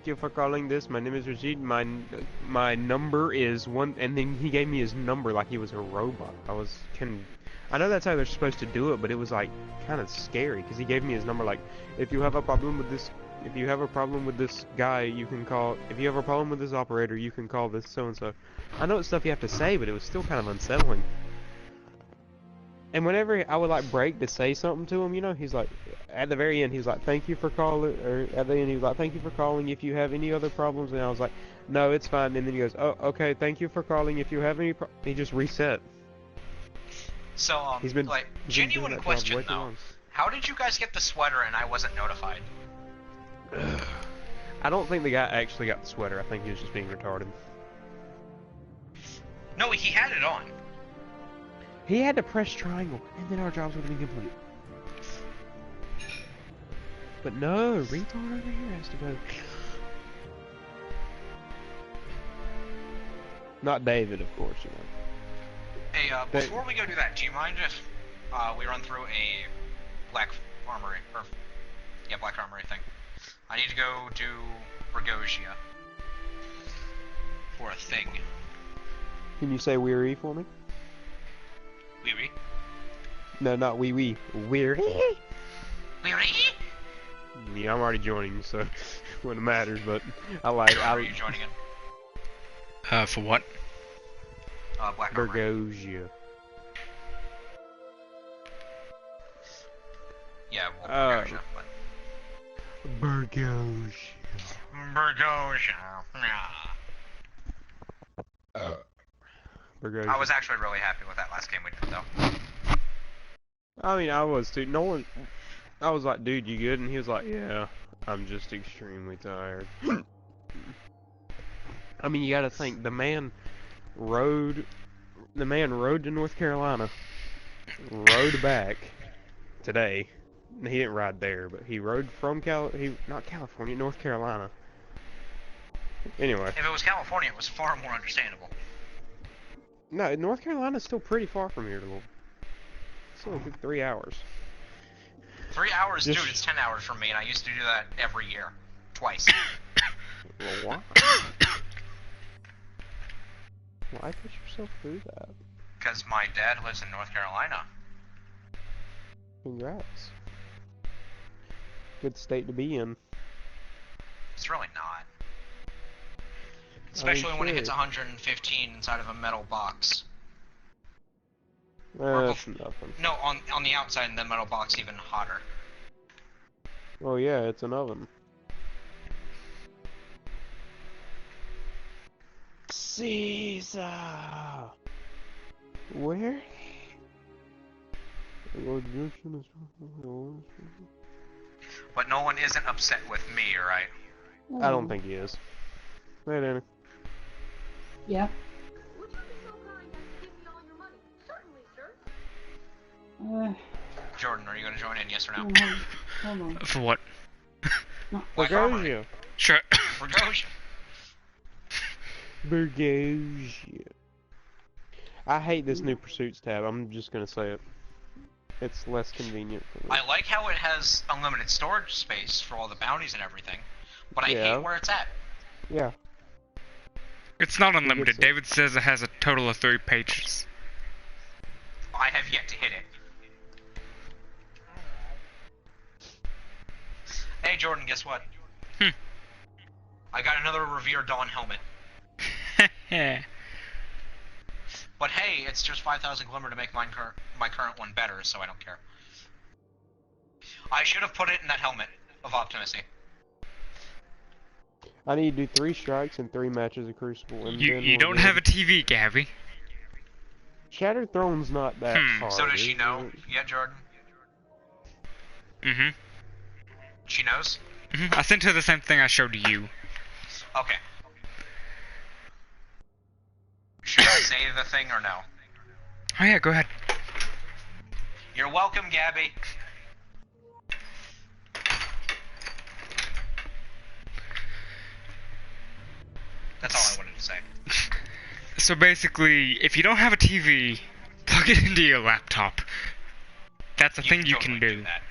you for calling this. My name is Rajid. My number is one, and then he gave me his number like he was a robot. I know that's how they're supposed to do it, but it was like kind of scary because he gave me his number like, if you have a problem with this, if you have a problem with this guy, you can call. If you have a problem with this operator, you can call this so and so. I know it's stuff you have to say, but it was still kind of unsettling. And whenever I would like break to say something to him, you know, he's like, at the very end, he's like, thank you for calling, or at the end, he was like, thank you for calling. If you have any other problems, and I was like, no, it's fine. And then he goes, oh, okay, thank you for calling. If you have any, he just reset. So, He's been genuine question though. How did you guys get the sweater and I wasn't notified? I don't think the guy actually got the sweater. I think he was just being retarded. No, he had it on. He had to press triangle, and then our jobs would have been complete. But no, retard over here has to go. Not David, of course, you know. Hey, before we go do that, do you mind if we run through a black armory, or black armory thing? I need to go do Bergosia for a thing. Can you say weary for me? Weary? No, not wee. Weary. Weary? Yeah, I'm already joining, so wouldn't matter. But I like. Are you joining in? For what? Black armory. Bergosia. Yeah, well, Bergosia, but... Bergosia. Bergosia. I was actually really happy with that last game we did, though. I mean, I was too. No one. I was like, dude, you good? And he was like, yeah, I'm just extremely tired. I mean, you gotta think, the man rode to North Carolina, rode back today. He didn't ride there, but he rode from not California, North Carolina. Anyway. If it was California, it was far more understandable. No, North Carolina's still pretty far from here, Louisville. It's only 3 hours. 3 hours, dude, it's 10 hours from me, and I used to do that every year. Twice. Well, why? Why put yourself through that? Because my dad lives in North Carolina. Congrats. Good state to be in. It's really not. Especially when it hits 115 inside of a metal box. That's nothing. No, on the outside, and the metal box even hotter. Oh yeah, it's an oven. Caesar! Where? But no one isn't upset with me, right? I don't think he is. Hey, Danny. Yeah. Would you be so kind as to give me all your money? Certainly, sir. Jordan, are you going to join in, yes or no? Hold on. For what? No. Bergosia. Sure. Bergosia. Bergosia. I hate this new pursuits tab. I'm just gonna say it. It's less convenient for me. I like how it has unlimited storage space for all the bounties and everything, but I hate where it's at. Yeah. It's not unlimited. David says it has a total of 3 pages. I have yet to hit it. Hey Jordan, guess what? I got another Revere Dawn helmet. But hey, it's just 5,000 glimmer to make my current one better, so I don't care. I should have put it in that helmet of Optimacy. I need to do 3 strikes and 3 matches of Crucible. And You don't have a TV, Gabby. Shattered Throne's not that hard. So does she know yet, Jordan? Mm-hmm. She knows? I sent her the same thing I showed you. Okay. Should I say the thing or no? Oh yeah, go ahead. You're welcome, Gabby. That's all I wanted to say. So basically, if you don't have a TV, plug it into your laptop. That's a thing you can do. That.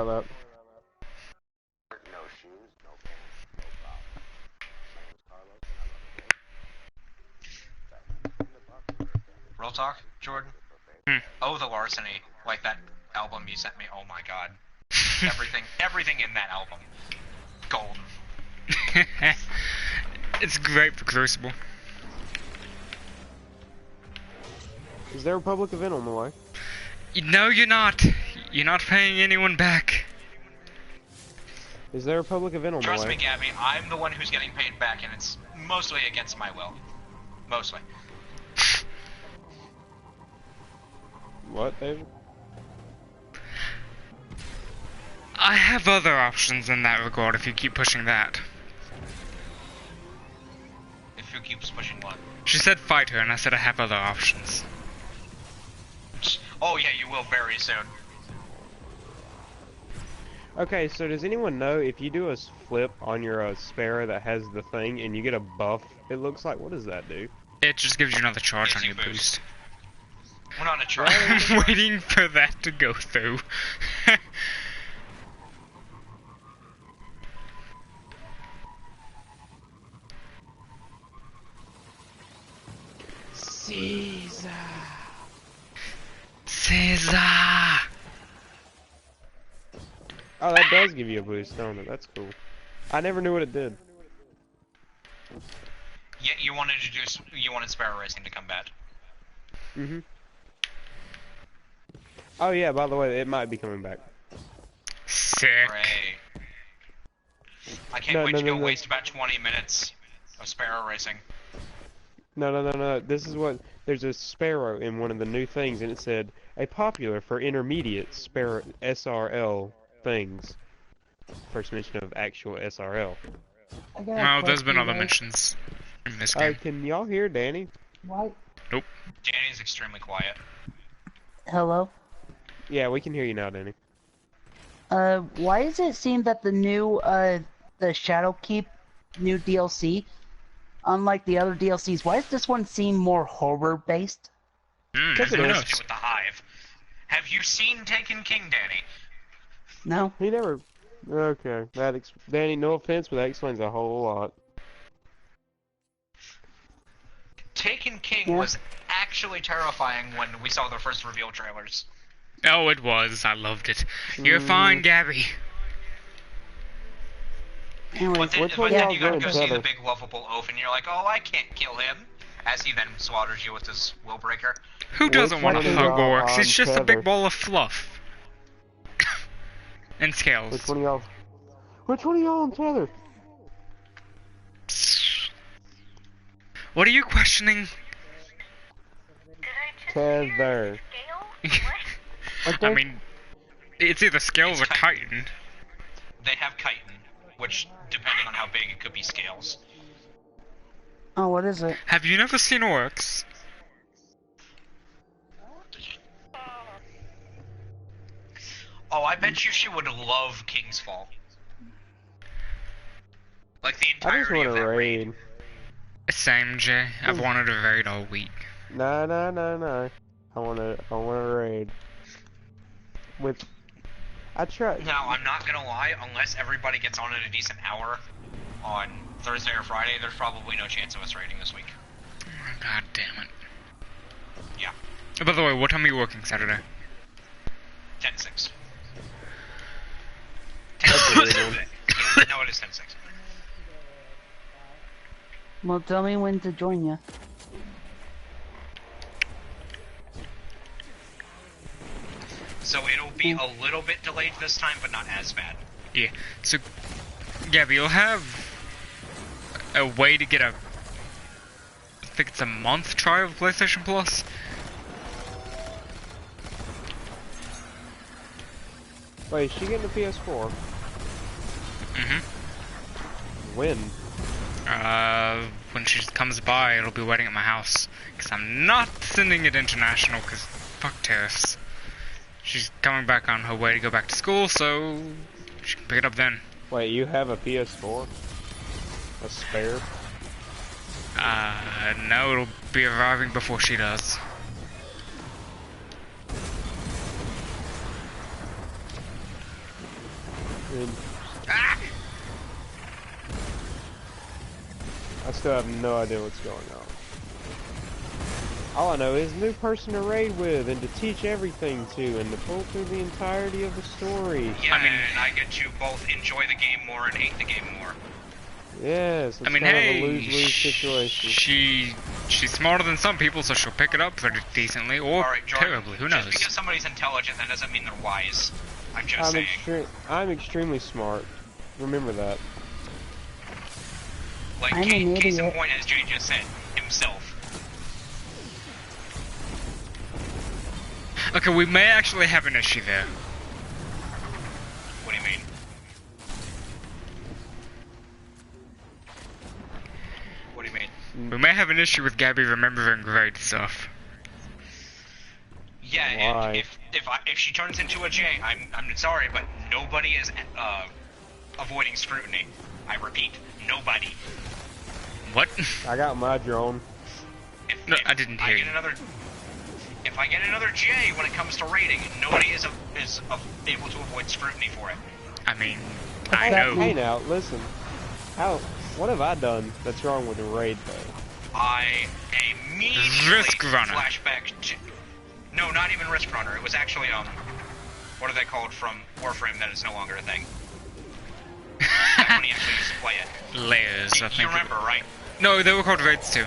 about No shoes, no pants, no problem. My name's Carlos, and I'm a Real talk, Jordan. Oh, the larceny, like that album you sent me. Oh my god, everything in that album, golden. It's great for Crucible. Is there a public event on the way? No, you're not. You're not paying anyone back. Is there a public event on the way? Trust me, Gabby, I'm the one who's getting paid back, and it's mostly against my will. Mostly. What, David? I have other options in that regard if you keep pushing that. If who keeps pushing what? She said fight her, and I said I have other options. Oh yeah, you will very soon. Okay, so does anyone know if you do a flip on your Sparrow that has the thing and you get a buff, it looks like, what does that do? It just gives you another charge on Gives your you boost. We're not a try. I'm waiting for that to go through. Caesar! Caesar! Oh, that does give you a boost, don't it? That's cool. I never knew what it did. Yeah, you wanted Sparrow Racing to come back. Mm-hmm. Oh yeah, by the way, it might be coming back. Sick. Hooray. I can't wait to go waste about 20 minutes of Sparrow Racing. No. This is what... There's a Sparrow in one of the new things, and it said, a popular for intermediate Sparrow SRL things. First mention of actual SRL. Well, there's been other mentions in this game. Can y'all hear Danny? What? Nope. Danny's extremely quiet. Hello? Yeah, we can hear you now, Danny. Why does it seem that the new, the Shadowkeep new DLC, unlike the other DLCs, why does this one seem more horror-based? Who With knows? the Hive. Have you seen Taken King, Danny? No? He never... Okay, Danny, no offense, but that explains a whole lot. Taken King was actually terrifying when we saw the first reveal trailers. Oh, it was. I loved it. You're fine, Gabby. Anyways, But then you gotta go see the big lovable oaf and you're like, oh, I can't kill him. As he then slaughters you with his will breaker. Who doesn't want to one hug of y'all orcs? It's on just a big Tether? ball of fluff. And scales. Which one of y'all? Which one of y'all on Tether? What are you questioning? Tether. I mean, it's either scales or chitin. They have chitin, which, depending on how big, it could be scales. Oh, what is it? Have you never seen orcs? Oh, I bet you she would love King's Fall. Like the I just entirety want of to that raid. raid. Same, Jay. I've wanted to raid all week. No. I want to raid. I tried. Now, I'm not gonna lie, unless everybody gets on at a decent hour on Thursday or Friday, there's probably no chance of us raiding this week. God damn it. Yeah. Oh, by the way, what time are you working Saturday? 10-6. That's a weird one. No, it is 10-6. Well, tell me when to join you. So it'll be a little bit delayed this time, but not as bad. Yeah. So, Gabby, you'll have a way to get I think it's a month trial of PlayStation Plus. Wait, is she getting a PS4? Mm-hmm. When? When she comes by, it'll be waiting at my house. Because I'm not sending it international, because fuck tariffs. She's coming back on her way to go back to school, so she can pick it up then. Wait, you have a PS4? A spare? No, it'll be arriving before she does. And Ah! I still have no idea what's going on. All I know is new person to raid with and to teach everything to and to pull through the entirety of the story. Yeah, I mean- and I get to both enjoy the game more and hate the game more. Yes, it's I mean, kind hey, of a lose-lose situation. she's smarter than some people, so she'll pick it up pretty decently or Alright, Jordan, terribly. Who knows? Just because somebody's intelligent, that doesn't mean they're wise. I'm just saying. I'm extremely smart. Remember that. Like, I'm an case in idiot. point, as Jay just said, himself. Okay, we may actually have an issue there. What do you mean? What do you mean? We may have an issue with Gabby remembering grade stuff. Yeah, Why? if she turns into a J, I'm sorry, but nobody is avoiding scrutiny. I repeat, nobody. What? I got my drone. No, I didn't hear you. If I get another J when it comes to rating, nobody is able to avoid scrutiny for it. I mean, I that know. Hey now, listen. What have I done that's wrong with the raid though? I immediately Risk Runner. flashback to... No, not even Risk Runner. It was actually, what are they called from Warframe that is no longer a thing? Back when he actually used to play it. Layers, I think. You remember, right? No, they were called raids too.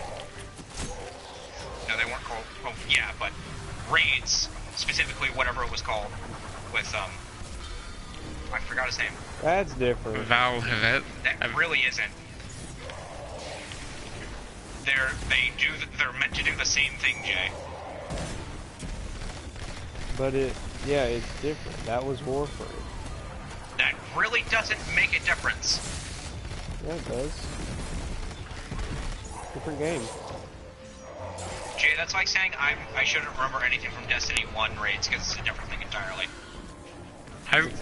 No, they weren't called... Oh, yeah, but raids, specifically whatever it was called, with, I forgot his name. That's different. Val Havet. That really isn't. They're meant to do the same thing, Jay. But it's different. That was Warframe. That really doesn't make a difference. Yeah, it does. Different game. Jay, that's like saying I shouldn't remember anything from Destiny 1 raids because it's a different thing entirely.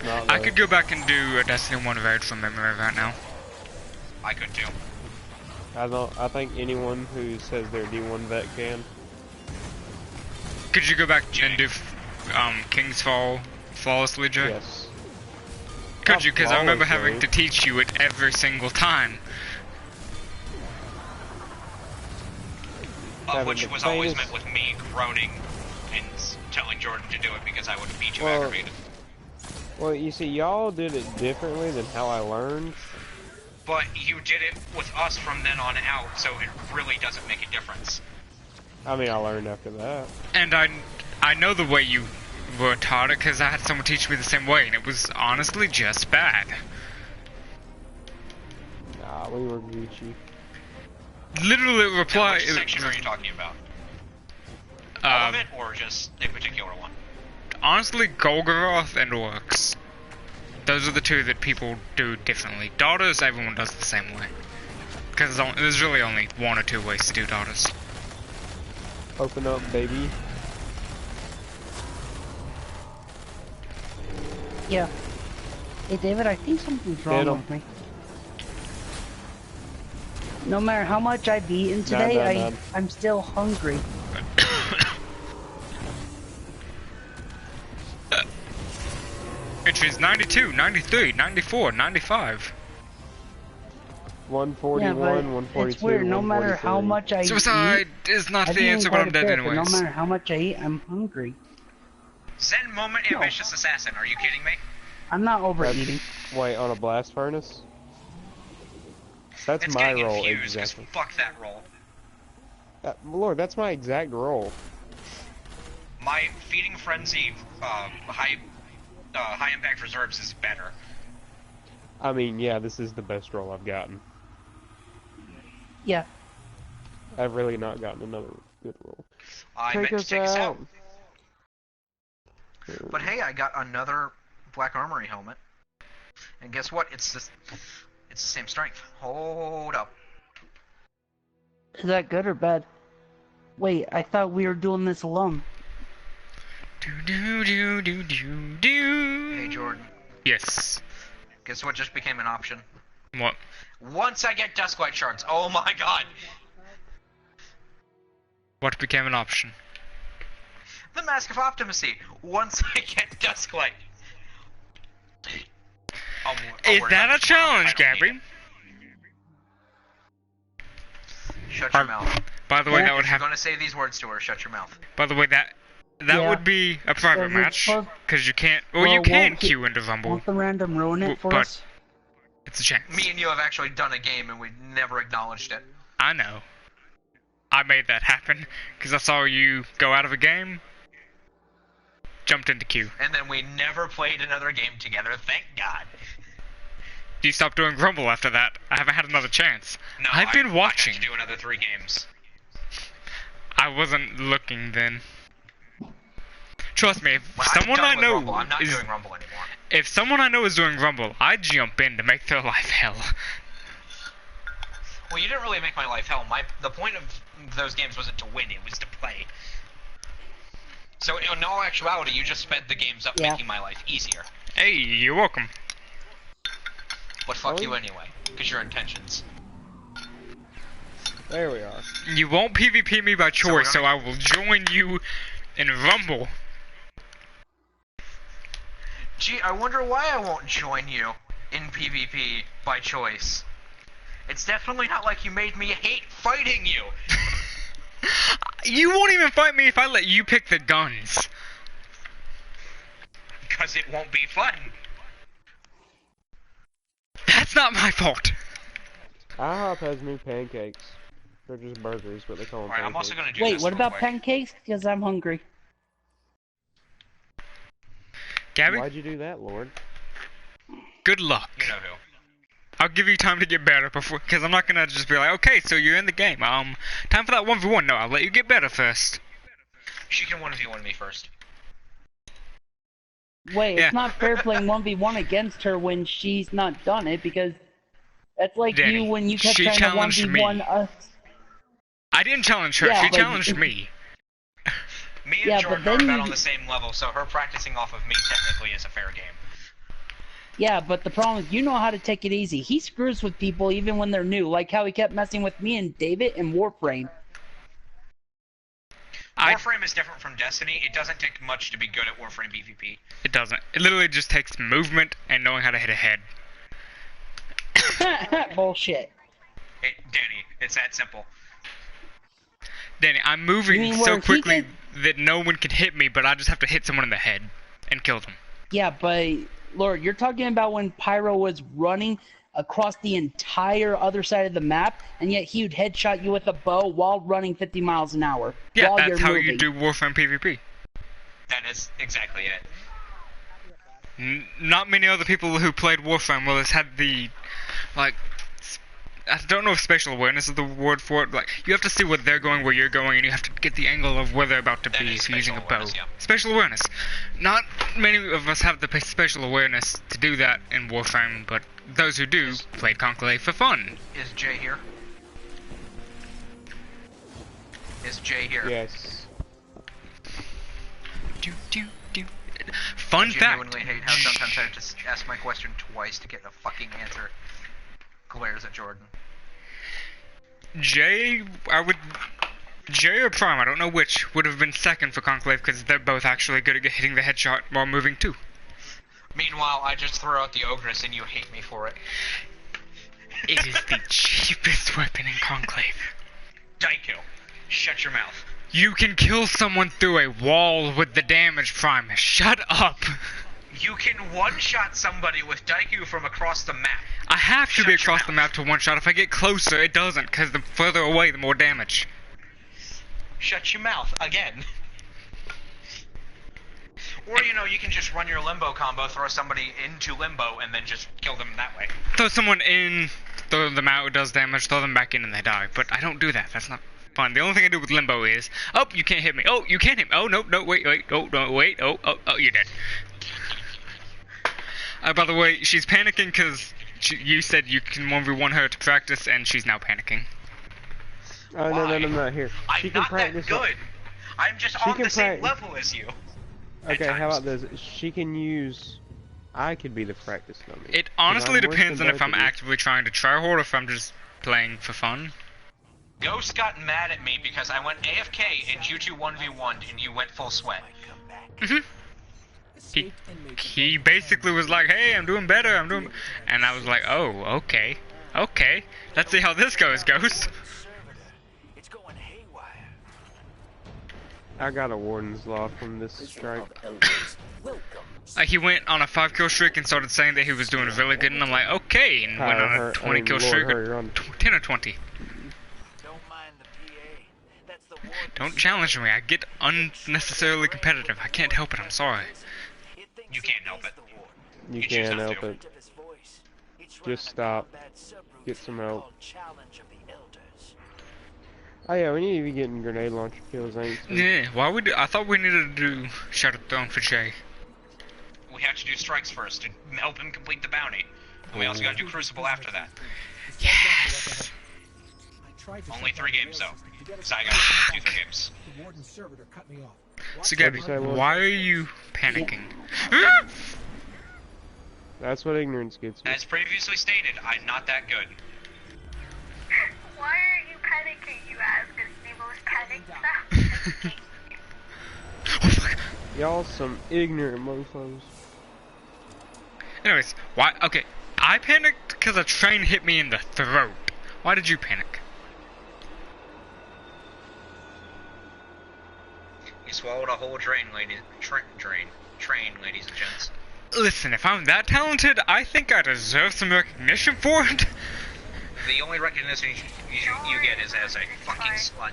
not, I though. could go back and do a Destiny 1 raid from memory right now. I could too. I think anyone who says they're D1 vet can. Could you go back and do King's Fall flawlessly, Joe? Yes. Could you? Because I remember Flawlessly. having to teach you it every single time. Having Which the was always famous- met with me groaning and telling Jordan to do it because I would have beat you Well- aggravated. Well, you see, y'all did it differently than how I learned. But you did it with us from then on out, so it really doesn't make a difference. I mean, I learned after that. And I know the way you were taught it because I had someone teach me the same way, and it was honestly just bad. Nah, we were Gucci. Literally Now, reply. which section are you talking about? All of Um, it, or just a particular one? honestly, Golgoroth and Orcs. Those are the two that people do differently. Daughters, everyone does the same way. Because there's really only one or two ways to do daughters. Open up, baby. Yeah. Hey, David, I think something's Hit wrong 'em. with me. No matter how much I've eaten today, no. I'm still hungry. Entries 92, 93, 94, 95. 141, Yeah, but 142, it's weird. No matter how 143. much I Suicide is not I've the eaten answer, but quite I'm a dead bit, but anyways. no matter how much I eat, I'm hungry. Zen moment, No. ambitious assassin. Are you kidding me? I'm not overeating. Wait, on a blast furnace? That's It's my getting role, confused because exactly. fuck that roll. Lord, that's my exact role. My feeding frenzy, high impact reserves is better. I mean, yeah, this is the best role I've gotten. Yeah. I've really not gotten another good role. I meant to us take us out. out. But hey, I got another Black Armory helmet. And guess what? It's the same strength. Hold up. Is that good or bad? Wait, I thought we were doing this alone. Do do do do do do. Hey Jordan, Yes. guess what just became an option? What? Once I get Dusklight shards, oh my god! What became an option? The Mask of Optimacy! Once I get Dusklight. I'll Is worry that about a it tomorrow. challenge, I don't need Gabby? it. Shut your mouth. By the way, Yeah. that would If you're have. gonna say these words to her, shut your mouth. By the way, that Yeah. would be a private Does it match supposed- because you can't. Well, Well, you can won't he- queue into Rumble. Won't the random ruin it for But- us? It's a chance. Me and you have actually done a game and we never acknowledged it. I know. I made that happen because I saw you go out of a game, jumped into queue. And then we never played another game together, thank God. You stopped doing Rumble after that. I haven't had another chance. No, I've been watching. I have to do another 3 games. I wasn't looking then. Trust me, if When I'm someone done I with know Rumble, I'm not is doing Rumble anymore. if someone I know is doing Rumble, I jump in to make their life hell. Well, you didn't really make my life hell. The point of those games wasn't to win, it was to play. So in all actuality, you just sped the games up, Yeah. making my life easier. Hey, you're welcome. But fuck Oh. you anyway, because your intentions. There we are. You won't PvP me by choice, so I will join you in Rumble. Gee, I wonder why I won't join you in PvP by choice. It's definitely not like you made me hate fighting you. You won't even fight me if I let you pick the guns. Because it won't be fun. That's not my fault. IHOP has new pancakes. They're just burgers, but they call them Alright, pancakes. I'm also gonna do Wait, this what real about quick. pancakes? Because I'm hungry. Gabby, Why'd you do that, Lord? good luck. You know who. I'll give you time to get better before, because I'm not gonna just be like, okay, so you're in the game. Time for that 1v1. No, I'll let you get better first. She can 1v1 me first. Wait, Yeah. it's not fair playing 1v1 against her when she's not done it, because that's like Danny, you when you kept she trying to challenged 1v1 me. us. I didn't challenge her. Yeah, She but- challenged me. Me and Yeah, but Jordan then are about you- on the same level, so her practicing off of me technically is a fair game. Yeah, but the problem is you know how to take it easy. He screws with people even when they're new, like how he kept messing with me and David in Warframe. Warframe is different from Destiny. It doesn't take much to be good at Warframe PvP. It doesn't. It literally just takes movement and knowing how to hit a head. Bullshit. Danny, it's that simple. Danny, I'm You moving mean so where he quickly that no one can hit me, but I just have to hit someone in the head and kill them. Yeah, but Lord, you're talking about when Pyro was running across the entire other side of the map, and yet he would headshot you with a bow while running 50 miles an hour. Yeah, while that's you're how moving. you do Warframe PvP. That is exactly it. Not many other people who played Warframe will have had the, like, I don't know if spatial awareness is the word for it. Like, you have to see where they're going, where you're going, and you have to get the angle of where they're about to That be is if you're using a spatial bow. awareness, yeah. Spatial awareness. Not many of us have the spatial awareness to do that in Warframe, but those who do played Conclave for fun. Is Jay here? Is Jay here? Yes. Fun I fact. genuinely hate how sometimes I have to ask my question twice to get a fucking answer. Glares at Jordan. Jay or Prime, I don't know which, would have been second for Conclave because they're both actually good at hitting the headshot while moving too. Meanwhile, I just throw out the Ogress and you hate me for it. It is the cheapest weapon in Conclave. Daiku, shut your mouth. You can kill someone through a wall with the damage, Prime. Shut up. You can one-shot somebody with Daiku from across the map. I have to Shut be your across the mouth. map to one shot. If I get closer, it doesn't, because the further away, the more damage. Shut your mouth, again. Or, you know, you can just run your limbo combo, throw somebody into limbo, and then just kill them that way. Throw someone in, throw them out, it does damage, throw them back in, and they die. But I don't do that. That's not fun. The only thing I do with limbo is, oh, you can't hit me. Oh, you can't hit me. Oh, no, wait. Oh, no, wait. Oh, you're dead. By the way, she's panicking because you said you can 1v1 her to practice, and she's now panicking. Oh, Why? no, here. I'm She can not that practice. good. I'm just She on can the same prac- level as you. Okay, at how times. about this? She can use. I could be the practice dummy. It 'Cause honestly I'm worse depends than on if both I'm of you. actively trying to tryhard or if I'm just playing for fun. Ghost got mad at me because I went AFK and you two 1v1'd and you went full sweat. Mhm. he basically was like, hey, I'm doing better, and I was like, oh, okay, let's see how this goes, Ghost. It's going haywire. I got a warden's law from this strike. He went on a 5-kill streak and started saying that he was doing really good, and I'm like, okay, and went on a 20-kill streak, 10 or 20. Don't challenge me, I get unnecessarily competitive. I can't help it, I'm sorry. You can't help it. You You choose can't not help to. it. Just stop. Get some help. Oh yeah, we need to be getting grenade launcher kills, ain't we? Yeah, I thought we needed to do Shadow Throne for Jay. We have to do strikes first to help him complete the bounty. And we also gotta do Crucible after that. Yes! Only 3 games though. Because I gotta do 3 games. So Gabby, What'd you say, Will? why are you panicking? That's what ignorance gets me. As previously stated, I'm not that good. Why are you panicking, you ask? Is Nemo panicked now? Oh fuck. Y'all some ignorant mofos. Anyways, why? Okay, I panicked because a train hit me in the throat. Why did you panic? You swallowed a whole train, ladies and gents. Listen, if I'm that talented, I think I deserve some recognition for it. The only recognition you get is as a fucking slut.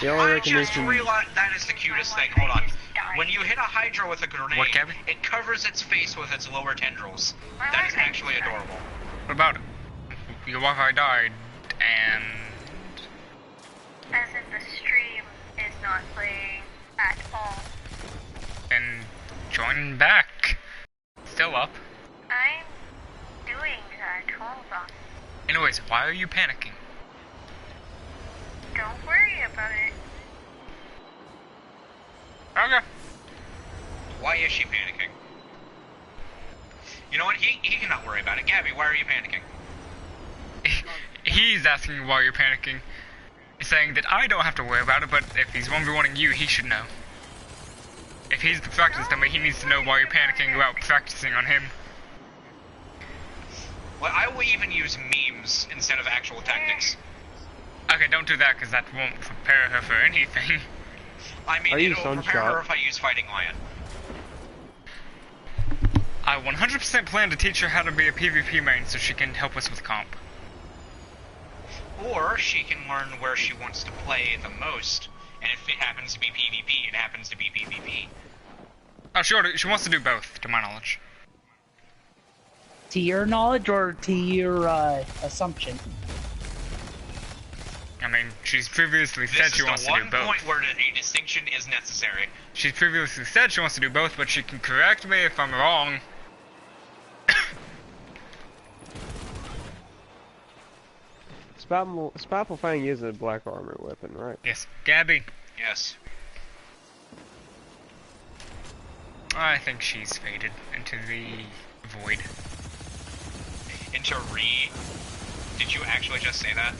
The only I just recognition. realized that is the cutest thing. Hold on. When you hit a Hydra with a grenade, What, Gabby? it covers its face with its lower tendrils. That is actually adorable. What about it? Your Wi-Fi died, and As in the stream is not playing at all. then join back. Still up. I'm doing that, hold on. Anyways, why are you panicking? Don't worry about it. Okay. Why is she panicking? You know what? He cannot worry about it. Gabby, why are you panicking? He's asking why you're panicking. He's saying that I don't have to worry about it, but if he's 1v1ing you, he should know. If he's the practice dummy, he needs to know why you're panicking about practicing on him. Well, I will even use memes instead of actual tactics. Okay, don't do that, because that won't prepare her for anything. I mean, I use it'll prepare her Sunshot. if I use Fighting Lion. I 100% plan to teach her how to be a PvP main so she can help us with comp. Or she can learn where she wants to play the most, and if it happens to be PvP, it happens to be PvP. Oh, she wants to do both, to my knowledge. To your knowledge or to your assumption? I mean, she's previously said This she is wants the to do one both. point where a distinction is necessary. She's previously said she wants to do both, but she can correct me if I'm wrong. Spapple Fang is a black armor weapon, right? Yes, Gabby. Yes. I think she's faded into the void. Into re... Did you actually just say that?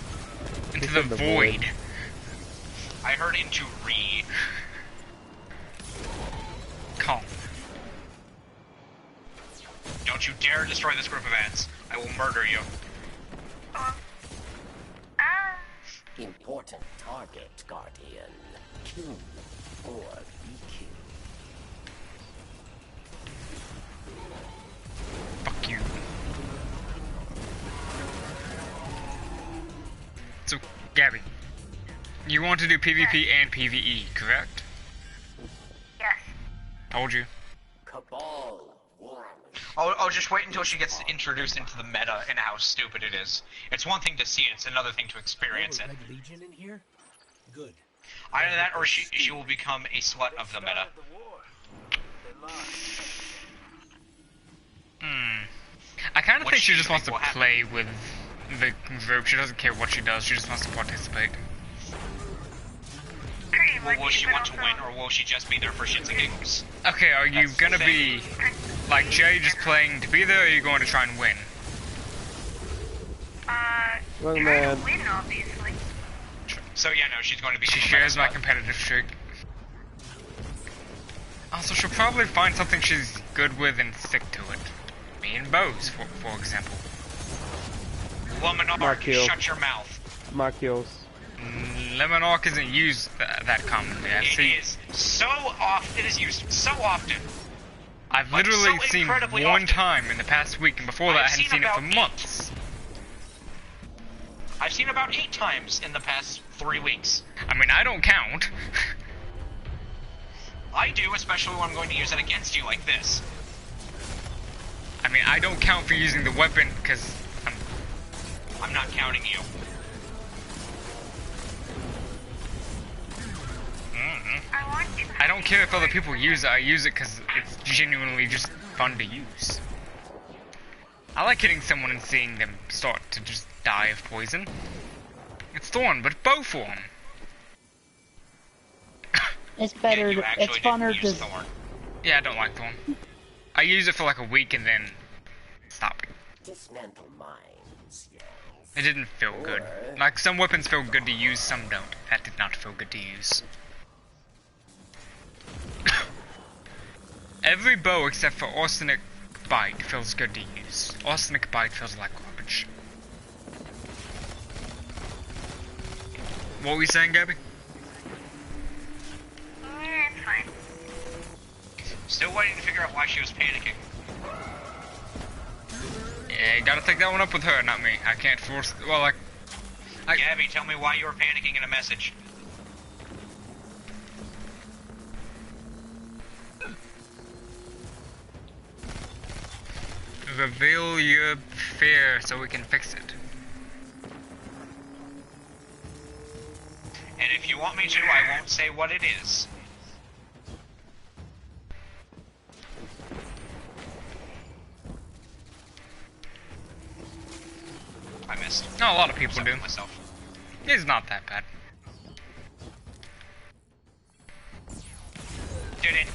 Into He the said the void. void. I heard into re... Calm. Don't you dare destroy this group of ants. I will murder you. Important target, Guardian. Kill or be killed. Fuck you. So, Gabby, you want to do PvP and PvE, correct? Yes. Told you. Cabal one. I'll just wait until she gets introduced into the meta and how stupid it is. It's one thing to see it, it's another thing to experience it. Red Legion in here? Good. Either that or she will become a slut of the meta. I kind of What think she do you just wants to think will happen? play with the group. She doesn't care what she does. She just wants to participate. Pretty Well, much, will she but want to also- win, or will she just be there for shits and giggles? Okay, are you That's the gonna thing. be like Jay, just playing to be there, or are you going to try and win? Look, try man. to win, obviously. So yeah, no, she's going to be. She the shares meta my slut. competitive streak. Also, she'll probably find something she's good with and stick to it. Me and bows, for example. Woman Arc, kill. shut your mouth. My kills. Lemon Arc isn't used that commonly. It is so often. It is used so often. I've Like, literally so seen incredibly one often. time in the past week, and before that I I've hadn't seen seen it for about 8. months. I've seen about 8 times in the past 3 weeks. I mean, I don't count. I do, especially when I'm going to use it against you like this. I mean, I don't count for using the weapon, because I'm not counting you. I don't care if other people use it, I use it because it's genuinely just fun to use. I like hitting someone and seeing them start to just die of poison. It's Thorn, but bow form. It's better. You actually It's funner didn't use to. Thorn. Yeah, I don't like Thorn. I use it for like a week and then stopped. Dismantle mines, yes. It didn't feel good. Like, some weapons feel good to use, some don't. That did not feel good to use. Every bow except for Arsenic Bite feels good to use. Arsenic Bite feels like garbage. What were you saying, Gabby? It's fine. Still waiting to figure out why she was panicking. Yeah, you gotta take that one up with her, not me. I can't force. Well, like, Gabby, tell me why you were panicking in a message. reveal your fear so we can fix it. And if you want me to, I won't say what it is. I missed. No, a lot of people do. Myself. It's not that bad. Did it?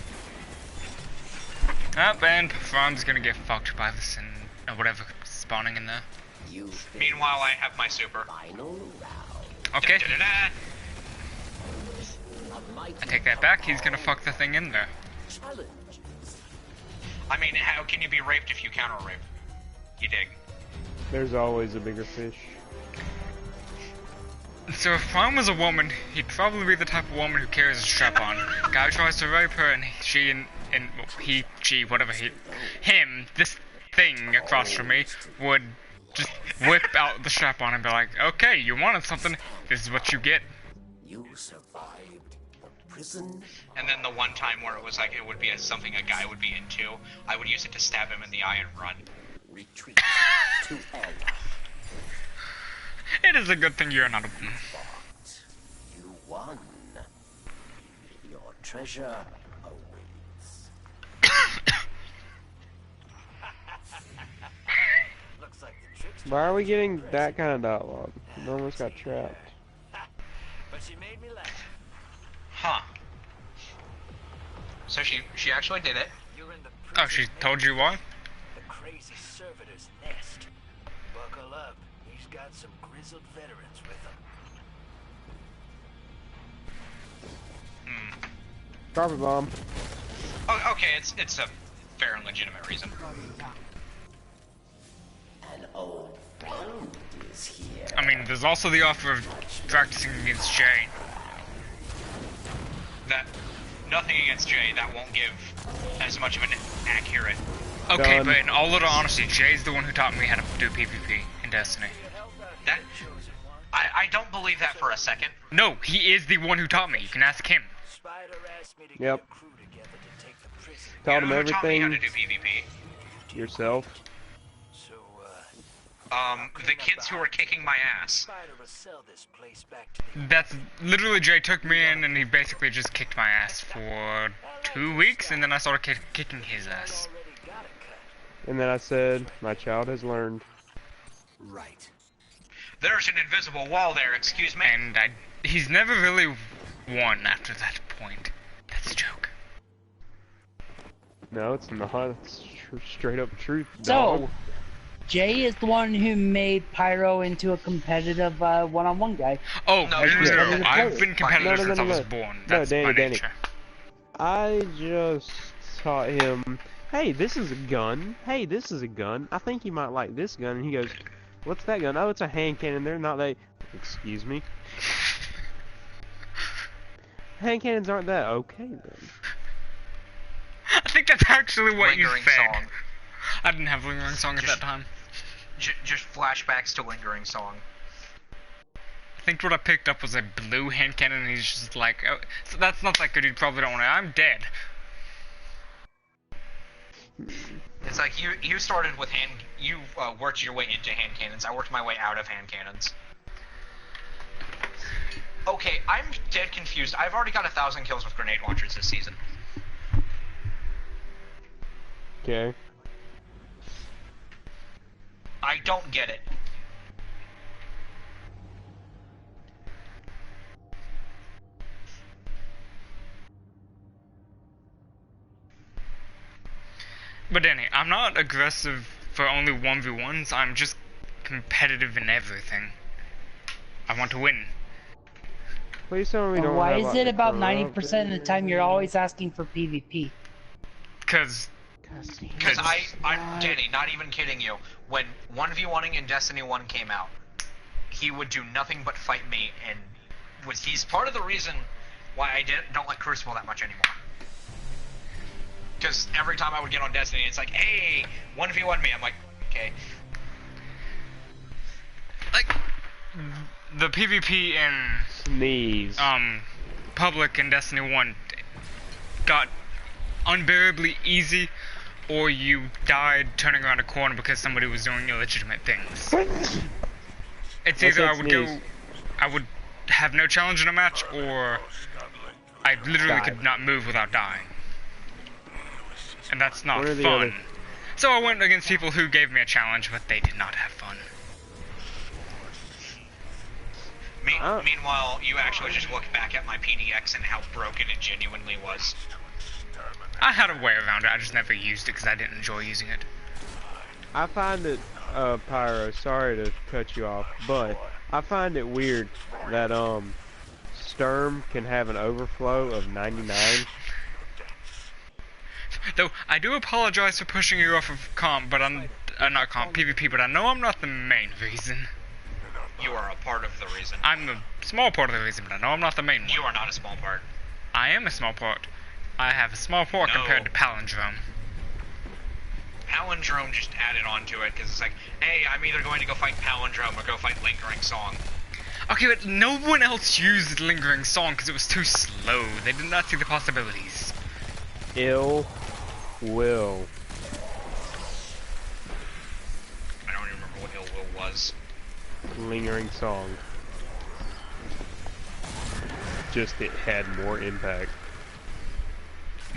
Up, and Farm's gonna get fucked by this and whatever spawning in there. Meanwhile, I have my super. Okay, Da-da-da-da. I take that back. He's gonna fuck the thing in there. I mean, how can you be raped if you counter rape? You dig? There's always a bigger fish. So if Farm was a woman, he'd probably be the type of woman who carries a strap on. Guy tries to rape her, and him, this thing across from me, would just whip out the strap on and be like, okay, you wanted something, this is what you get. You survived the prison. And then the one time where it was like, it would be something a guy would be into, I would use it to stab him in the eye and run. Retreat to Allah. It is a good thing you're not a woman. You won. Your treasure awaits. Looks like the trick's Why are we getting that kind of dialogue? We almost got trapped. But she made me laugh. Huh. So she actually did it. You're in the Oh, she told you why? the crazy servitor's nest. Buckle up. He's got some grizzled veterans with him. Carpet bomb. Oh, okay, it's a fair and legitimate reason. An old friend is here. I mean, there's also the offer of practicing against Jay. That nothing against Jay, that won't give as much of an accurate. Okay, Done. but in all utter honesty, Jay's the one who taught me how to do PvP in Destiny. That I don't believe that for a second. No, he is the one who taught me. You can ask him. Spider asked me to Yep. get a crew together to take the prison. Taught You him know who taught me how to everything do PvP? yourself. So, The kids who were kicking my ass. Spider will sell this place back to the That's literally Jay took me in and he basically just kicked my ass for 2 weeks and then I started kicking his ass. already got a cut. And then I said, my child has learned. Right. There's an invisible wall there, excuse me. And he's never really won after that point. That's a joke. No, it's not. It's straight up truth, So, dog. Jay is the one who made Pyro into a competitive one-on-one guy. Oh, No, no, he was no, no, never no. I've been competitive No, no, since no, I was no. born. No, That's Danny, my Danny. nature. I just taught him, hey, this is a gun. Hey, this is a gun. I think you might like this gun. And he goes, what's that gun? Oh, it's a hand cannon. They're not that. Excuse me? Hand cannons aren't that. Okay, then. I think that's actually what you Lingering said. Song. I didn't have Lingering Song at that time. Just flashbacks to Lingering Song. I think what I picked up was a blue hand cannon, and he's just like, oh, so that's not that good, you probably don't want to. I'm dead. It's like you started with you worked your way into hand cannons. I worked my way out of hand cannons. Okay, I'm dead confused. I've already got 1,000 kills with grenade launchers this season. Okay. I don't get it. But Danny, I'm not aggressive for only 1v1s, I'm just competitive in everything. I want to win. Please tell me don't Why have, is like, it the about corrupt- 90% of the time you're always asking for PvP? Because Because I'm Danny, not even kidding you. When 1v1ing in Destiny 1 came out, he would do nothing but fight me, and he's part of the reason why I don't like Crucible that much anymore. Because every time I would get on Destiny, it's like, hey, 1v1 me. I'm like, okay. like, the PvP in Sneeze. public in Destiny 1 got unbearably easy, or you died turning around a corner because somebody was doing illegitimate things. It's What's either that I would sneeze? I would have no challenge in a match, or I literally Die. could not move without dying. And that's not One or the fun. other. So I went against people who gave me a challenge, but they did not have fun. Meanwhile, you actually just look back at my PDX and how broken it genuinely was. I had a way around it, I just never used it because I didn't enjoy using it. I find it, Pyro, sorry to cut you off, but I find it weird that, Sturm can have an overflow of 99. Though, I do apologize for pushing you off of comp, but I'm, not comp, PvP, but I know I'm not the main reason. You are a part of the reason. I'm a small part of the reason, but I know I'm not the main one. You are not a small part. I am a small part. I have a small part No. compared to Palindrome. Palindrome just added on to it, because it's like, hey, I'm either going to go fight Palindrome or go fight Lingering Song. Okay, but no one else used Lingering Song because it was too slow. They did not see the possibilities. Ill will. I don't even remember what Ill Will was. Lingering song. Just it had more impact.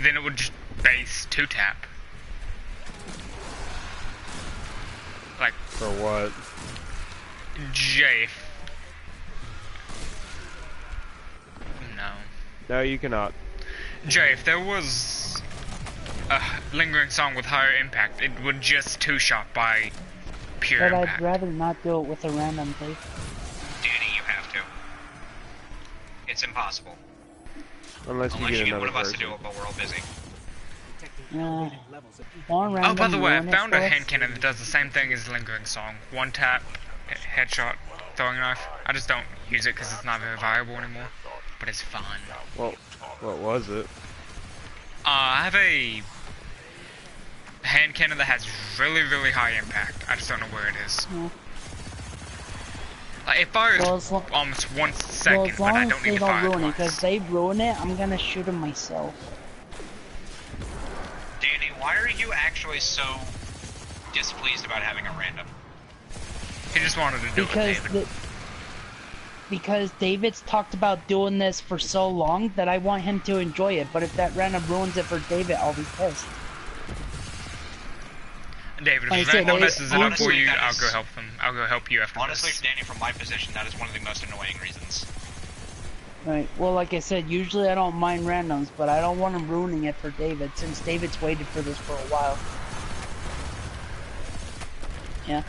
Then it would just base 2-tap. Like, For what? Jafe. No. No, you cannot. Jay, if there was a Lingering Song with higher impact, it would just 2-shot by pure But impact. I'd rather not do it with a random thing. Danny, you have to. It's impossible. Unless you Unless you get get another one of us to person. do it, but we're all busy. One random Oh, by the way, I ruin it found a for us. hand cannon that does the same thing as Lingering Song. 1-tap, headshot, throwing knife. I just don't use it because it's not very viable anymore. But it's fun. Well, what was it? I have a hand cannon that has really, really high impact. I just don't know where it is. Yeah. Like, it fires Well, as lo- almost 1 Well, second, as but long I as don't they need to don't fire ruin it, twice. because if they ruin it, I'm gonna shoot them myself. Danny, why are you actually so displeased about having a random? He just wanted to do it Because with David. because David's talked about doing this for so long that I want him to enjoy it. But if that random ruins it for David, I'll be pissed. David, like I if said, Random it- messes it up for honestly, you, that I'll is- go help them. I'll go help you after Honestly, this. Danny, from my position, that is one of the most annoying reasons. Right. Well, like I said, usually I don't mind randoms, but I don't want him ruining it for David, since David's waited for this for a while. Yeah.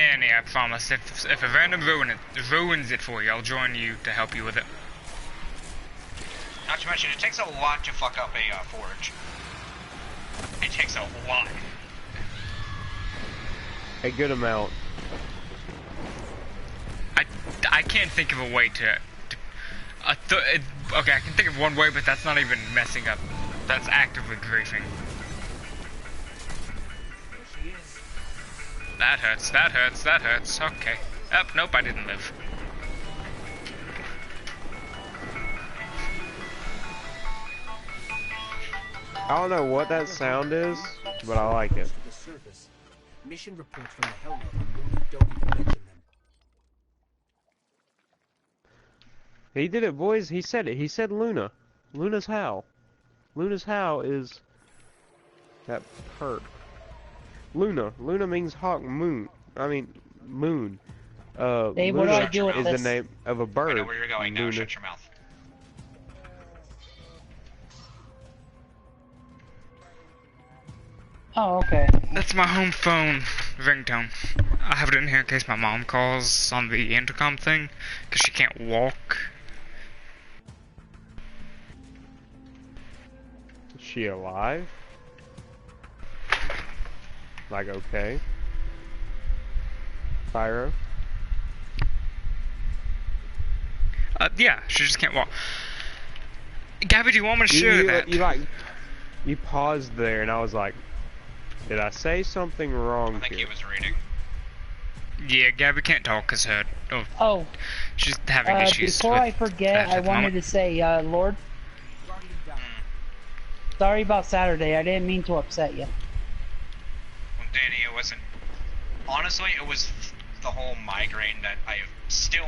Danny, I promise. If a random ruins it for you, I'll join you to help you with it. Not to mention, it takes a lot to fuck up a forge. It takes a lot. A good amount. I can't think of a way to okay, I can think of one way, but that's not even messing up. That's actively griefing. That hurts, that hurts, that hurts. Okay. Oh, nope, I didn't live. I don't know what that sound is, but I like it. To the surface. Mission reports from the Helmet on Luna don't even mention them. He did it, boys. He said it. He said Luna. Luna's how. Luna's how is that perk. Luna. Luna means hawk moon. I mean moon. Dave, Luna what do I do with is this? the name of a bird. I know where you're going now. Luna. Shut your mouth. Oh, okay. That's my home phone ringtone. I have it in here in case my mom calls on the intercom thing, because she can't walk. Is she alive? Like, okay. Pyro? Yeah, she just can't walk. Gabby, do you want me to share that? You paused there, and I was like, did I say something wrong I think here? he was reading. Yeah, Gabby can't talk because her... Oh, she's having issues before with I forget, that I at the wanted moment. to say, Lord, sorry about Saturday. I didn't mean to upset you. Well, Danny, it wasn't. Honestly, it was the whole migraine that I'm still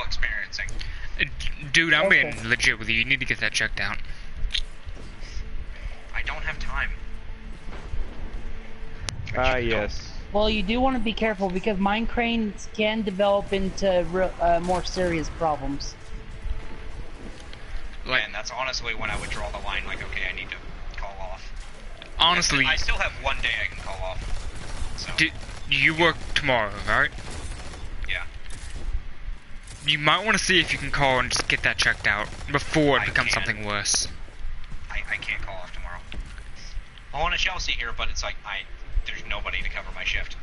experiencing. Dude, I'm Okay. being legit with you. You need to get that checked out. I don't have time. Yes. Well, you do want to be careful because migraines can develop into more serious problems. Like, And that's honestly when I would draw the line. Like, okay, I need to call off. honestly, I still have one day I can call off. So you work tomorrow, right? yeah. You might want to see if you can call and just get that checked out before it I becomes can. something worse. I can't call off tomorrow. I want a Chelsea here, but it's like there's nobody to cover my shift.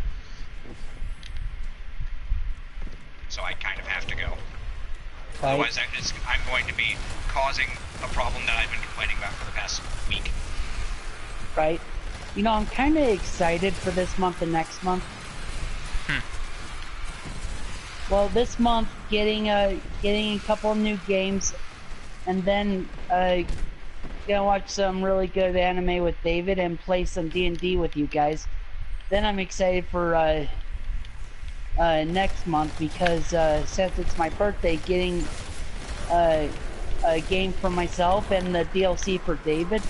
So I kind of have to go. Right? Otherwise, I'm going to be causing a problem that I've been complaining about for the past week. Right? You know, I'm kind of excited for this month and next month. Well, this month, getting a couple of new games, and then gonna watch some really good anime with David and play some D&D with you guys. Then I'm excited for next month because since it's my birthday, getting a game for myself and the DLC for David.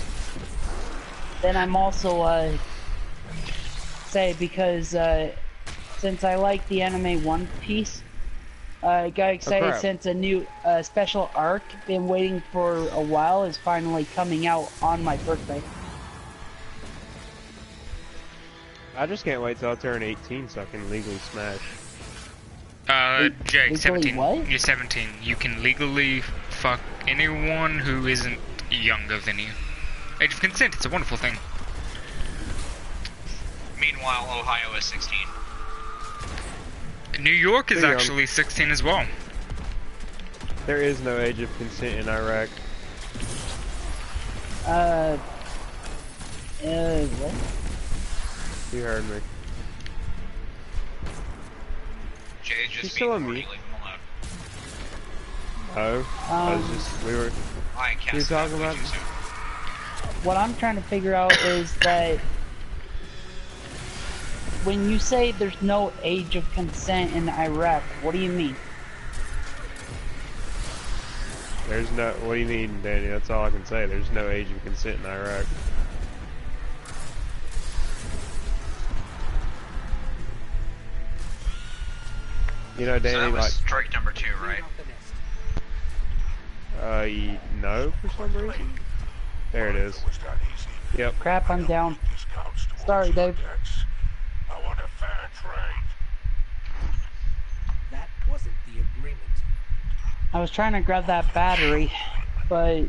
Then I'm also excited because since I like the anime One Piece, I got excited crap. since a new special arc, been waiting for a while, is finally coming out on my birthday. I just can't wait till I turn 18 so I can legally smash. Jake, legally 17. what? You're 17. You can legally fuck anyone who isn't younger than you. Age of consent, it's a wonderful thing. Meanwhile, Ohio is 16. New York is Pretty young. actually 16 as well. There is no age of consent in Iraq. What? You heard me. Jay's He's just still being on horny, mute. leave him alone. Oh, I was just, we were, I cast You it talking out way about- too soon. What I'm trying to figure out is that when you say there's no age of consent in Iraq, what do you mean? there's no, what do you mean, Danny? That's all I can say. There's no age of consent in Iraq. You know, So Danny, that was like, strike number 2, right? no, for some reason. There it is. Yep. Crap, I'm down. Sorry, Dave. I want a fair trade. I was trying to grab that battery, but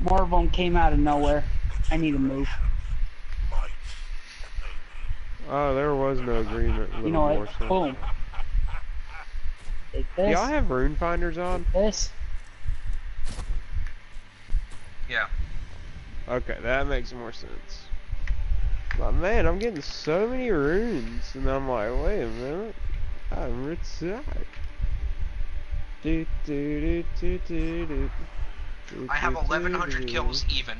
more of them came out of nowhere. I need to move. Oh, there was no agreement. You know what? Boom. Take this. Y'all have rune finders on? This. Yeah. Okay, that makes more sense. But man, I'm getting so many runes, and I'm like, wait a minute, I'm retired. I have 1,100 kills even,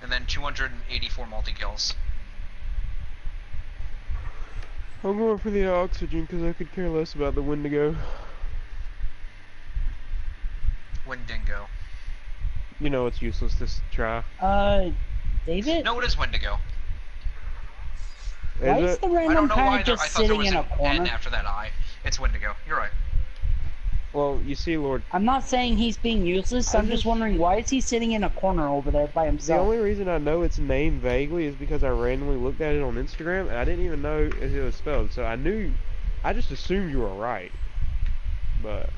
and then 284 multi-kills. I'm going for the oxygen because I could care less about the Wendigo. Wendigo. You know it's useless to try. David? No, it is Wendigo. Why is the random kind just sitting in a corner? N after that I. It's Wendigo. You're right. Well, you see, Lord. I'm not saying he's being useless. I'm just wondering why is he sitting in a corner over there by The himself? only reason I know its name vaguely is because I randomly looked at it on Instagram and I didn't even know it was spelled. So I just assumed you were right. But,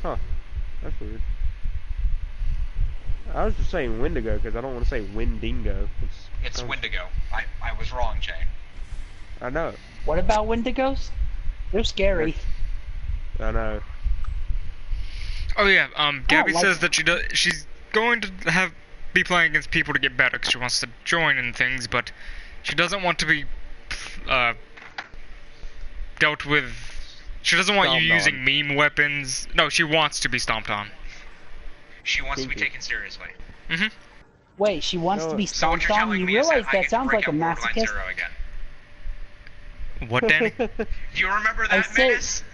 huh? That's weird. I was just saying Wendigo because I don't want to say Windingo. It's Wendigo. I was wrong, Jay. I know. What about Wendigos? They're scary. I know. Oh yeah, Gabby like says that she's going to be playing against people to get better because she wants to join and things, but she doesn't want to be dealt with. She doesn't want you using meme weapons. No, she wants to be stomped on. She wants to be taken seriously. Mm-hmm. Wait, she wants to be So what stomped you're on? telling You me is realize I that get sounds to like a break out Borderline masochist? 0 again. What, Danny? Do you remember that, said- Menace?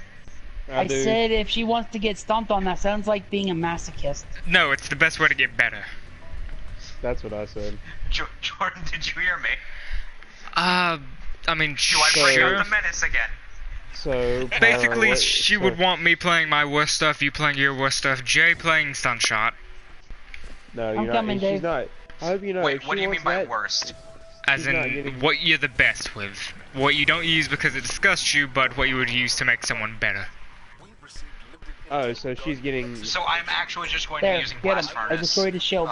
I do. said if she wants to get stomped on, that sounds like being a masochist. No, it's the best way to get better. That's what I said. Jordan, did you hear me? I mean, Do I bring sure. out the Menace again? So Basically, she would want me playing my worst stuff, you playing your worst stuff, Jay playing Stunshot. No, you're I'm not. coming, She's Dave. not. I hope you know. if Wait, she what do you mean wants by that, worst? As She's not in, getting- what you're the best with. What you don't use because it disgusts you, but what you would use to make someone better. Oh, so she's getting. So I'm actually just going to There, be using get him. Blast I Furnace. destroyed his shield.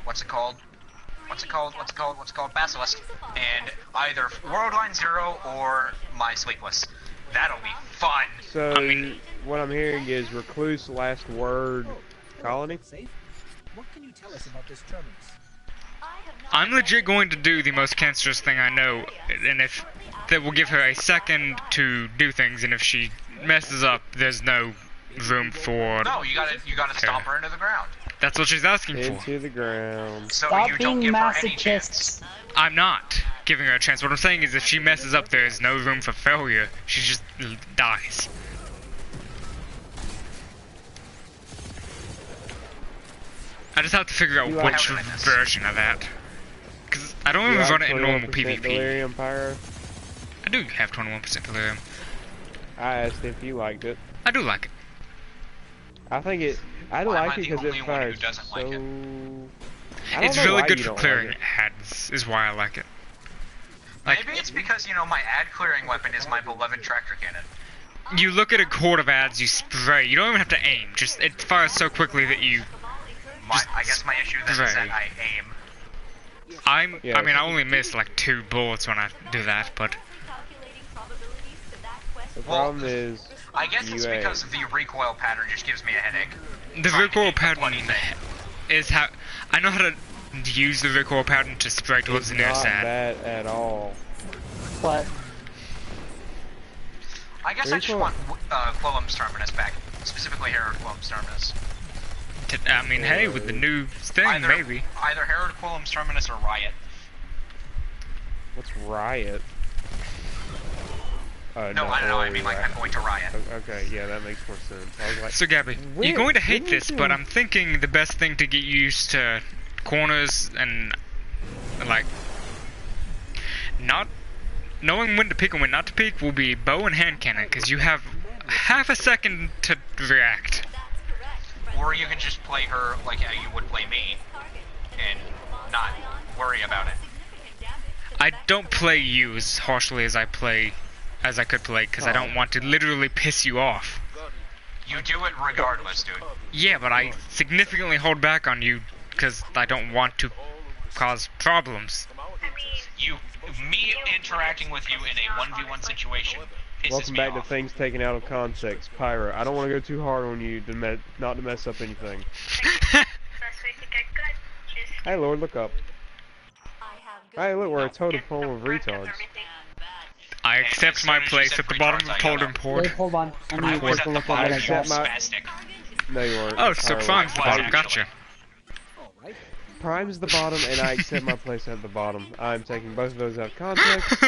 What's it called? Basilisk. And either Worldline 0 or my Sleepless. That'll be fun. So I mean- what I'm hearing is Recluse, Last Word, Colony. Safe? What can you tell us about this terminus? I'm legit going to do the most cancerous thing I know, and if that will give her a second to do things, and if she messes up, there's no room for. No, you gotta stomp her into the ground. That's what she's asking for. Into the ground. So Stop you don't being give her any chance. masochists. I'm not giving her a chance. What I'm saying is if she messes up, there's no room for failure. She just dies. I just have to figure out You which have this. version of that. Because I don't even run it in normal 21% PvP. Delirium Pyro. I do have 21% delirium. I asked if you liked it. I do like it. I think it. I Why am like I it the because it only one who fires doesn't so. like it? I don't It's know really why good you for don't clearing like it. ads, is why I like it. Like, Maybe it's because, my ad clearing weapon is my beloved tractor cannon. you look at a horde of ads, you spray. You don't even have to aim. Just it fires so quickly that you. I guess my issue then is Right. that I aim. Yeah. I mean, I only miss like 2 bullets when I do that, but The problem is. I guess it's UA. because the recoil pattern just gives me a headache. the Trying to recoil hit the pattern bloody thing. is how I know how to use the recoil pattern to spray towards It's the nearest not ad. bad at all. But I guess I just Recoil- want Quillum's Terminus back. Specifically Herod Quillum's Terminus. I mean, hey, with the new thing, maybe. Either Herod Quillum's Terminus or Riot. What's Riot? No, I don't know. I mean, like, I'm going to Riot. Okay, yeah, that makes more sense. I was like, So, Gabby, Weird. you're going to hate Didn't this, you- but I'm thinking the best thing to get used to corners and, like, not knowing when to peek and when not to peek will be bow and hand cannon, because you have half a second to react. Or you can just play her like how you would play me, and not worry about it. I don't play you as harshly as I play as I could play, because I don't want to literally piss you off. You do it regardless, dude. Yeah, but I significantly hold back on you, because I don't want to cause problems. Me interacting with you in a 1v1 situation pisses Welcome me back to off. things taken out of context. Pyro, I don't want to go too hard on you to not to mess up anything. Hey Lord, look up. Hey look, we're a total full of retards. I accept my place at the bottom of totem port. Wait, hold on. Let me I was take a at look the at what bottom I accept got. my- spastic. No, you weren't. Oh, so Pyro. Prime's the bottom, gotcha. Prime's the bottom, and I accept my place at the bottom. I'm taking both of those out of context.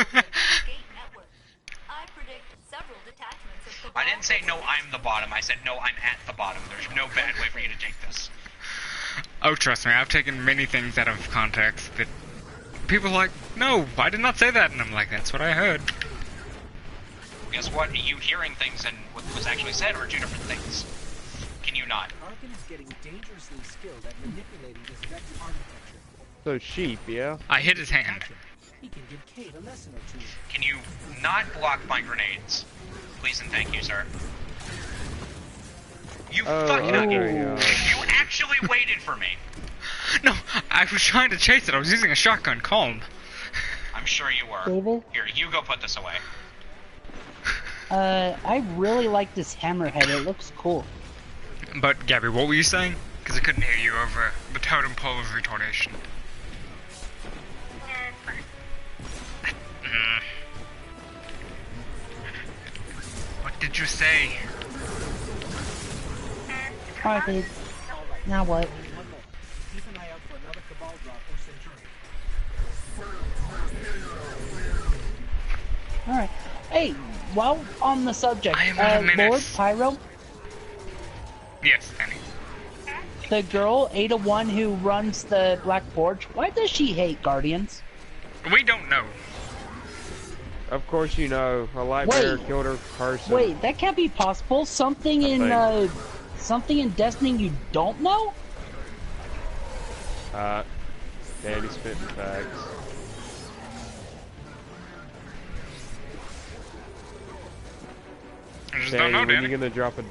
I didn't say no, I'm the bottom. I said no, I'm at the bottom. There's no bad way for you to take this. Oh, trust me, I've taken many things out of context that people are like, no, I did not say that, and I'm like, that's what I heard. Guess what? You hearing things and what was actually said are two different things. Can you not? Arkin is getting dangerously skilled at manipulating this Vex architecture. So sheep, yeah? I hit his hand. He can give Kate a lesson or two. Can you not block my grenades? Please and thank you, sir. You fucking there you. you go. You actually waited for me. No, I was trying to chase it. I was using a shotgun. Calm. I'm sure you were. David? Here, you go put this away. I really like this hammerhead. It looks cool. But, Gabby, what were you saying? Because I couldn't hear you over the totem pole of retardation. What did you say? Alright, dude. Now what? Keep an eye out for another Cabal drop or Centurion. Alright. Hey, while on the subject, I have 1 minute. Lord Pyro, Yes, Danny. the girl, Ada-1, who runs the Black Forge, why does she hate Guardians? We don't know. Of course you know, a light bearer Wait. killed her person. Wait, that can't be possible. Something in Destiny you don't know? Danny spitting facts. I just Danny, don't know, when Danny. you gonna drop a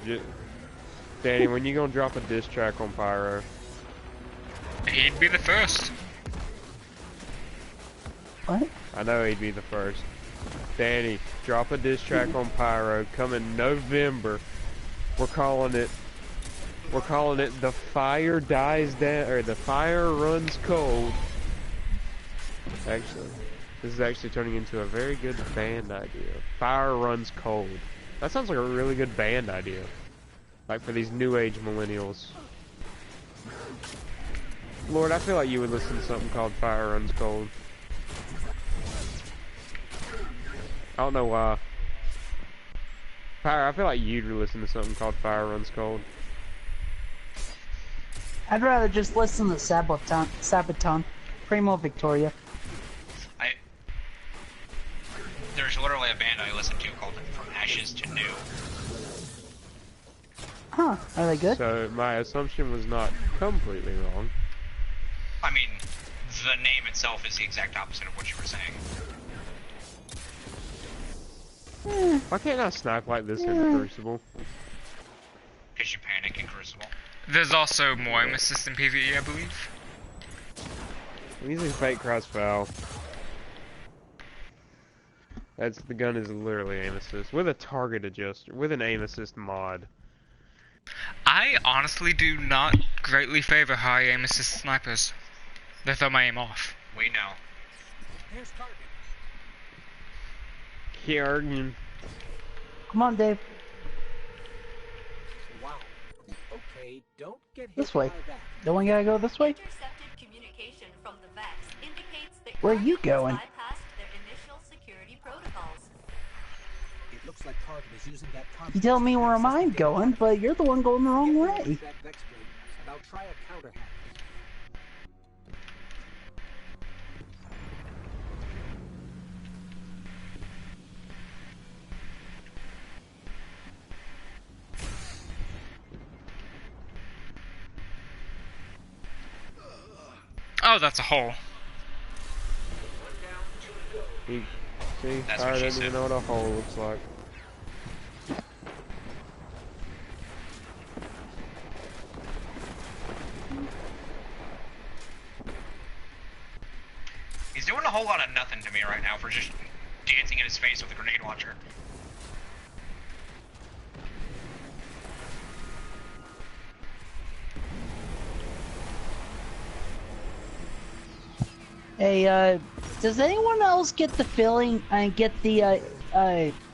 Danny, when you gonna drop a diss track on Pyro? He'd be the first. What? I know he'd be the first. Danny, drop a diss track on Pyro coming November. We're calling it The Fire Dies Down, or The Fire Runs Cold. Actually, this is actually turning into a very good band idea. Fire Runs Cold. That sounds like a really good band idea. Like for these new age millennials. Lord, I feel like you would listen to something called Fire Runs Cold. I don't know why. Fire, I feel like you'd listen to something called Fire Runs Cold. I'd rather just listen to Sabaton, Primo Victoria. There's literally a band I listen to called From Ashes to New. Huh, are they good? So my assumption was not completely wrong. I mean, the name itself is the exact opposite of what you were saying. Why can't I snipe like this in Crucible? Because you panic in Crucible. There's also more aim assist in PvE, I believe. I'm using fake crossbow. The gun is literally aim assist with a target adjuster, with an aim assist mod. I honestly do not greatly favor high aim assist snipers. They throw my aim off. We know. Here's target. Kjargan. Come on, Dave. Wow. Okay, don't get hit This way. by that. Don't we gotta go this way? Intercepted communication from the Vex indicates that Where are you Guardians going? bypassed their initial security protocols. It looks like Tarkin is using that You tell me where am I going, but you're the one going the wrong way. That Vex blade, and I'll try a counter hack. Oh, that's a hole. See, That's Tyler what she doesn't even said. know what a hole looks like. He's doing a whole lot of nothing to me right now for just dancing in his face with a grenade launcher. Hey, does anyone else get the feeling and get the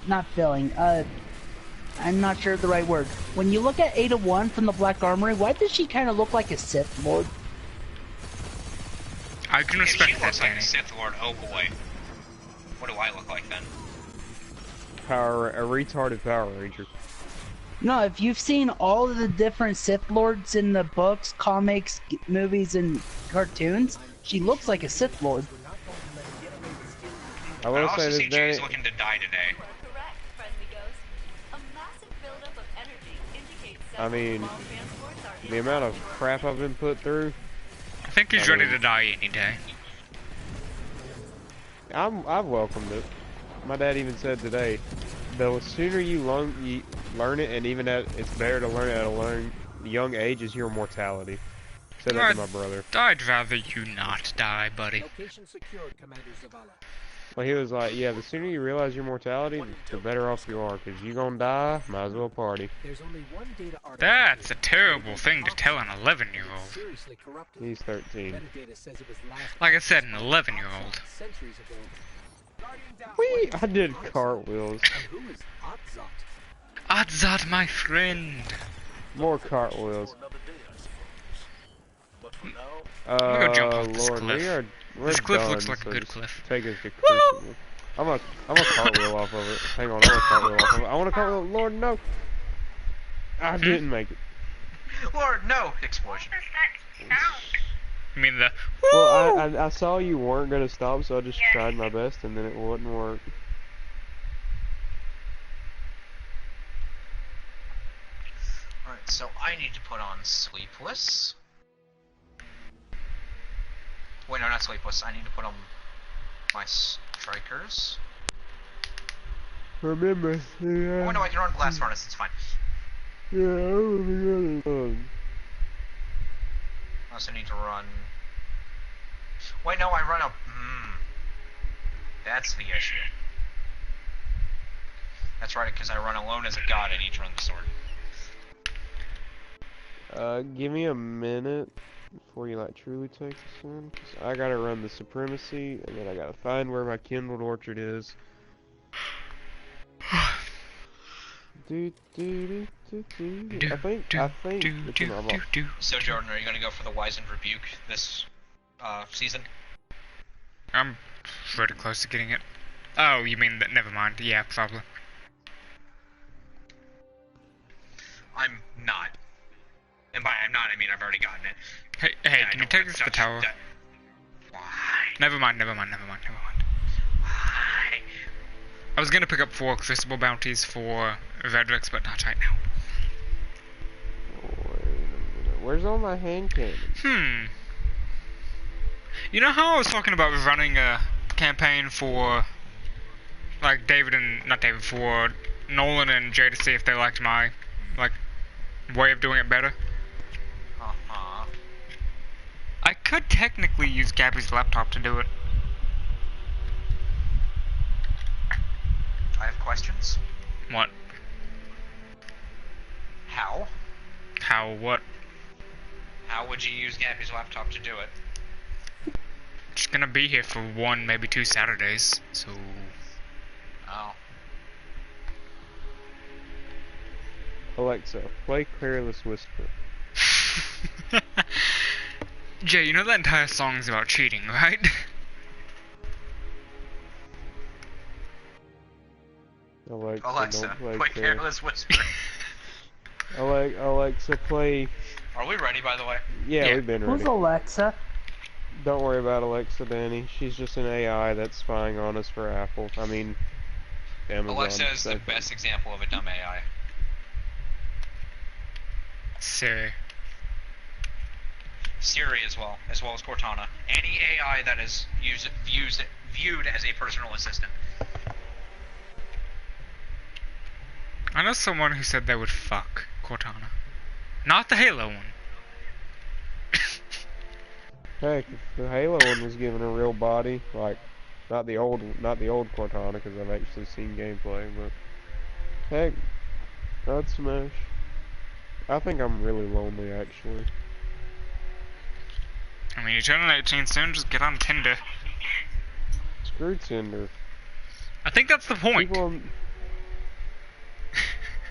not feeling, I'm not sure of the right word. When you look at Ada 1 from the Black Armory, why does she kind of look like a Sith Lord? I can If she respect that, looks like Danny. a Sith Lord, oh boy. What do I look like then? A retarded Power Ranger. No, if you've seen all of the different Sith Lords in the books, comics, movies, and cartoons, she looks like a Sith Lord. I I will also say this, see Danny. Jay's looking to die today. Correct, friendly ghost. A massive buildup of energy indicates I mean, small transports are the amount of crap I've been put through. I think he's I ready mean- to die any day. I've welcomed it. My dad even said today, the sooner you learn it, and even it's better to learn it at a young age, is your mortality. Said that to my brother. I'd rather you not die, buddy. Location secured, Commander Zavala. Well, he was like, yeah, the sooner you realize your mortality, the better off you are, because you gonna die, might as well party. There's only one data artifact That's a here. terrible thing to tell an 11-year-old. Seriously corrupted. He's 13. Metadata says it was last Like I said, an 11-year-old. centuries ago. Guardian down. Whee! I did cartwheels. And who is Otzot? Odzot, my friend. More cartwheels. But for now, I'm gonna go jump off this Lord, cliff. we're This cliff done, looks like a so good just cliff. Take us to Crucible. I'm a cartwheel off of it. Hang on, I'm a cartwheel off of it. I want a cartwheel. Lord, no. I didn't make it. Lord, no! Explosion. You mean the Well, I saw you weren't gonna stop, so I just tried my best, and then it wouldn't work. Alright, so I need to put on Sleepless. Wait, no, not Sleepless. I need to put on my Strikers. Remember, yeah. Oh, no, I can run Blast Furnace, it's fine. Yeah, I remember. I also need to run... Wait, no, I run a... That's the issue. That's right, because I run alone as a god and each run the sword. Give me a minute before you like truly take this in. 'Cause I gotta run the Supremacy, and then I gotta find where my Kindled Orchard is. I think it's in my box. So, Jordan, are you going to go for the Wizened Rebuke this season? I'm pretty close to getting it. Oh, you mean that? Never mind. Yeah, probably. I'm not. And by I'm not, I mean I've already gotten it. Hey, And I can you don't take wanna us to the touch tower? that. Why? Never mind. Why? I was gonna pick up 4 accessible bounties for Vedrix, but not right now. Wait a minute. Where's all my hand cannons? You know how I was talking about running a campaign for, like, for Nolan and Jay to see if they liked my, like, way of doing it better? Uh-huh. I could technically use Gabby's laptop to do it. I have questions. What? How? How? What? How would you use Gabby's laptop to do it? It's gonna be here for 1, maybe 2 Saturdays, so... Oh. Alexa, play Careless Whisper. Jay, you know that entire song's about cheating, right? Alexa, don't play play Careless Whisper. Alexa, play. Are we ready, by the way? Yeah, Yeah. we've been Who's ready. Alexa? Don't worry about Alexa, Danny. She's just an AI that's spying on us for Apple. I mean, Amazon. Alexa is the same thing. best example of a dumb AI. Siri. Siri as well as Cortana. Any AI that is viewed as a personal assistant. I know someone who said they would fuck Cortana. Not the Halo one. Heck, if the Halo one was given a real body, like, not the old Cortana, because I've actually seen gameplay, but heck, I'd smash. I think I'm really lonely, actually. I mean, you turn 18 soon, just get on Tinder. Screw Tinder. I think that's the point.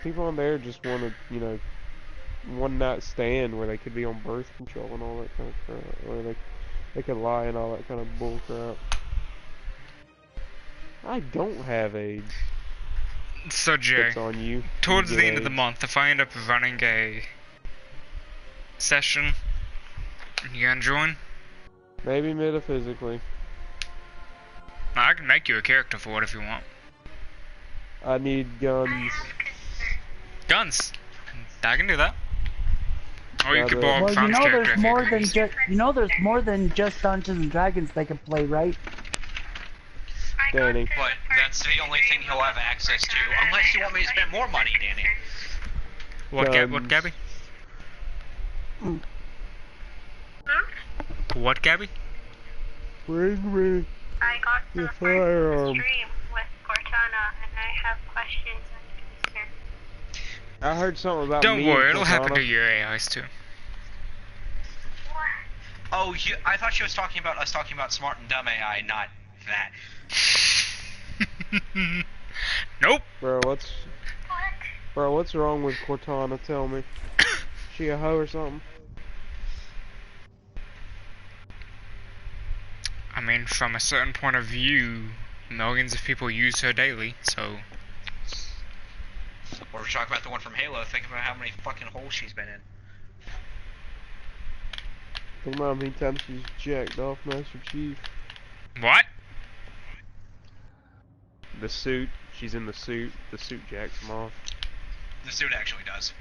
People on there just want to, you know, one night stand where they could be on birth control and all that kind of crap, or they could lie and all that kind of bull crap. I don't have AIDS. So Jay, It's on you. towards You the get end of the AIDS. month, if I end up running a session, you gonna join? Maybe metaphysically. I can make you a character for it if you want. I need guns. Guns. I can do that. Or you Yeah, could but- borrow Well, you Fran's know character there's if you more agree. than just there's more than just Dungeons and Dragons they can play, right? Danny. But that's the only thing he'll have access to, unless you want me to spend more money, Danny. What, Guns. Gabby? Hmm? What, Gabby? Bring me I got to the the part of the firearm. stream with Cortana, and I have questions and concerns. I heard something about Don't me worry, and it'll happen Cortana. to your AIs too. Oh, I thought she was talking about us talking about smart and dumb AI, not that. Nope. Bro, What? what's wrong with Cortana? Tell me. She a hoe or something? I mean, from a certain point of view, millions of people use her daily, so... Or if we talk about the one from Halo, think about how many fucking holes she's been in. Think about how many times she's jacked off Master Chief. What? The suit. She's in the suit. The suit jacks him off. The suit actually does.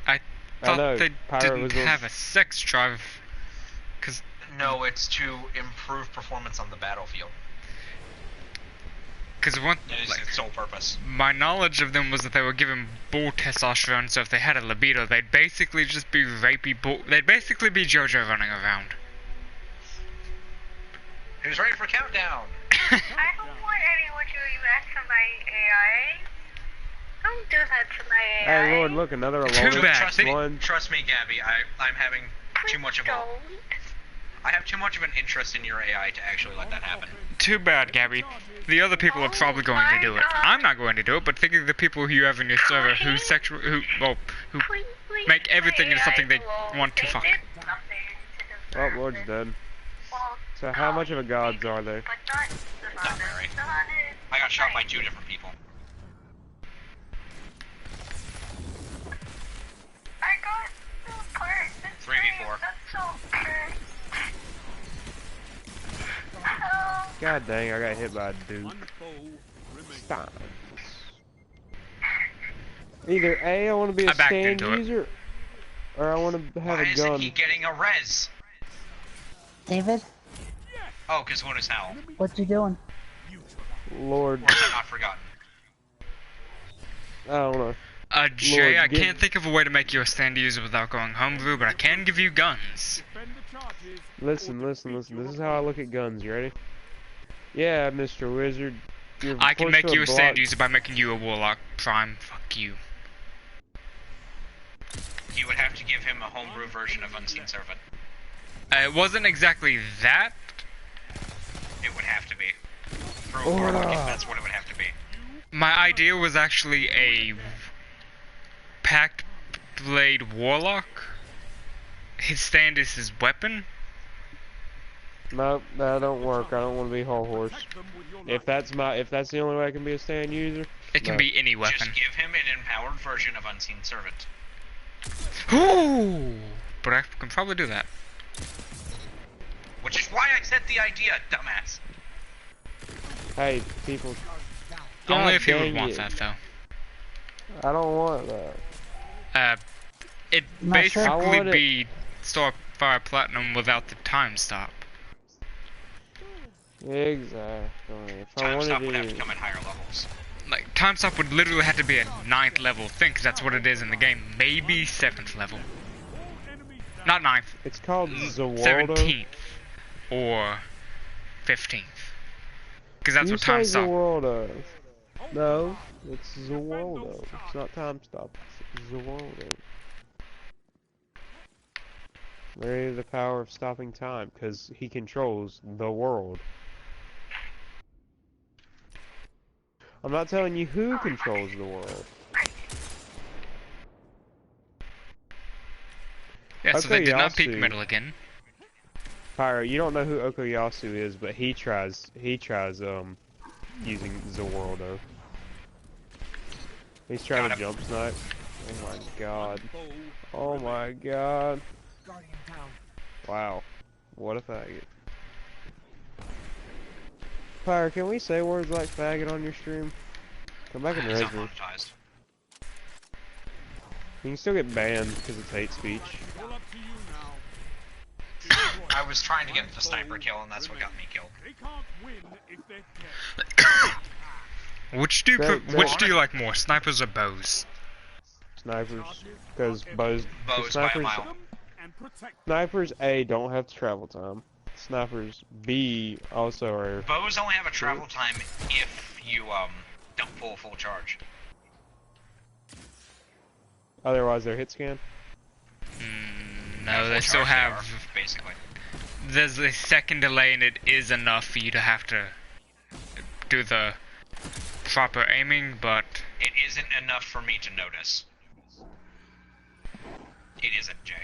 I Thought know. they Pirate didn't was on- have a sex drive. Cause, No, it's to improve performance on the battlefield. one, That is like, its sole purpose. my knowledge of them was that they were given bull testosterone, so if they had a libido, they'd basically just be rapey bull. They'd basically be JoJo running around. Who's ready for countdown? I don't want anyone doing that to my AI. Don't do that to my AI. Hey, Lord, look, another Too alarm. bad. Trust me, One. trust me, Gabby. I'm having too much of a. Don't. I have too much of an interest in your AI to actually let that happen. Too bad, Gabby. The other people are probably going to do it. I'm not going to do it, but think of the people who you have in your server who Please leave make everything my into something they AI want to alone. fuck. They did nothing to Oh, deserve Lord's it. dead. Well, So how much of a gods are they? but not the Not very. Sonic. I got shot by 2 different people. I got the part that's 3v4. That's so cursed. Oh, God dang, I got hit by a dude. Stop. Either A, I want to be a I backed stand into it. user, or I want to have Why a isn't gun. he getting a res? David, Oh, because one is hell. what you doing? Lord, Or is that not forgotten? I don't know. Jay, I Lord, get- can't think of a way to make you a stand user without going homebrew, but I can give you guns. Listen. This is how I look at guns. You ready? Yeah, Mr. Wizard. You're I can forced make to you a block- stand user by making you a warlock. Prime, fuck you. You would have to give him a homebrew version of Unseen Servant. It wasn't exactly that. It would have to be. For a Ora. warlock, that's what it would have to be. My idea was actually a packed blade warlock. His stand is his weapon. Nope, that don't work. I don't want to be whole horse. If that's the only way I can be a stand user, It can No. be any weapon. Just give him an empowered version of Unseen Servant. Ooh, but I can probably do that. Which is why I said the idea, dumbass. hey, people. Only God if you would dang want it. that, though. I don't want that. It Not sure. I basically want it. be Starfire Platinum without the time stop. Exactly. If I Time wanted stop would have to, to come at higher levels. Like, Time Stop would literally have to be a 9th level thing, 'cause that's what it is in the game. Maybe 7th level. Not 9th. It's called Zawaldo. 17th. Or 15th. Because that's You what Time say Stop... Zawaldo. No, it's Zawaldo. It's not Time Stop. It's Zawaldo. Larry the power of stopping time, because he controls the world. I'm not telling you who controls the world. Yeah, so they did not peak Okuyasu- metal again. Pyro, you don't know who Okuyasu is, but he tries using Zawaldo. He's trying to jump snipe. Oh my god. Oh my god. Wow. What a faggot. Pyro, can we say words like faggot on your stream? Come back and It's res not me. monetized. You can still get banned because it's hate speech. I was trying to get the sniper kill, and that's what got me killed. Which do you like more, snipers or bows? Snipers. Because bows Bows by a snipers, mile. snipers A don't have travel time. Snipers B also are. Bows only have a travel time if you don't pull a full charge. Otherwise they're hit scan. No, Full they still charge have... are, basically. There's a second delay and it is enough for you to have to do the proper aiming, but... It isn't enough for me to notice. It isn't, Jay.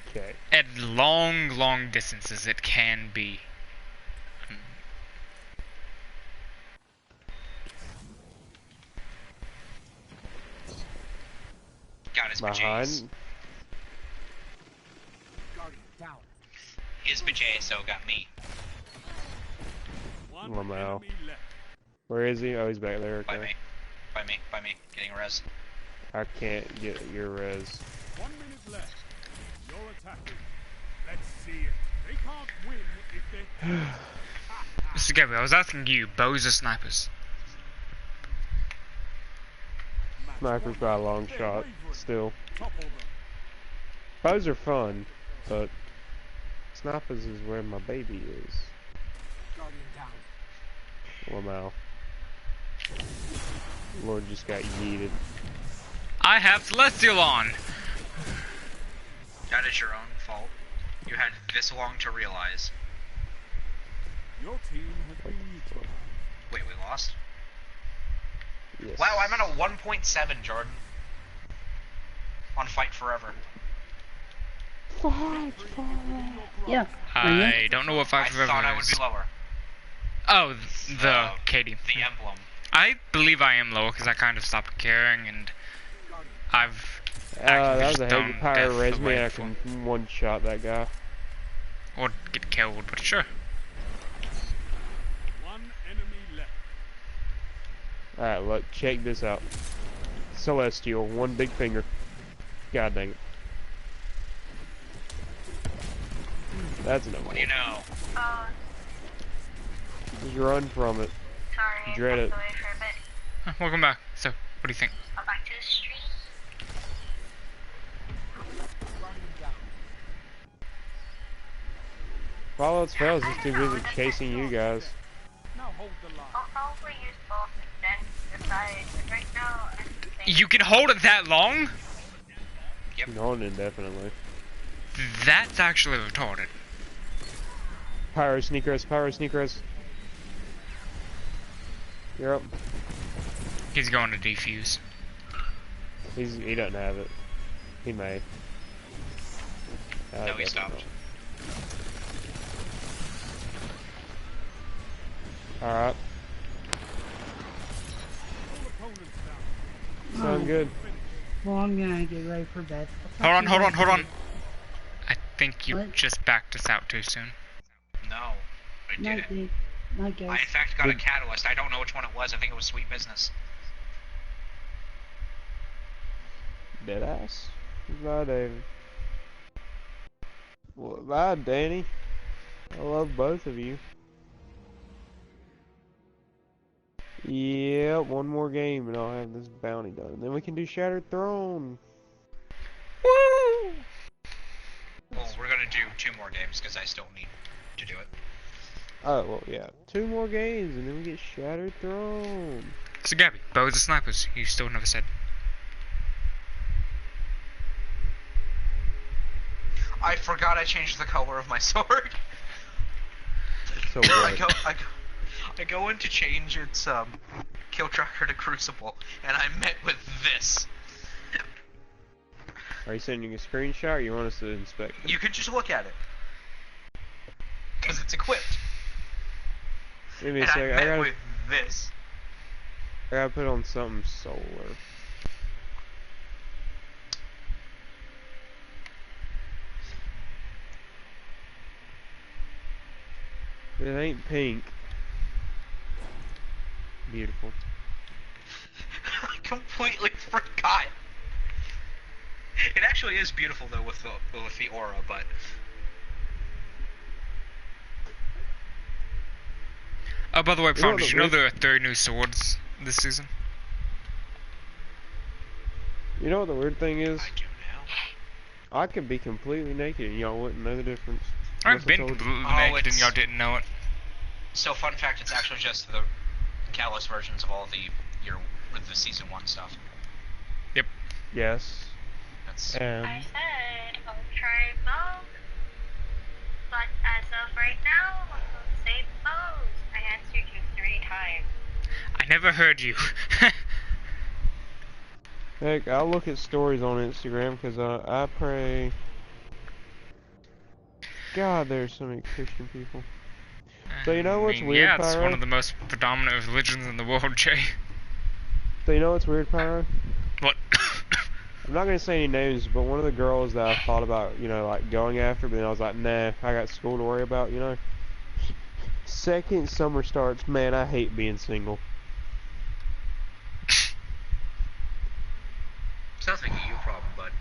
Okay. At long distances it can be. Got his Behind. bajays. His bajay so got me. Lamau. Where is he? Oh, he's back there. By Okay. me. By me. Getting a res. I can't get your res. 1 minute left. You're attacking. Let's see it. They can't win if they... Mr. Gabriel, I was asking you, bows or snipers? Snipers by a long shot. Still. Bows are fun, but snipers is where my baby is. Lamau. Lord just got yeeted. I have Celestial on! That is your own fault. You had this long to realize. Your team has been neutralized. Wait, we lost? Yes. Wow, I'm at a 1.7, Jordan. On Fight Forever. Yeah. I don't know what I 5 Forever thought I would is. be lower. Oh, the Katie. The emblem. I believe I am lower because I kind of stopped caring and I've that was just a done heavy pyro death res me. away I from- can one shot that guy. or get killed, but sure. 1 enemy left. Alright, look, check this out. Celestial, one big finger. God dang it. That's enough. What do you know? Oh, Just run from it. sorry. Dread I it. stepped away for a bit. Huh, welcome back. So, what do you think? I'm back to the street. If all else fails, he's too busy chasing you guys. Now hold the line. I'll probably use both and then decide. But right now, I'm thinking... You can hold it that long? You can hold it indefinitely. That's actually retarded. Pyro sneak res, pyro sneak res. You're up. He's going to defuse. He doesn't have it. He may. No, he definitely stopped. not. Alright. Sound good. Well, I'm gonna get ready for bed. Hold on. I think you What? just backed us out too soon. No, I Night, didn't. Dave. Night, guys. I in fact got a catalyst. I don't know which one it was. I think it was Sweet Business. Deadass. Bye, David. Well, bye, Danny. I love both of you. Yeah, one more game and I'll have this bounty done. And then we can do Shattered Throne. Woo! Well, we're gonna do 2 more games because I still need to do it. Oh, well, yeah. 2 more games and then we get Shattered Throne. So Gabby, bows or snipers? You still never said. I forgot I changed the color of my sword. So what? I go in to change its kill tracker to Crucible, and I met with this. Are you sending a screenshot or you want us to inspect it? You could just look at it. Because it's equipped. Give me a And I second. met with this. I gotta put on something solar. It ain't pink. Beautiful. I completely forgot. It actually is beautiful though with the aura, but Oh, by the way, You know Fran, what did the you know weird- there are 3 new swords this season? You know what the weird thing is? I do now. I could be completely naked and y'all wouldn't know the difference. I've Unless I been told you. completely Oh, naked and it's- y'all didn't know it. So fun fact, it's actually just the Callous versions of all the season 1 stuff. Yes. That's I said I'll try both, but as of right now, I'll say both. I answered you 3 times. I never heard you. Heck, I'll look at stories on Instagram because I pray. God, there's so many Christian people. So you know what's I mean, weird, yeah, it's Pyro? one of the most predominant religions in the world, Jay. So you know what's weird, Pyro? What? I'm not gonna say any names, but one of the girls that I thought about, you know, like going after, but then I was like, nah, I got school to worry about, you know. Second summer starts, man, I hate being single. sounds like a you problem, bud.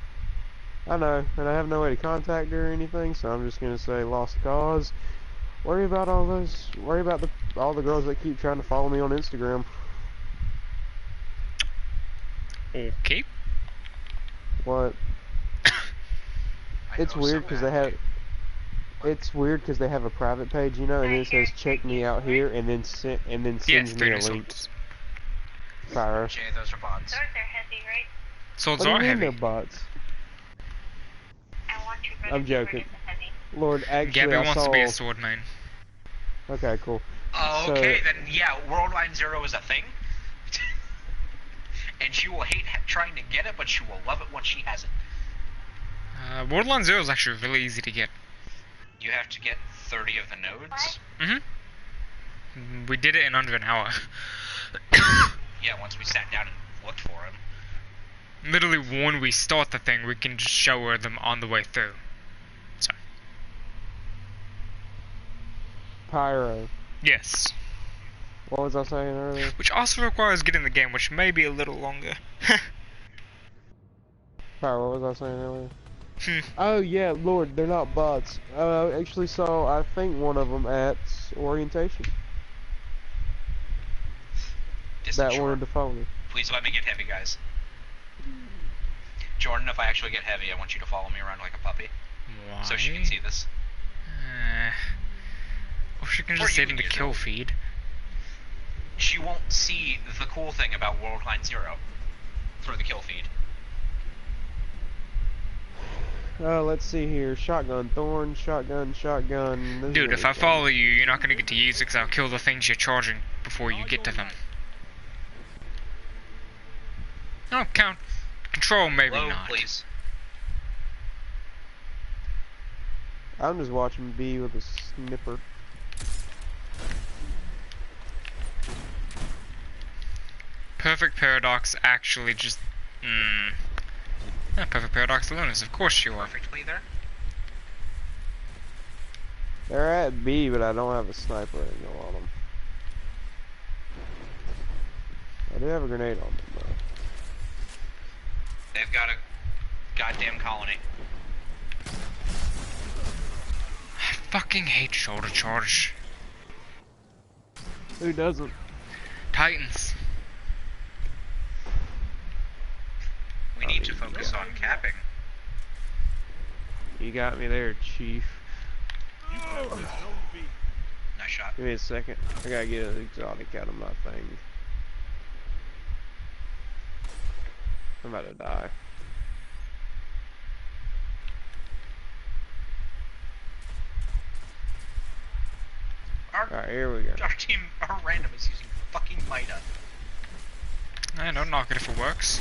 I know, and I have no way to contact her or anything, so I'm just gonna say lost cause. Worry about all the girls that keep trying to follow me on Instagram. Okay. What? I It's know weird so because they bad. have. It's weird because they have a private page, you know, and then it says check me out here, and then sends Yes, me 3 a new link. swords. Pyro. Jay, those are bots. Swords are heavy, right? Swords What do you are mean heavy. they're bots? I want your I'm brother's sword joking. is heavy. Lord, actually, Gabby I wants saw. to be a sword main. Okay, cool. Oh, So- okay, then yeah, Worldline Zero is a thing. And she will hate trying to get it, but she will love it once she has it. Borderlands 0 is actually really easy to get. You have to get 30 of the nodes. Mm-hmm. We did it in under an hour. Yeah, once we sat down and looked for them. Literally, when we start the thing, we can just show her them on the way through. So, Pyro. yes. What was I saying earlier? Which also requires getting the game, which may be a little longer. Pyro, what was I saying earlier? Hmm. Oh yeah, Lord, they're not bots. I actually saw, I think, one of them at orientation. Distant That shore. wanted to follow me. Please let me get heavy, guys. Jordan, if I actually get heavy, I want you to follow me around like a puppy, Why? so she can see this. Or she can Or just you sit can in the use kill it. feed. She won't see the cool thing about Worldline Zero through the kill feed. Let's see here. Shotgun, thorn, shotgun, shotgun. This is Dude, if I everything. follow you, you're not gonna get to use it because I'll kill the things you're charging before you get to them. Oh, control, maybe Low, not. please. I'm just watching B with a snipper. Perfect Paradox actually just... Yeah, Perfect Paradox Lunas, of course you are. Perfectly there. They're at B, but I don't have a sniper angle on them. I do have a grenade on them, though. They've got a goddamn colony. I fucking hate shoulder charge. Who doesn't? Titans. We need to focus on capping. You got me there, Chief. Nice shot. Give me a second. I gotta get an exotic out of my thing. I'm about to die. Alright, here we go. Our team, our random is using fucking Mida. Don't knock it if it works.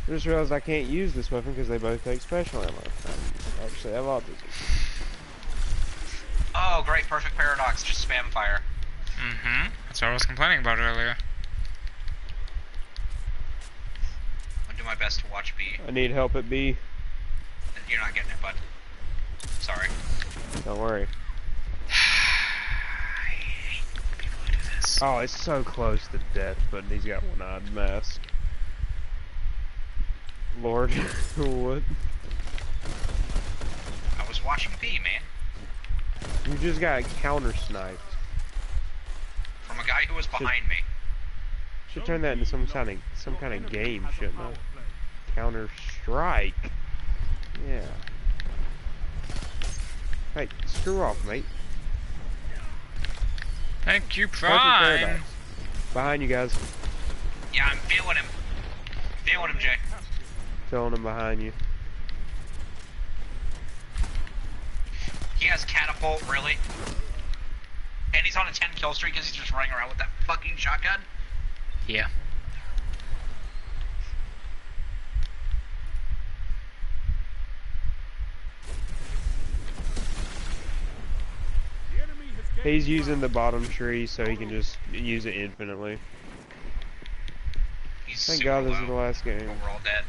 I just realized I can't use this weapon because they both take special ammo. I actually have autism. Oh, great, perfect paradox. Just spam fire. Mm-hmm. That's what I was complaining about earlier. I'll do my best to watch B. I need help at B. You're not getting it, bud. Sorry. Don't worry. I hate people who do this. Oh, it's so close to death, but he's got one-eyed mask. Lord, what? I was watching B, man. You just got counter-sniped. From a guy who was behind me. Should turn that into some kind of game, shouldn't I? Counter-strike. Yeah. Hey, screw off, mate. Thank you, Perfect Prime. paradox. Behind you guys. Yeah, I'm feeling him. Feeling him, Jay. Filling him behind you. He has catapult, really? And he's on a 10 kill streak because he's just running around with that fucking shotgun? Yeah. He's using the bottom tree so he can just use it infinitely. He's Thank super God this low, is the last game. but we're all dead.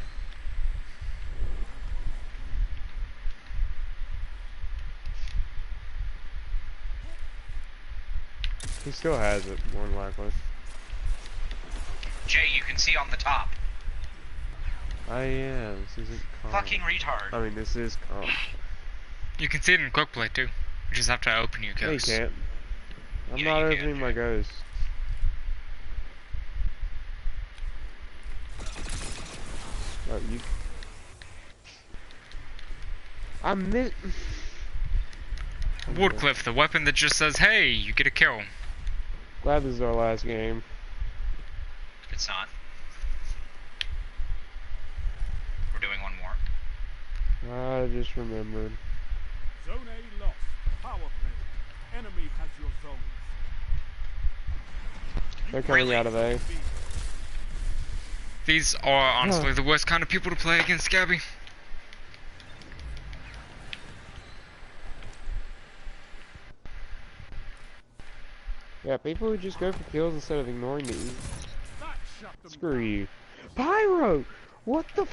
He still has it, more than likely. Jay, you can see on the top. Yeah, this isn't calm. Fucking retard. I mean, this is calm. You can see it in quick play too. You just have to open your No, you ghost. can't. I'm Yeah, not you can, opening my ghost. Oh, you... I missed... Woodcliff, the weapon that just says, "Hey, you get a kill." Glad this is our last game. It's not. We're doing one more. I just remembered. Zone A lost. Power play. Enemy has your zones. They're coming Really? out of A. These are honestly the worst kind of people to play against, Gabby. Yeah, people who just go for kills instead of ignoring me. That shut them Screw down. you. Pyro! What the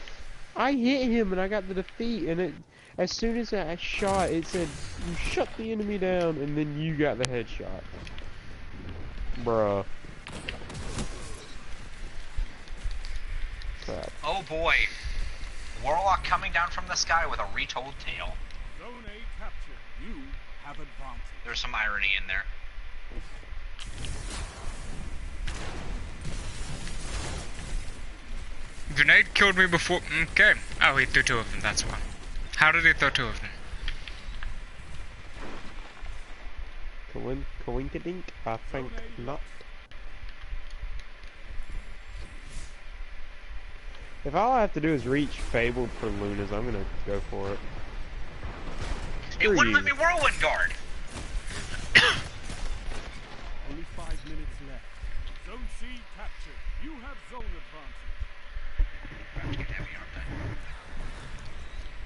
I hit him and I got the defeat, and as soon as I shot, it said, "You shut the enemy down," and then you got the headshot. Bruh. Crap. Oh boy. Warlock coming down from the sky with a retold tale. Zone A captured. You have advantage. There's some irony in there. Grenade killed me before. Okay. Oh, he threw two of them. That's why. How did he throw two of them? Coinkadink? I think not. If all I have to do is reach Fabled for Lunas, I'm gonna go for it. It Screw wouldn't you. let me whirlwind guard. Only 5 minutes left. Zone C captured. You have zone advantage. About to get heavy, aren't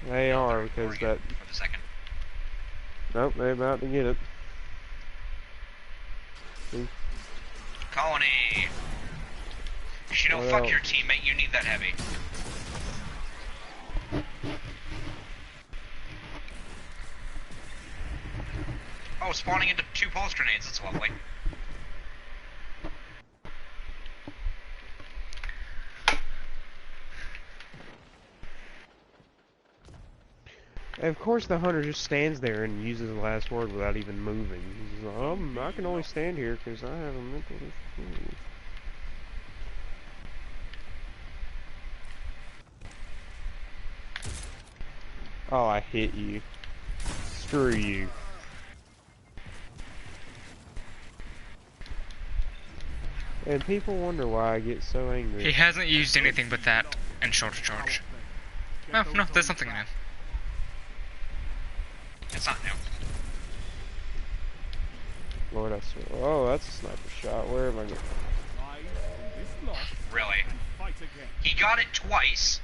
they? They are, They're because ignoring that... it for the second. Nope, they're about to get it. Colony. You know, What fuck else? your teammate. You need that heavy. Oh, spawning into 2 pulse grenades. That's lovely. Of course, the hunter just stands there and uses the last word without even moving. He's like, I can only stand here because I have a mental issue. Oh, I hit you. Screw you. And people wonder why I get so angry. He hasn't used anything but that and shoulder charge. Oh, no, there's something new. It's not new. Lord, I swear. Oh, that's a sniper shot. Where am I going? Really? He got it twice.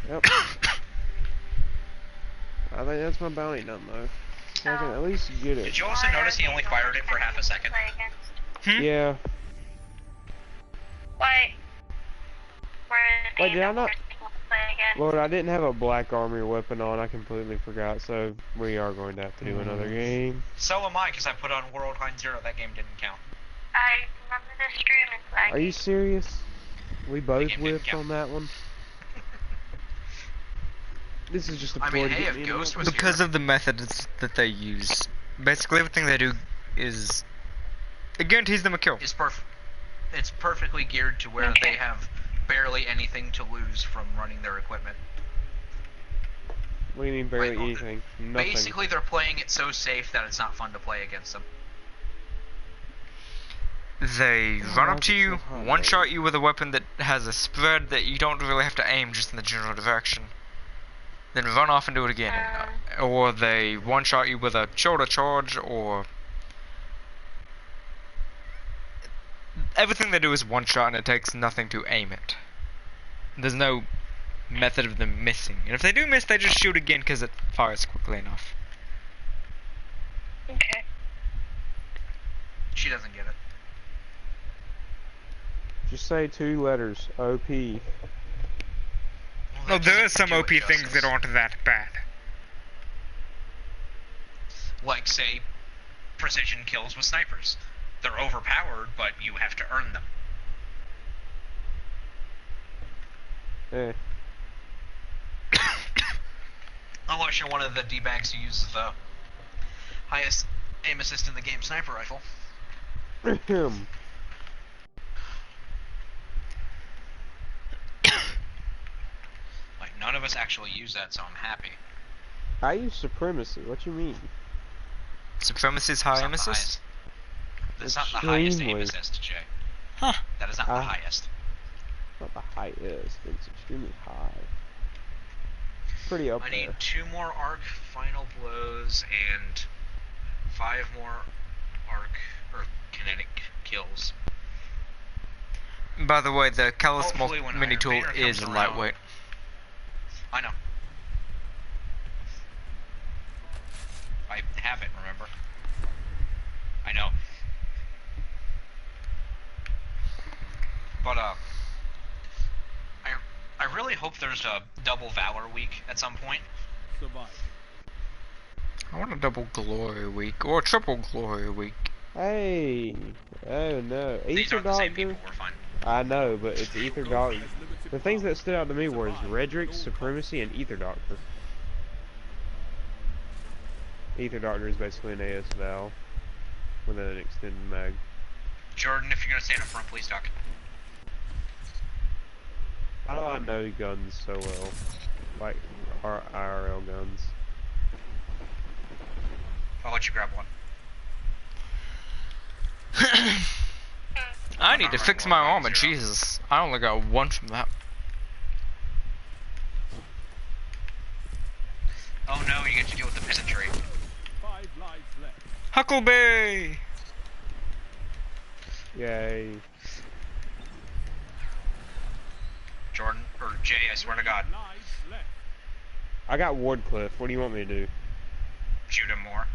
Yep. I think that's my bounty done, though. I can at least get it. Did you also notice he only fired it for half a second? Yeah. Why? Wait, did I not? Lord, I didn't have a black army weapon on. I completely forgot. So we are going to have to do another game. So am I, because I put on World Hind Zero. That game didn't count. I remember the stream is like. Are you serious? We both game didn't whiffed count. on that one. This is just a I mean, ploy to hey, get if me Ghost into was Because here, of the methods that they use. Basically everything they do is... It guarantees them a kill. it's perfectly geared to where they have barely anything to lose from running their equipment. What do you mean barely Like, anything? Nothing. Basically, they're playing it so safe that it's not fun to play against them. They run up to you, so hard, one-shot you with a weapon that has a spread that you don't really have to aim, just in the general direction. Then run off and do it again. Or they one-shot you with a shoulder charge, or... Everything they do is one-shot and it takes nothing to aim it. There's no method of them missing. And if they do miss, they just shoot again because it fires quickly enough. Okay. She doesn't get it. Just say 2 letters. OP. No, that there are doesn't some do it OP things justice. that aren't that bad. Like, say, precision kills with snipers. They're overpowered, but you have to earn them. Eh. Unless you're one of the D-bags who uses the highest aim assist in the game sniper rifle. Ahem. Like, none of us actually use that, so I'm happy. I use supremacy. What you mean? Supremacy's high It's not aim the assist? highest. That's not the highest aim Extremely. assist, Jay. Huh. That is not the highest. Not the highest. It's extremely high. Pretty up I there. need 2 more arc final blows and 5 more arc or kinetic kills. By the way, the Callus Hopefully when mini Iron tool Vader is comes around- lightweight. I know. I have it, remember? I know. But, I really hope there's a double Valor week at some point. Survive. I want a double glory week, or a triple glory week. Hey. Oh no. These Ether aren't the same Doctor. people, we're fine. I know, but it's Ether Doctor. The things that stood out to me were Redrick, Supremacy, and Ether Doctor. Ether Doctor is basically an AS Val with an extended mag. Jordan, if you're gonna stand up front, please talk. How do I know guns so well? Like IRL guns. I'll let you grab one. I need to fix my armor, Jesus. I only got 1 from that. Oh no, you get to deal with the peasantry. 5 lives left. Huckleberry! Yay. Jordan, or Jay, I swear to God, Lives left. I got Wardcliff. What do you want me to do? shoot him more.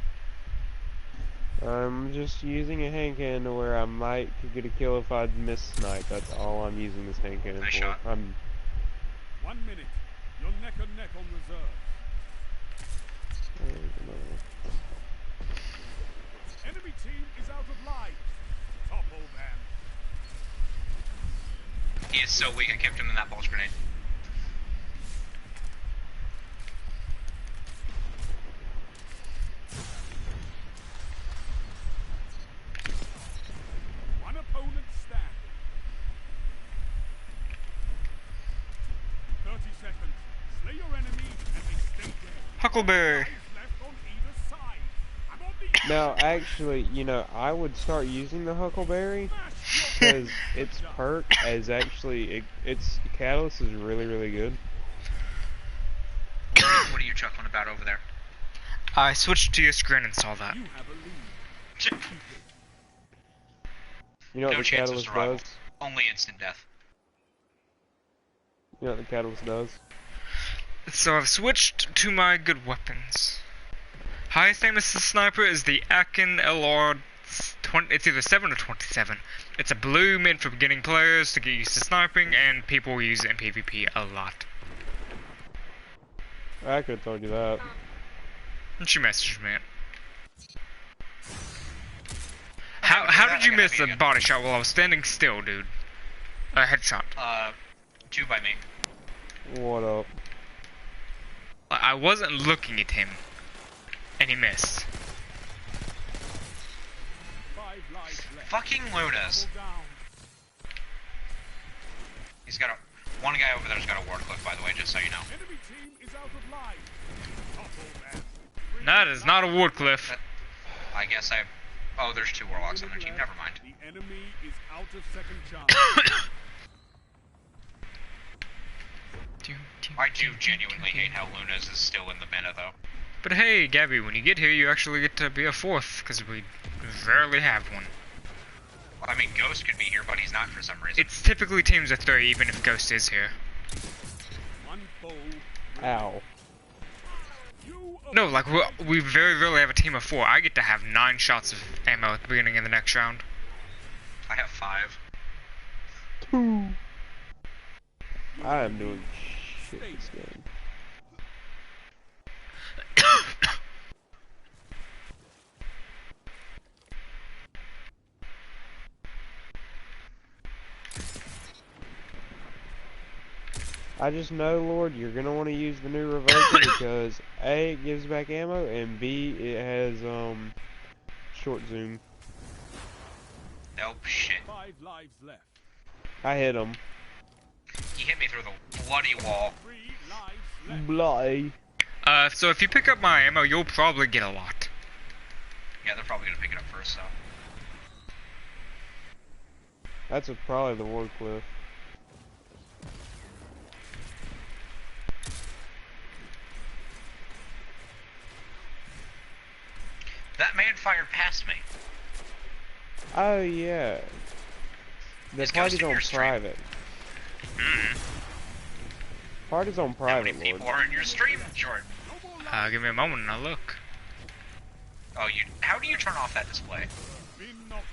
I'm just using a hand cannon to where I might get a kill if I miss snipe. That's all I'm using this hand cannon Nice for. shot. 1 minute. You're neck and neck on reserve. Enemy team is out of lives. Topple them. He is so weak, I kept him in that pulse grenade. Huckleberry. Left on either side. I'm on the Now, actually, you know, I would start using the Huckleberry because its perk is actually its catalyst is really, really good. What are you chuckling about over there? I switched to your screen and saw that. You have a lead. You know what No the chance of catalyst survival. does? Only instant death. You know what the catalyst does? So I've switched to my good weapons. Highest aim assist sniper is the Akin LR 20, it's either 7 or 27. It's a blue meant for beginning players to get used to sniping, and people use it in PvP a lot. I could have told you that. And she messaged me it. How did you miss a body shot while I was standing still, dude? A headshot. 2 by me. What up? I wasn't looking at him, and he missed. 5 lives left. Fucking Lunas. Double down. He's got a... One guy over there's got a ward clip, by the way, just so you know. Enemy team is out of line. Tough, man. That is not a Wardcliff. I guess I... Oh, there's 2 warlocks on their team, never mind. The enemy is out of second chance. I do genuinely hate how Lunas is still in the meta, though. But hey, Gabby, when you get here, you actually get to be a 4th, because we rarely have one. Well, I mean, Ghost could be here, but he's not for some reason. It's typically teams of 3, even if Ghost is here. One foe. Ow. You No, like, we very rarely have a team of 4. I get to have 9 shots of ammo at the beginning of the next round. I have 5. I am doing shit this game. I just know, Lord, you're gonna want to use the new Revoker because A, it gives back ammo, and B, it has short zoom. Nope, shit. 5 lives left. I hit him. He hit me through the bloody wall. 3 lives left. Bloody. So if you pick up my ammo, you'll probably get a lot. Yeah, they're probably gonna pick it up first, so. That's probably the Wardcliff. That man fired past me. Oh yeah. The Is Ghost party's in on your stream? private. Party's on How many private, people Lord. are in your stream, Jordan? Give me a moment and I'll look. Oh, how do you turn off that display? Been knocked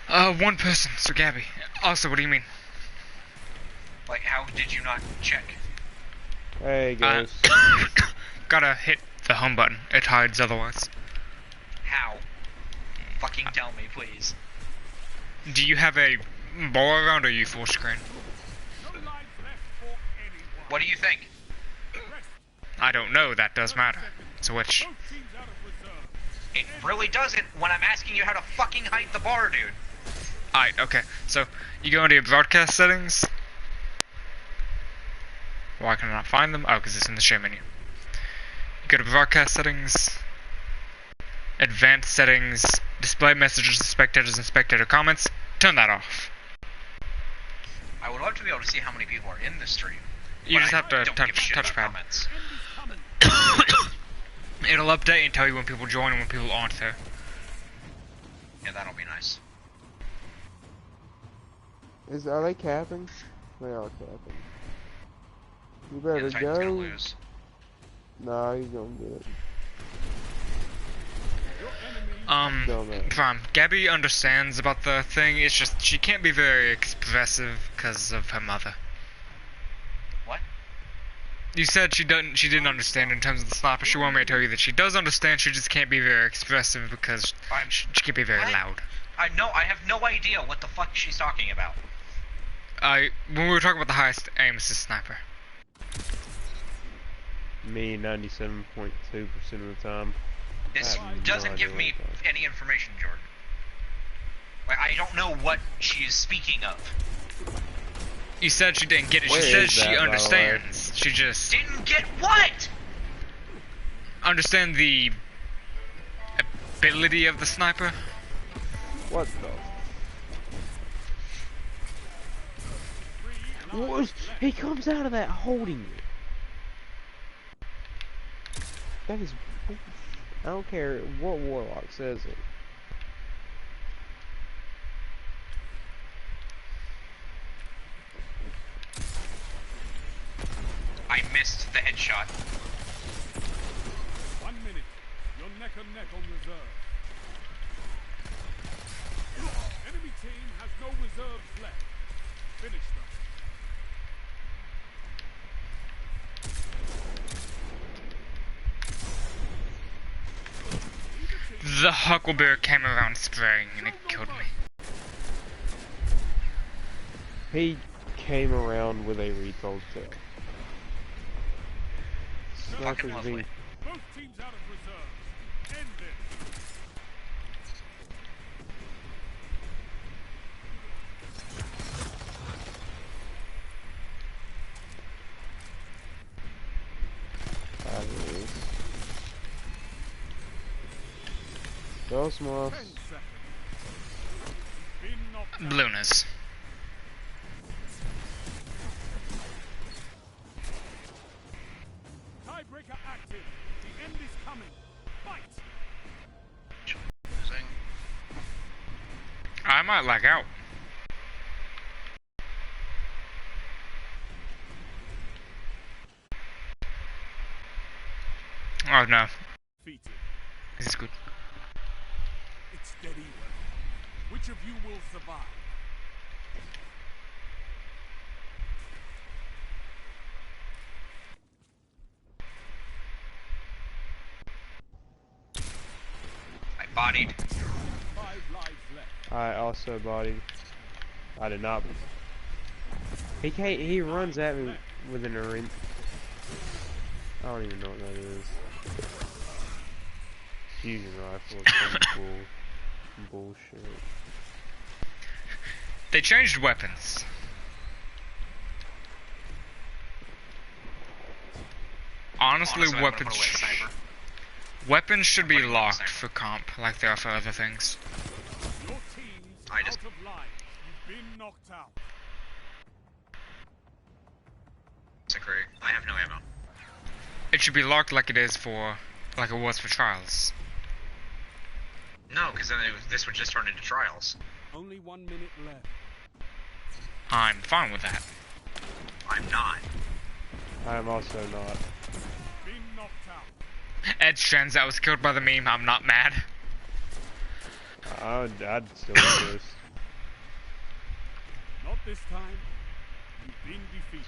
out. 1 person, so Gabby. Also, what do you mean? Like, how did you not check? Hey, Ghost. Gotta hit the home button. It hides otherwise. How? Fucking tell me, please. Do you have a bar around or are you full screen? No lives left for anyone. What do you think? I don't know, that does matter. It's a witch. Both teams out of reserve. It really doesn't when I'm asking you how to fucking hide the bar, dude. Alright, okay. So, you go into your broadcast settings. Why can I not find them? Oh, because it's in the show menu. You go to broadcast settings, advanced settings, display messages to spectators and spectator comments. Turn that off. I would love to be able to see how many people are in the stream. You but just I have to don't give a shit about touchpad. comments. It'll update and tell you when people join and when people aren't there. Yeah, that'll be nice. Are they capping? They are capping. You Yeah, better the Titan's gonna go. lose. Nah, he's gonna get it. Dumbass. Prime, Gabby understands about the thing, it's just she can't be very expressive because of her mother. What? You said she didn't understand in terms of the sniper. She wanted me to tell you that she does understand, she just can't be very expressive because she can be very What? loud. I have no idea what the fuck she's talking about. When we were talking about the highest aim assist sniper. Me, 97.2% of the time. This I have no doesn't give idea me what that- any information, Jordan. Like, I don't know what she is speaking of. You said she didn't get it. Where She says is she that, by the way? understands. She just Didn't get what? understand the ability of the sniper. What the? What? He comes out of that holding you. That is. I don't care what Warlock says it. I missed the headshot. 1 minute. You're neck and neck on reserve. Enemy team has no reserves left. Finish them. The Huckleberry came around spraying and it killed me. He came around with a recoil tip. Fucking Snipers lovely. being. Both teams out of reserves. End this. Go Smoss. 10 seconds. Been knocked out. Blueness. Tiebreaker active. The end is coming. Fight. Losing. I might lag out. Oh no, Defeated. this is good. It's dead even. Which of you will survive? I bodied. 5 lives left. I also bodied. I did not. He can't. He runs at me with an arena. I don't even know what that is. Fusion rifle. It's some cool bullshit. They changed weapons. Honestly, Honestly, I'm gonna weapons put away the sniper. weapons should be Putting away the locked sniper. for comp, like they are for other things. Your team's I just- out of line. You've been knocked out. Disagree. I have no ammo. It should be locked like it is for, like it was for trials. No, because then this would just turn into trials. Only 1 minute left. I'm fine with that. I'm not. I am also not. Been knocked out. Ed Strands that was killed by the meme. I'm not mad. I'd still exist. Not this time. You've been defeated.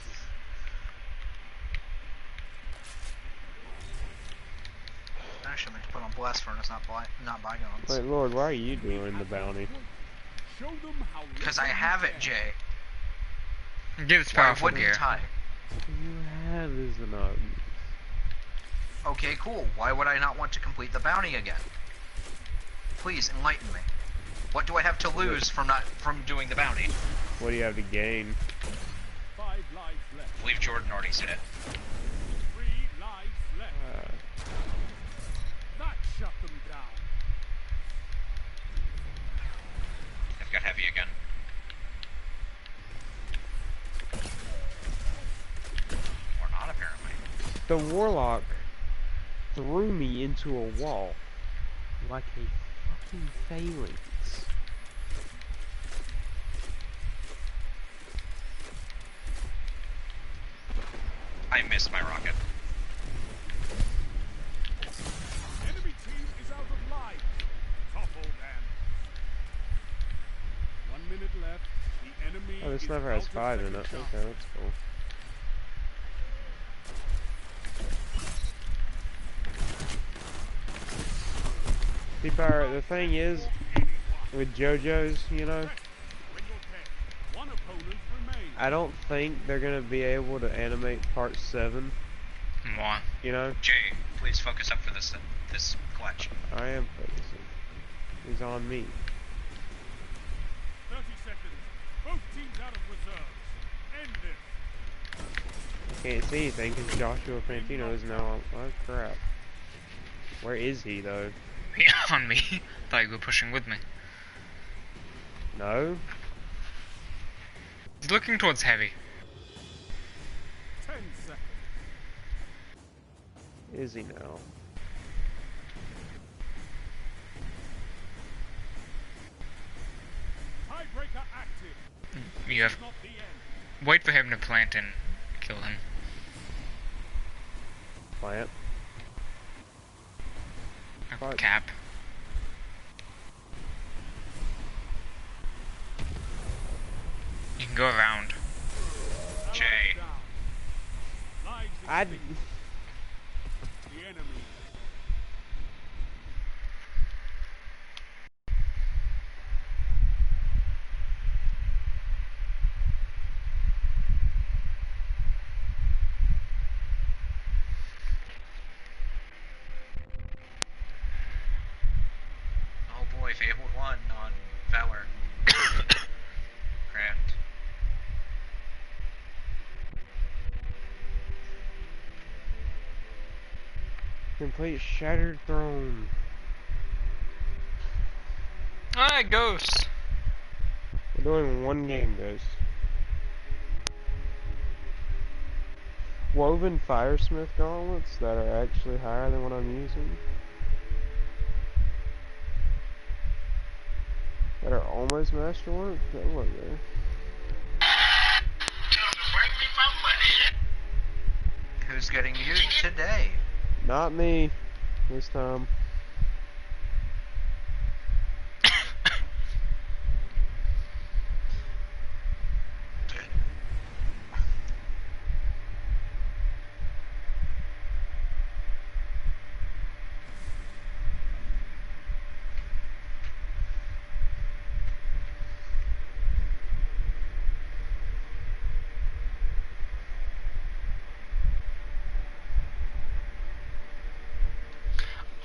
Actually, I meant to put on blast furnace, not bygones. Wait, Lord, why are you doing the bounty? Show them how Because I little have you it, care. Jay. Give this Why powerful gear. wouldn't I? You have is not. Okay, cool. Why would I not want to complete the bounty again? Please enlighten me. What do I have to lose from doing the bounty? What do you have to gain? 5 lives left. I believe Jordan already said it. 3 lives left. That shut them down. I've got heavy again. Or not, apparently. The Warlock threw me into a wall like a fucking phalanx. I missed my rocket. Enemy team is out of line. Topple them. 1 minute left. The enemy Oh, this is never has out of 5 in second it. Okay, chance. that's cool. See, Pirate, the thing is, with JoJo's, you know, When you're dead, one opponent remains. I don't think they're gonna be able to animate part 7, Why? you know? Jay, please focus up for this clutch. I am focusing. He's on me. 30 seconds. Both teams out of reserves. End this. Can't see anything because Joshua Fantino is now on. Oh, crap. Where is he though? On me. Thought you were pushing with me. No? He's looking towards heavy. 10 seconds. Is he now? Tiebreaker active. You have Not the end. wait for him to plant and kill him. Plant. Fuck. Cap. You can go around. Jay. Down. Lives I'd... extinct. The enemy. Oh boy, Fabled 1 on Valor. Grand. Complete Shattered Throne. Alright, Ghost. We're doing one game, guys. Woven Firesmith gauntlets that are actually higher than what I'm using. That are almost masterwork. That look there. Who's getting used today? Not me. This time.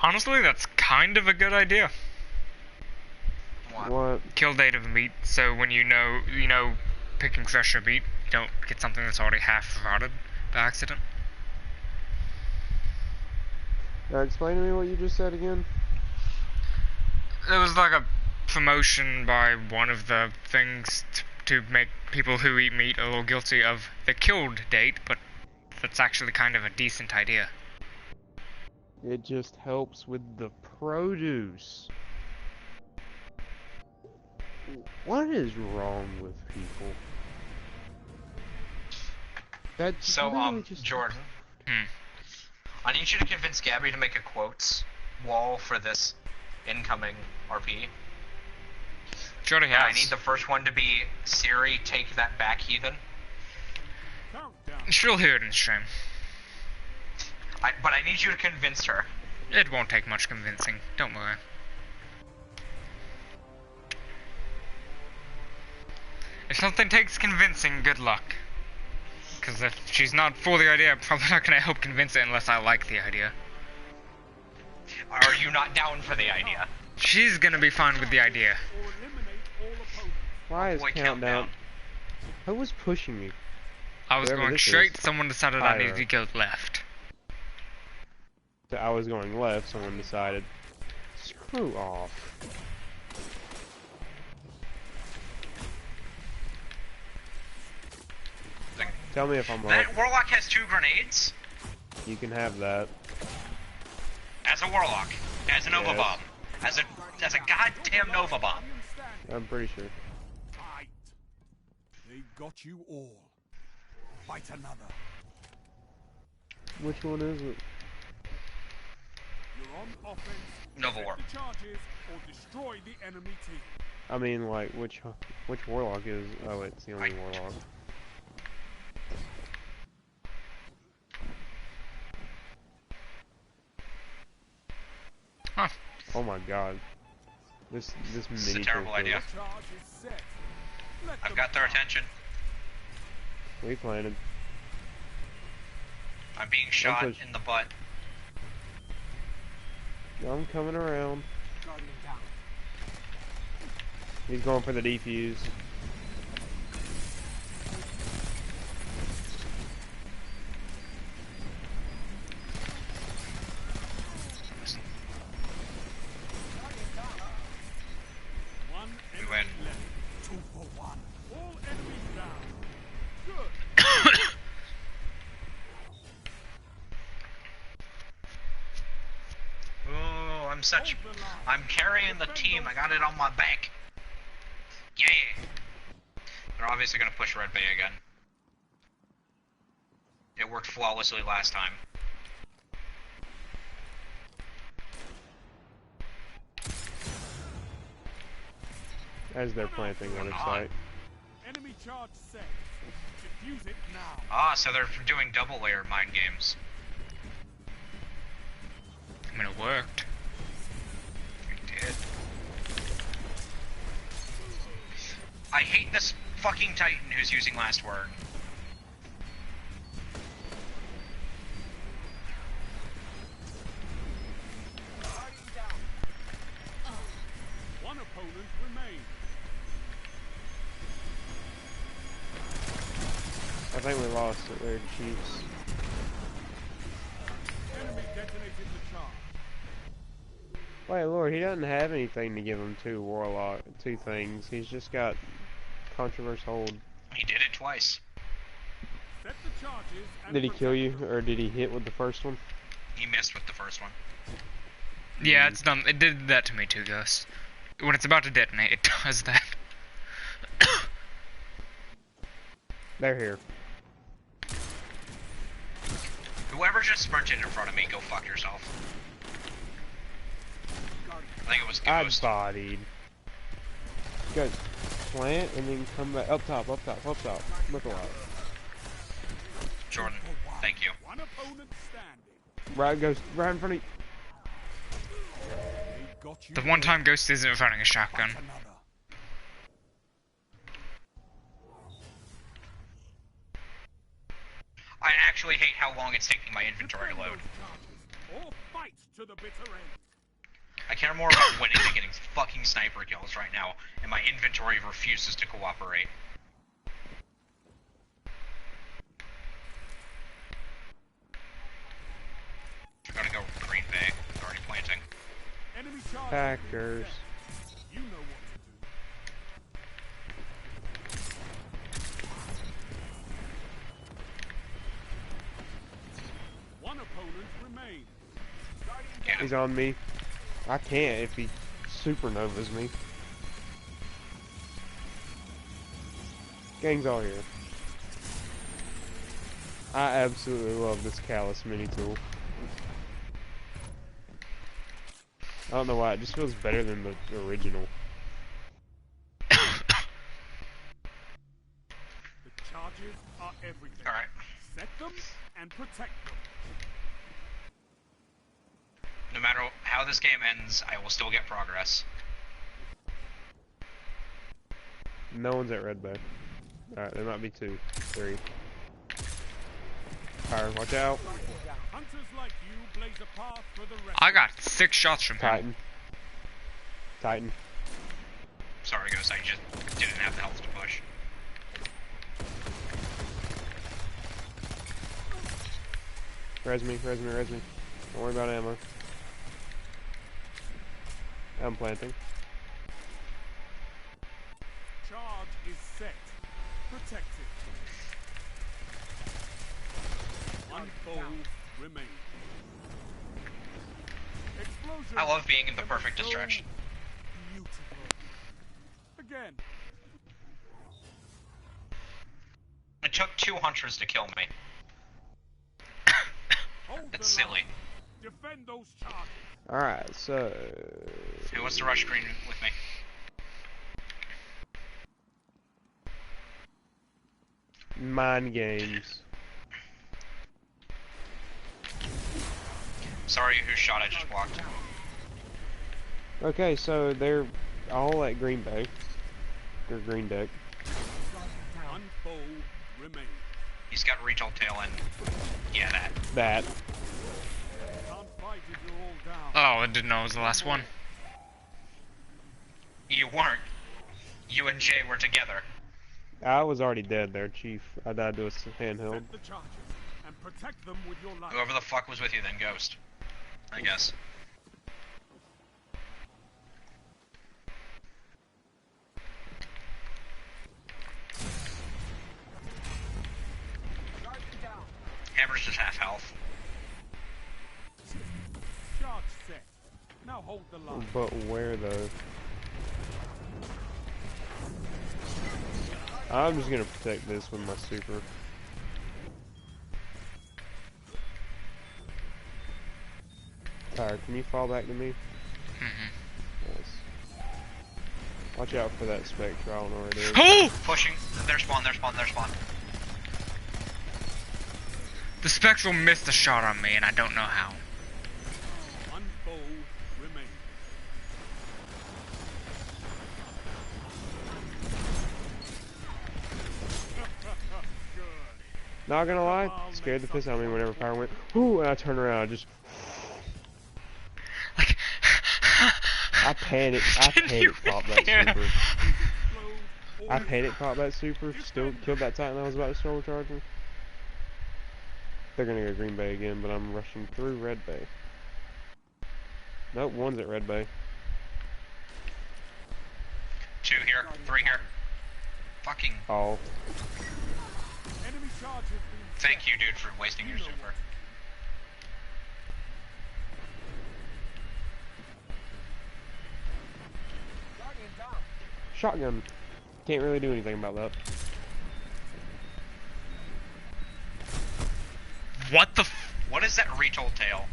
Honestly, that's kind of a good idea. What? Kill date of meat, so when you know picking fresher meat, you don't get something that's already half rotted by accident. Explain to me what you just said again. There was like a promotion by one of the things to make people who eat meat a little guilty of the killed date, but that's actually kind of a decent idea. It just helps with the produce. What is wrong with people? That's So, literally just... Jordan. Hmm. I need you to convince Gabby to make a quotes wall for this incoming RP. She already And I has. need the first one to be Siri, take that back, heathen. Countdown. She'll hear it in stream. But I need you to convince her. It won't take much convincing. Don't worry. If something takes convincing, good luck. Because if she's not for the idea, I'm probably not going to help convince it unless I like the idea. Are you not down for the idea? She's going to be fine with the idea. Or eliminate all opponents. Why is Boy, countdown? Who was pushing me? I was Whoever going this straight, is. someone decided I needed Pyro. to go left. So I was going left, someone decided. Screw off. Tell me if I'm wrong. That Warlock has 2 grenades? You can have that. As a Warlock. As a Nova Yes. Bomb. As a goddamn Nova Bomb. I'm pretty sure. Fight. They've got you all. Fight another. Which one is it? You're on offense. Nova Set War. the charges or destroy the enemy team. I mean, like, which warlock is... Oh, it's the only warlock. Huh. Oh my god. This This is a mini terrible torpedo. idea. Charge is set. Let I've them got their attention. We planted. I'm being shot push. in the butt. I'm coming around. Guardian down. He's going for the defuse. I'm carrying the team. I got it on my back. Yeah. They're obviously gonna push Red Bay again. It worked flawlessly last time. As they're planting on its site. Enemy charge set. Defuse it now. Ah, so they're doing double layer mind games. I mean, it worked. It did. I hate this fucking Titan who's using last word. One opponent remains. I think we lost it there, Chiefs. Enemy detonated the charge. Wait, Lord, he doesn't have anything to give him two things. He's just got Controverse Hold. He did it twice. Set the charges and Did he kill you, protect them. or did he hit with the first one? He missed with the first one. Yeah, it's done. It did that to me too, Gus. When it's about to detonate, it does that. They're here. Whoever just sprinted in front of me, go fuck yourself. I think it was I Ghost. bodied. Go plant and then come back up top. Look alive. Jordan, thank you. One opponent standing. Right goes right in front of you. They got you. The one time Ghost isn't firing a shotgun. Another. I actually hate how long it's taking my inventory to load. Or fight to the bitter end. I care more about winning than getting fucking sniper kills right now, and my inventory refuses to cooperate. We're gonna go Green Bay. They're already planting. Enemy charge. Packers. You know what to do. One opponent remains. Get him. He's on me. I can't if he supernovas me. Gang's all here. I absolutely love this Callus mini tool. I don't know why, it just feels better than the original. The charges are everything. Alright. Set them and protect them. No matter how this game ends, I will still get progress. No one's at Red Bay. Alright, there might be 2, 3. Fire, watch out. Hunters like you blaze a path for the rest. I got 6 shots from him. Titan. Titan. Sorry, Ghost, I just didn't have the health to push. Res me. Don't worry about ammo. I'm planting. Charge is set. Protect it. One foe remains. Explosion. I love being in the perfect So distraction. Beautiful. Again. It took 2 hunters to kill me. Hold the That's silly. line. Defend those charges. Alright, so... Who wants to rush green with me? Mind games. Sorry, whose shot I just blocked. Okay, so they're all at Green Bay. Or Green Deck. One foe remains. He's got retail tail and yeah, that. That. Can't fight if you're all down. Oh, I didn't know it was the last one. You weren't. You and Jay were together. I was already dead there, Chief. I died to a handheld. Set the charges and protect them with your life. Whoever the fuck was with you then, Ghost. I guess. Hammer's just half health. Charge set. Now I'll hold the line. But where though? I'm just gonna protect this with my super. Tyre, can you fall back to me? Nice. Watch out for that Spectre, I don't know where it is. Oh! Pushing. Their spawn, their spawn, their spawn. The Spectral missed a shot on me, and I don't know how. One foe remains. Good. Not gonna lie, scared the piss out of me whenever fire went. Ooh, and I turned around, I just. Like, I panicked popped that super. I panic popped that super, still killed that Titan I was about to storm charge him. They're gonna go Green Bay again, but I'm rushing through Red Bay. Nope, one's at Red Bay. 2 here, 3 here. Fucking. Oh. Enemy charge has been Thank you, dude, for wasting your super. Shotgun. Can't really do anything about that. What the f- What is that retold tale?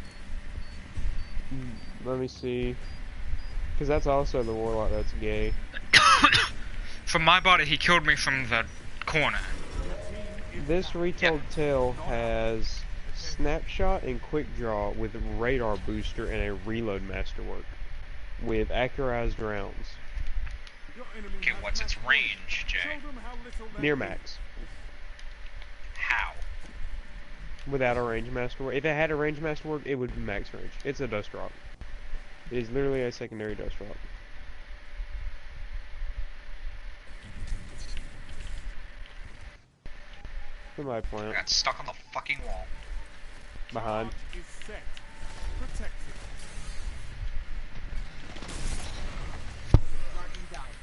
Let me see. Because that's also the Warlock that's gay. From my body, he killed me from the corner. This retold tale has snapshot and quick draw with radar booster and a reload masterwork with accurized rounds. your enemy. Okay, has what's its max range, Jay? Show them how little they Near do. max. How? Without a range masterwork. If it had a range masterwork, it would be max range. It's a dust rock. It is literally a secondary dust rock. Somebody I plant. got stuck on the fucking wall. Behind. Is set. Protected.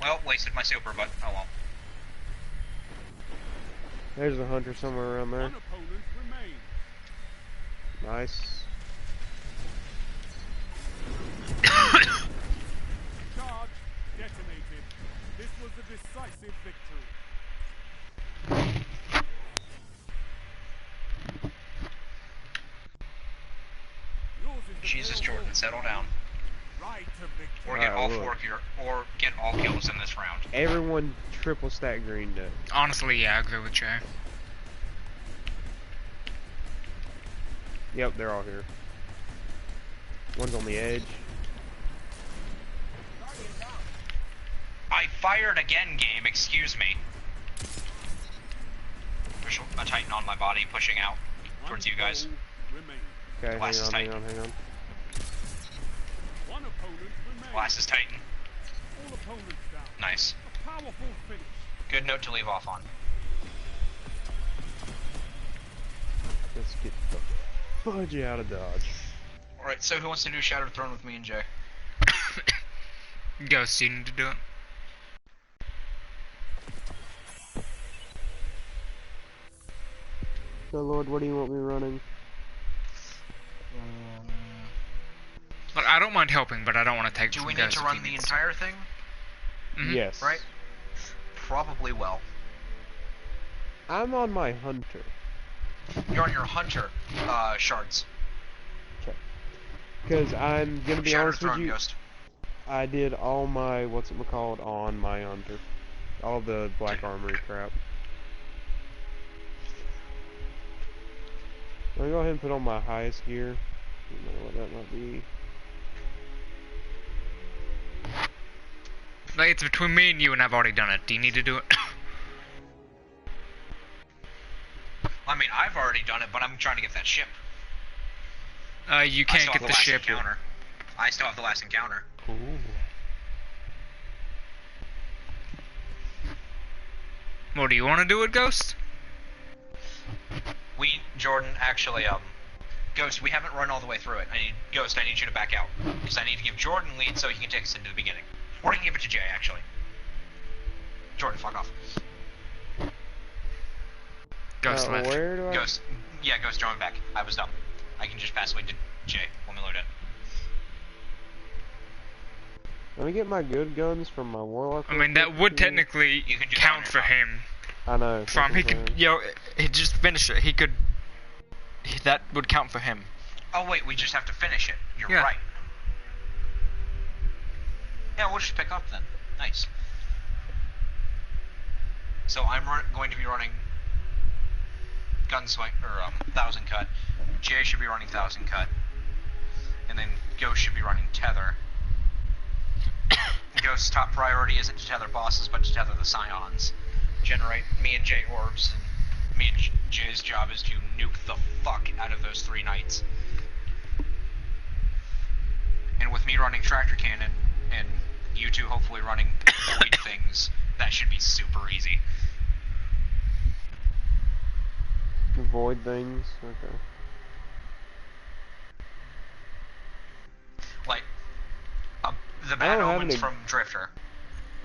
Well, wasted my super, but oh well. There's a hunter somewhere around there. One opponent remains. Nice. Charge detonated. This was a decisive victory. Yours is the Jesus, glory. Jordan, settle down. Right to victory. Or get all look. 4 here, or get all kills in this round. Everyone triple stack green dead. Honestly, yeah, I agree with Jay. Yep, they're all here. One's on the edge. I fired again, game. Excuse me. There's a Titan on my body pushing out towards you guys. Okay, Glass is hang tight. on. One opponent remains. Glass is Titan. All opponents down. Nice. A powerful finish. Good note to leave off on. Let's get the fudge out of Dodge. Alright, so who wants to do Shattered Throne with me and Jay? Ghost, you need to do it. So Lord, what do you want me running? Look, I don't mind helping, but I don't want to take Do from we need Ghost to if run he the needs entire thing? Mhm. Yes. Right? Probably well. I'm on my hunter. You're on your Hunter shards. Because I'm gonna be Shattered honest with Throne, you, Ghost. I did all my what's-it-called on my hunter. All the black armory crap. I'm gonna go ahead and put on my highest gear. I don't know what that might be. Like, it's between me and you, and I've already done it. Do you need to do it? I mean, I've already done it, but I'm trying to get that ship. You I still can't have get the the last ship. encounter. I still have the last encounter. Cool. Well, do you want to do it, Ghost? Jordan, actually, Ghost, we haven't run all the way through it. Ghost, I need you to back out. Because I need to give Jordan lead so he can take us into the beginning. Or I can give it to Jay, actually. Jordan, fuck off. Ghost left. Where do I... Ghost, yeah, Ghost, join back. I was dumb. I can just pass away to Jay when we load it. Let me get my good guns from my warlock. I mean, that would technically You can do count that for now. him. I know. that's From what he I'm could, saying. yo, he just finish it. He could. That would count for him. Oh wait, we just have to finish it. You're Yeah. right. Yeah, we'll just pick up then. Nice. So I'm going to be running Gunswing or 1000 cut. Jay should be running 1000 cut, and then Ghost should be running Tether. Ghost's top priority isn't to tether bosses, but to tether the Scions. Generate me and Jay orbs, and me and Jay's job is to nuke the fuck out of those 3 knights. And with me running Tractor Cannon, and you two hopefully running void things, that should be super easy. Void things. Okay. Like, the I Bad don't have Omens any- from Drifter.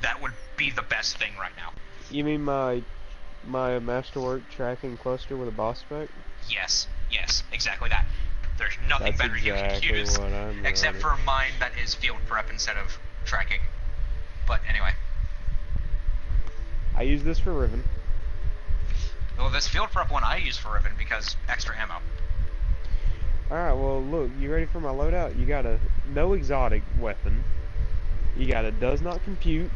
That would be the best thing right now. You mean my masterwork tracking cluster with a boss spec? Yes, exactly that. There's nothing That's better you can exactly use, what I'm except running. for mine that is field prep instead of tracking. But anyway. I use this for Riven. Well, this field prep one I use for Riven because extra ammo. Alright, well look, you ready for my loadout? You got a no exotic weapon. You got a does not compute.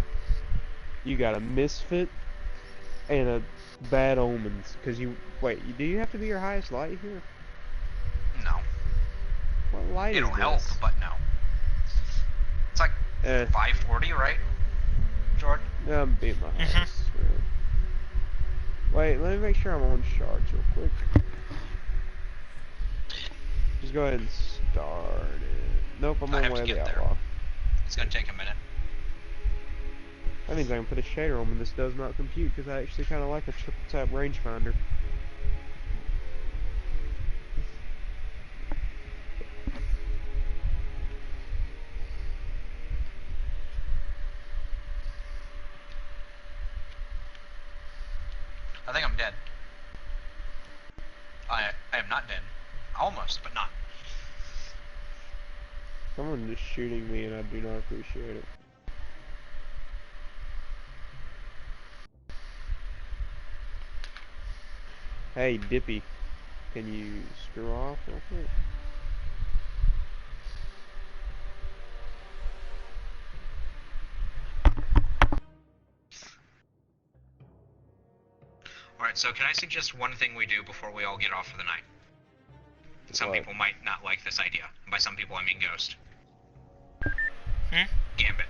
You got a misfit. And a bad omens. Cause you, wait, do you have to be your highest light here? No. What light It'll is help, this? but no. It's like Eh, 540, right? Jordan? I'm beat my highest. Wait, let me make sure I'm on shards real quick. Just go ahead and start it. Nope, I'm I on have way to of the get there. outlaw. It's gonna take a minute. That means I can put a shader on when this does not compute, because I actually kind of like a triple tap rangefinder. I think I'm dead. I am not dead. Almost, but not. Someone is shooting me and I do not appreciate it. Hey, Dippy, can you screw off real quick? Alright, so can I suggest one thing we do before we all get off for the night? Some What? people might not like this idea. And by some people, I mean Ghost. Hmm? Gambit.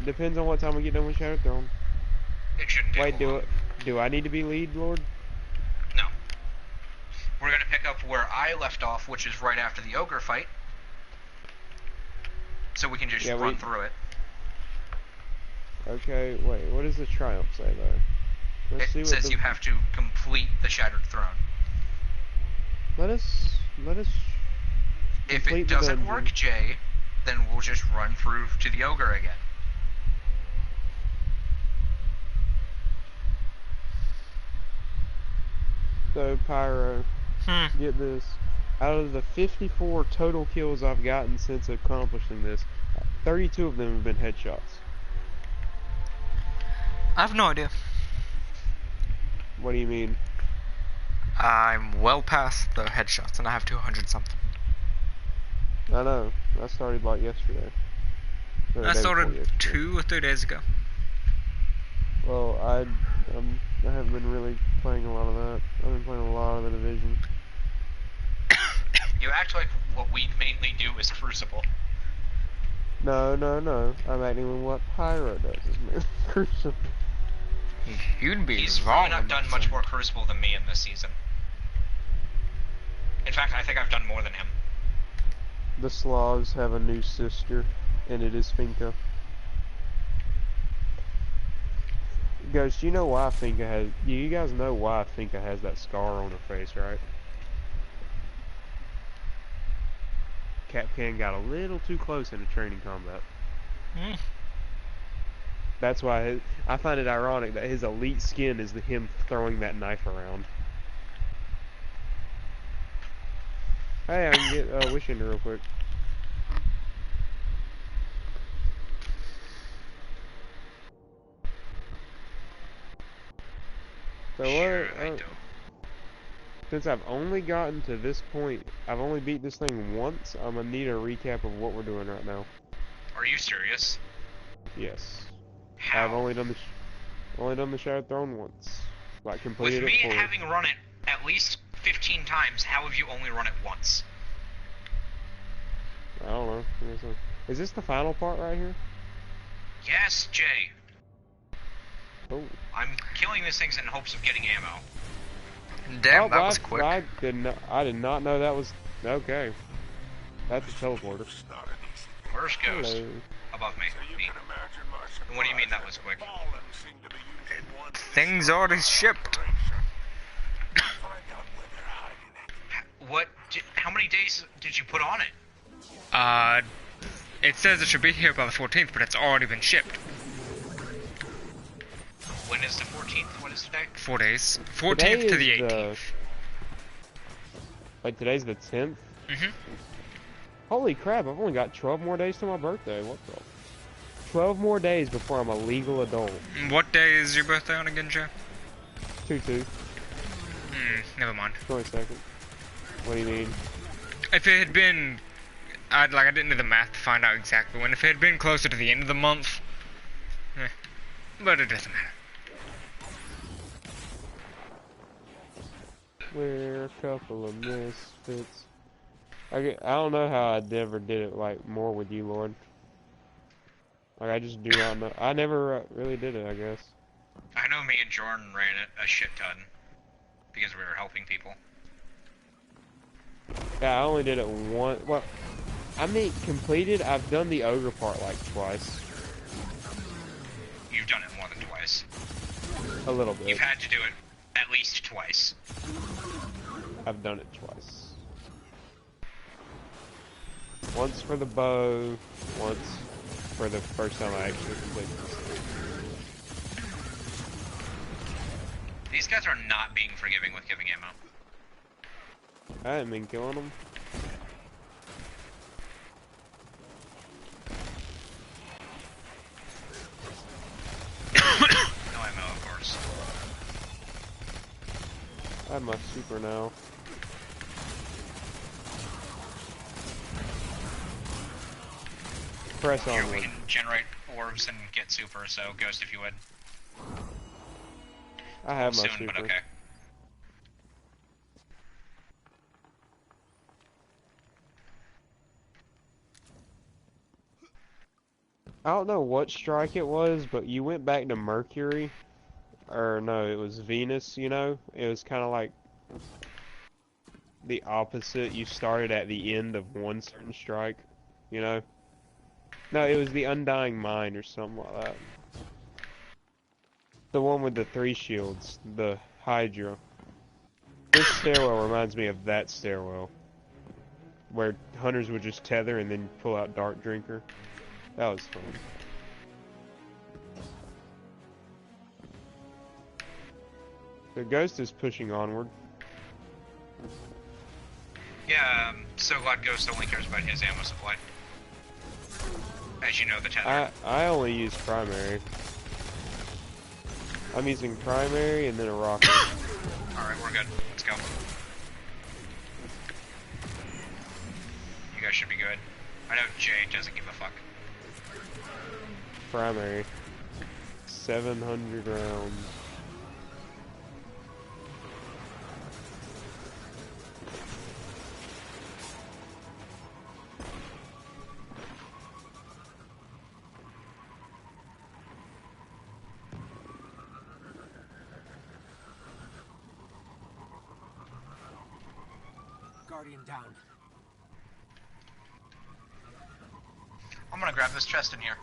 Depends on what time we get done with Shadow Throne. It shouldn't take Wait, long. do I need to be lead, Lord? No. We're gonna pick up where I left off, which is right after the ogre fight. So we can just Yeah, run through it. Okay, wait, what does the Triumph say though? Let's see It what says the, you have to complete the Shattered Throne. Let us If complete it the doesn't dungeon. work, Jay, then we'll just run through to the ogre again. So, Pyro, Hmm. get this. Out of the 54 total kills I've gotten since accomplishing this, 32 of them have been headshots. I have no idea. What do you mean? I'm well past the headshots, and I have 200 something. I know. I started like yesterday. Or the I day before started yesterday. 2 or 3 days ago. Well, I haven't been really playing a lot of that. I've been playing a lot of the Division. You act like what we mainly do is Crucible. No. I'm acting on what Pyro does. Is mainly Crucible. You'd be He's wrong. probably not done much more Crucible than me in this season. In fact, I think I've done more than him. The Slavs have a new sister, and it is Finka. Ghost, you know why Finka has... You guys know why Finka has that scar on her face, right? Capcan got a little too close in a training combat. Hmm. That's why I find it ironic that his elite skin is him throwing that knife around. Hey, I can get Wishender real quick. So Sure, what? I don't. Since I've only gotten to this point, I've only beat this thing once. I'm gonna need a recap of what we're doing right now. Are you serious? Yes. How? I've only done the Shattered Throne once. Like With completed me it fully. having run it at least 15 times, how have you only run it once? I don't know. Is this the final part right here? Yes, Jay. Oh. I'm killing these things in hopes of getting ammo. Damn, Oh, that was quick. I did not know that was okay. That's a teleporter. Where's Ghost? Hello. Above me. Me. What do you mean that was quick? Things already shipped. How many days did you put on it? It says it should be here by the 14th, but it's already been shipped. When is the 14th? What is today? 4 days. 14th to the 18th. Wait, today's the 10th? Mm-hmm. Holy crap, I've only got 12 more days to my birthday. What the? 12 more days before I'm a legal adult. What day is your birthday on again, Joe? 2/2. Never mind. 22nd. What do you mean? If it had been... I didn't do the math to find out exactly when. If it had been closer to the end of the month... But it doesn't matter. We're a couple of misfits. I don't know how I never did it like more with you, Lord. Like I just do not know. I never really did it, I guess. I know me and Jordan ran it a shit ton. Because we were helping people. Yeah, I only did it once. Well, I mean, completed, I've done the ogre part like twice. You've done it more than twice. A little bit. You've had to do it at least twice. I've done it twice. Once for the bow, once for the first time I actually completed this thing. These guys are not being forgiving with giving ammo. I haven't been killing them. No ammo, of course. I have my super now. Press Here, we onward. can generate orbs and get super, so Ghost if you would. I have my Soon, super. but okay. I don't know what strike it was, but you went back to Mercury. Or no, it was Venus, you know? It was kind of like the opposite. You started at the end of one certain strike, you know? No, it was the Undying Mind or something like that. The one with the 3 shields, the Hydra. This stairwell reminds me of that stairwell. Where hunters would just tether and then pull out Dark Drinker. That was fun. The Ghost is pushing onward. Yeah, so glad Ghost only cares about his ammo supply. As you know, the tether. I only use primary. I'm using primary and then a rocket. Alright, we're good. Let's go. You guys should be good. I know Jay doesn't give a fuck. Primary. 700 rounds. Guardian down. I'm gonna grab this chest in here.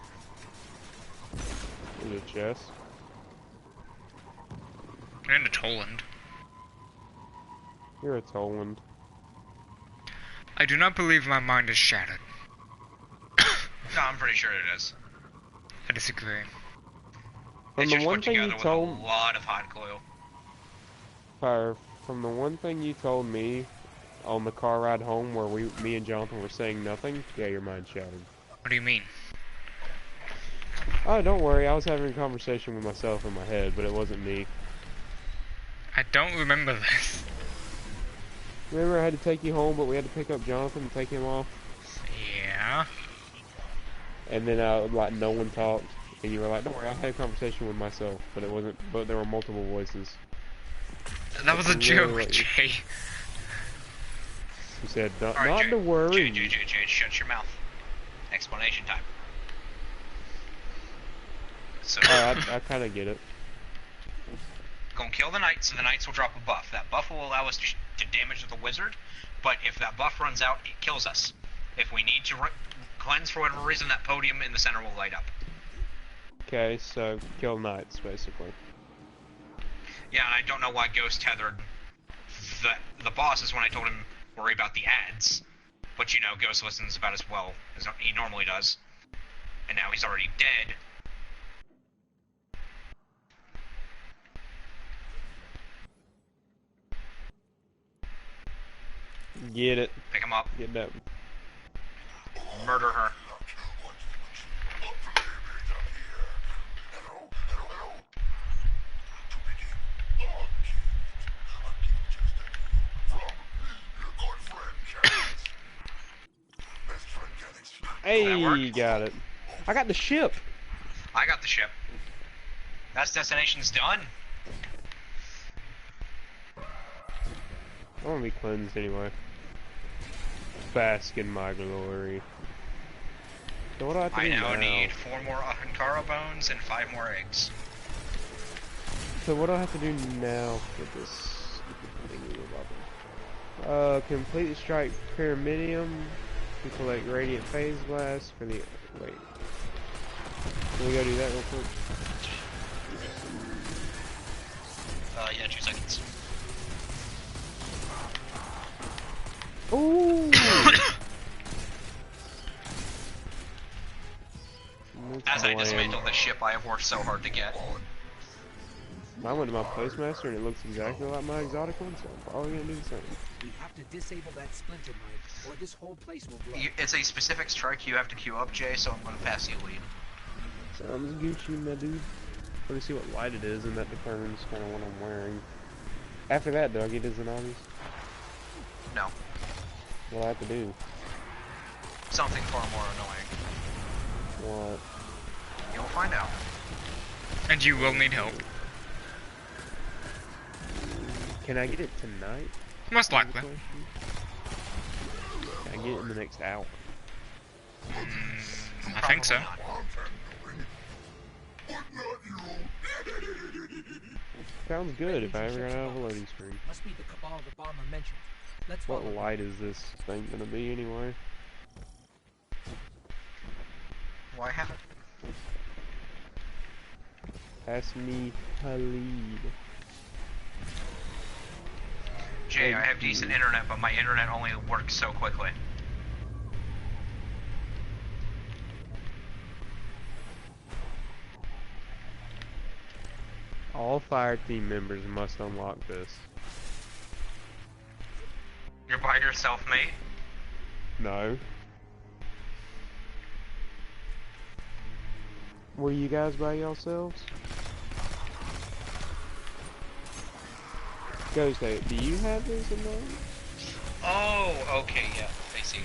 There's a chest. And a Toland. You're a Toland. I do not believe my mind is shattered. No, I'm pretty sure it is. I disagree. From It's the just one put thing you together with told, a lot of hot glue. from the one thing you told me on the car ride home, where me and Jonathan were saying nothing. Yeah, your mind's shattered. What do you mean? Oh, don't worry. I was having a conversation with myself in my head, but it wasn't me. I don't remember this. Remember I had to take you home, but we had to pick up Jonathan and take him off? Yeah. And then, like, no one talked. And you were like, don't worry, I had a conversation with myself. But it wasn't, but there were multiple voices. That was a joke, Literally. Jay. You said, not, All right, not Jay. to worry. Jay, shut your mouth. Explanation time. So, I kind of get it. gonna kill the knight, so the knights will drop a buff. That buff will allow us to damage the wizard, but if that buff runs out, it kills us. If we need to cleanse for whatever reason, that podium in the center will light up. Okay, so kill knights, basically. Yeah, and I don't know why Ghost tethered the bosses when I told him worry about the ads. But you know, Ghost listens about as well as he normally does. And now he's already dead. Get it. Pick him up. Get that. Murder her. Hey, got it. I got the ship. I got the ship. That's destination's done. I want to be cleansed anyway. Bask in my glory. So what do I have to do now now? need 4 more Ahankara bones and 5 more eggs. So what do I have to do now for this stupid thingy? Complete the strike pyramidium to collect radiant phase blast for the wait. Can we go do that real quick? Yeah, 2 seconds. Ooh! As I dismantle the ship I have worked so hard to get. I went to my postmaster and it looks exactly like my exotic one, so I'm probably gonna do the same. We have to disable that splinter mine, or this whole place will blow. It's a specific strike you have to queue up, Jay, so I'm going to pass you a lead. Sounds Gucci, my dude. Let me see what light it is, and that determines kind of what I'm wearing. After that, do I get Izanagi's? No. What do I have to do? Something far more annoying. What? You'll find out. And you will need help. Can I get it tonight? Most likely. Can I get it in the next hour? I think so. Sounds good if I ever got out of a loading screen. Must be the cabal the bomber mentioned. Let's What follow. light is this thing gonna be anyway? Why haven't? Pass me a lead. Jay, I have decent internet, but my internet only works so quickly. All fire team members must unlock this. You're by yourself, mate? No. Were you guys by yourselves? Ghost, do you have this in mind? Oh, okay, yeah, I see.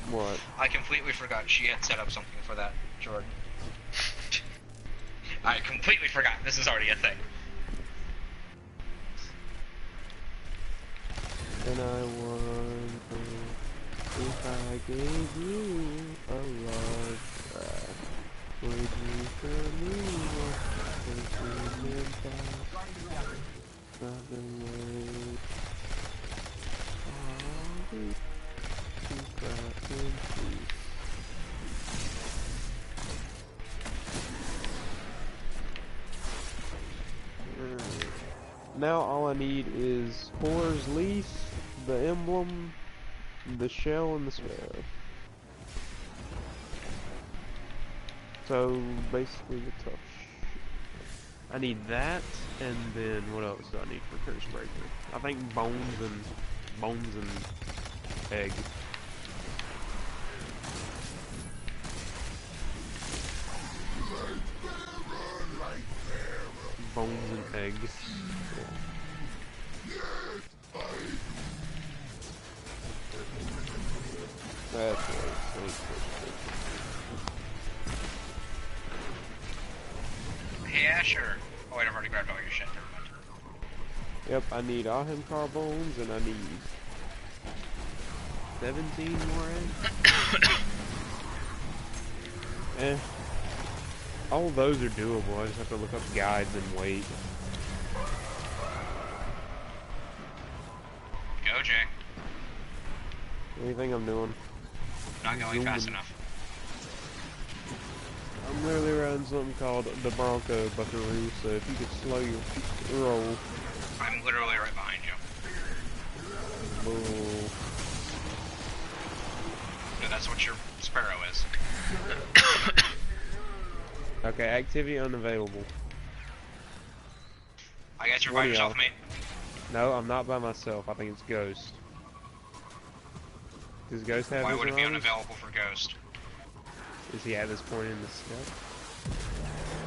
What? I completely forgot she had set up something for that, Jordan. I completely forgot. This is already a thing. And I wonder if I gave you a large crack, would you tell me what you meant by not the way I'll be too fat and sweet. Now all I need is Horror's Leaf, the emblem, the shell, and the sparrow. So basically the tough shit. I need that, and then what else do I need for Curse Breaker? I think bones and egg. Bones and egg. Yeah. That's right. Hey, Asher. Oh wait, I've already grabbed all your shit. Never mind. Yep, I need all him carbones, and I need 17 more eggs. All those are doable. I just have to look up guides and wait. Go, Jay. Anything I'm doing? Not going fast enough. I'm literally running something called the Bronco Buckaroo, so if you could slow your roll. I'm literally right behind you. Bull. No, that's what your Sparrow is. Okay, activity unavailable. I guess you're by yourself, mate. No, I'm not by myself. I think it's Ghost. Does Ghost have Why his would it be around? unavailable for Ghost? Is he at this point in the step?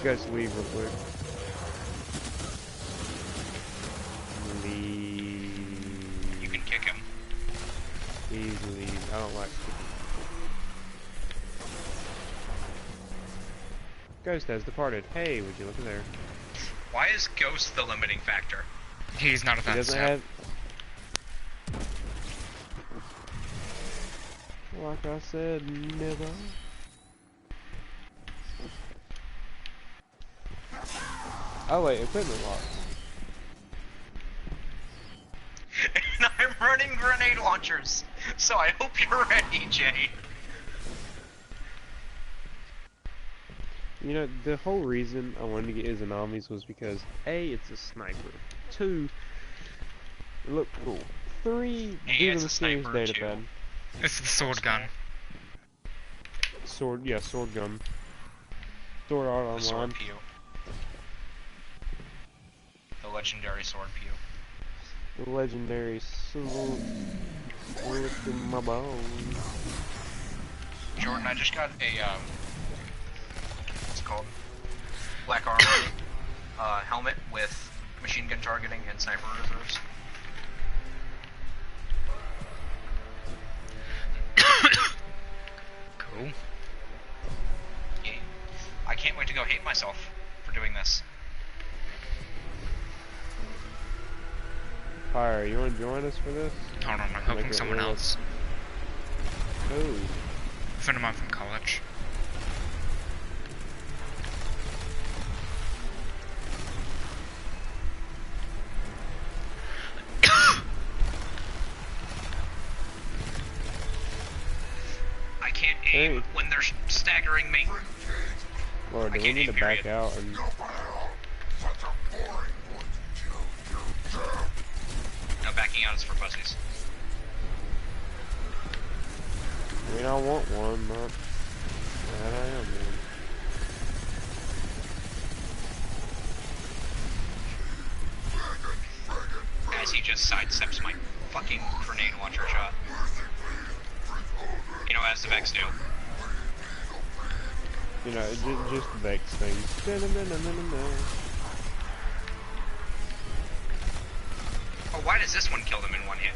Ghost, leave real quick. Leave. You can kick him. Please leave. I don't like kicking. Ghost has departed. Hey, would you look at there? Why is Ghost the limiting factor? He's not at He that doesn't step. have... Like I said, never. Oh wait, equipment locks. And I'm running grenade launchers, so I hope you're ready, Jay. You know, the whole reason I wanted to get Izanamis was because A, it's a sniper. 2, it looked cool. 3, Hey, do it's the a series sniper, data too. pad. It's the sword gun. Sword, yeah, sword gun. Sword art The online. sword pew. The legendary sword pew. The legendary sword in my bones. Jordan, I just got a, what's it called? Black armor, helmet with machine gun targeting and sniper reserves. Cool. Yeah. I can't wait to go hate myself for doing this. Fire, you want to join us for this? Hold on, I'm helping it someone real. else. Oh. A friend of mine from college. I can't aim Hey. when they're staggering me. Lord, do I we can't need aim, to back period. out and... No, backing out is for pussies. I mean, I want one, but... Glad I am one. As he just sidesteps my fucking grenade launcher shot. You know, as the Vex do. You know, just the Vex things. Oh, why does this one kill them in one hit?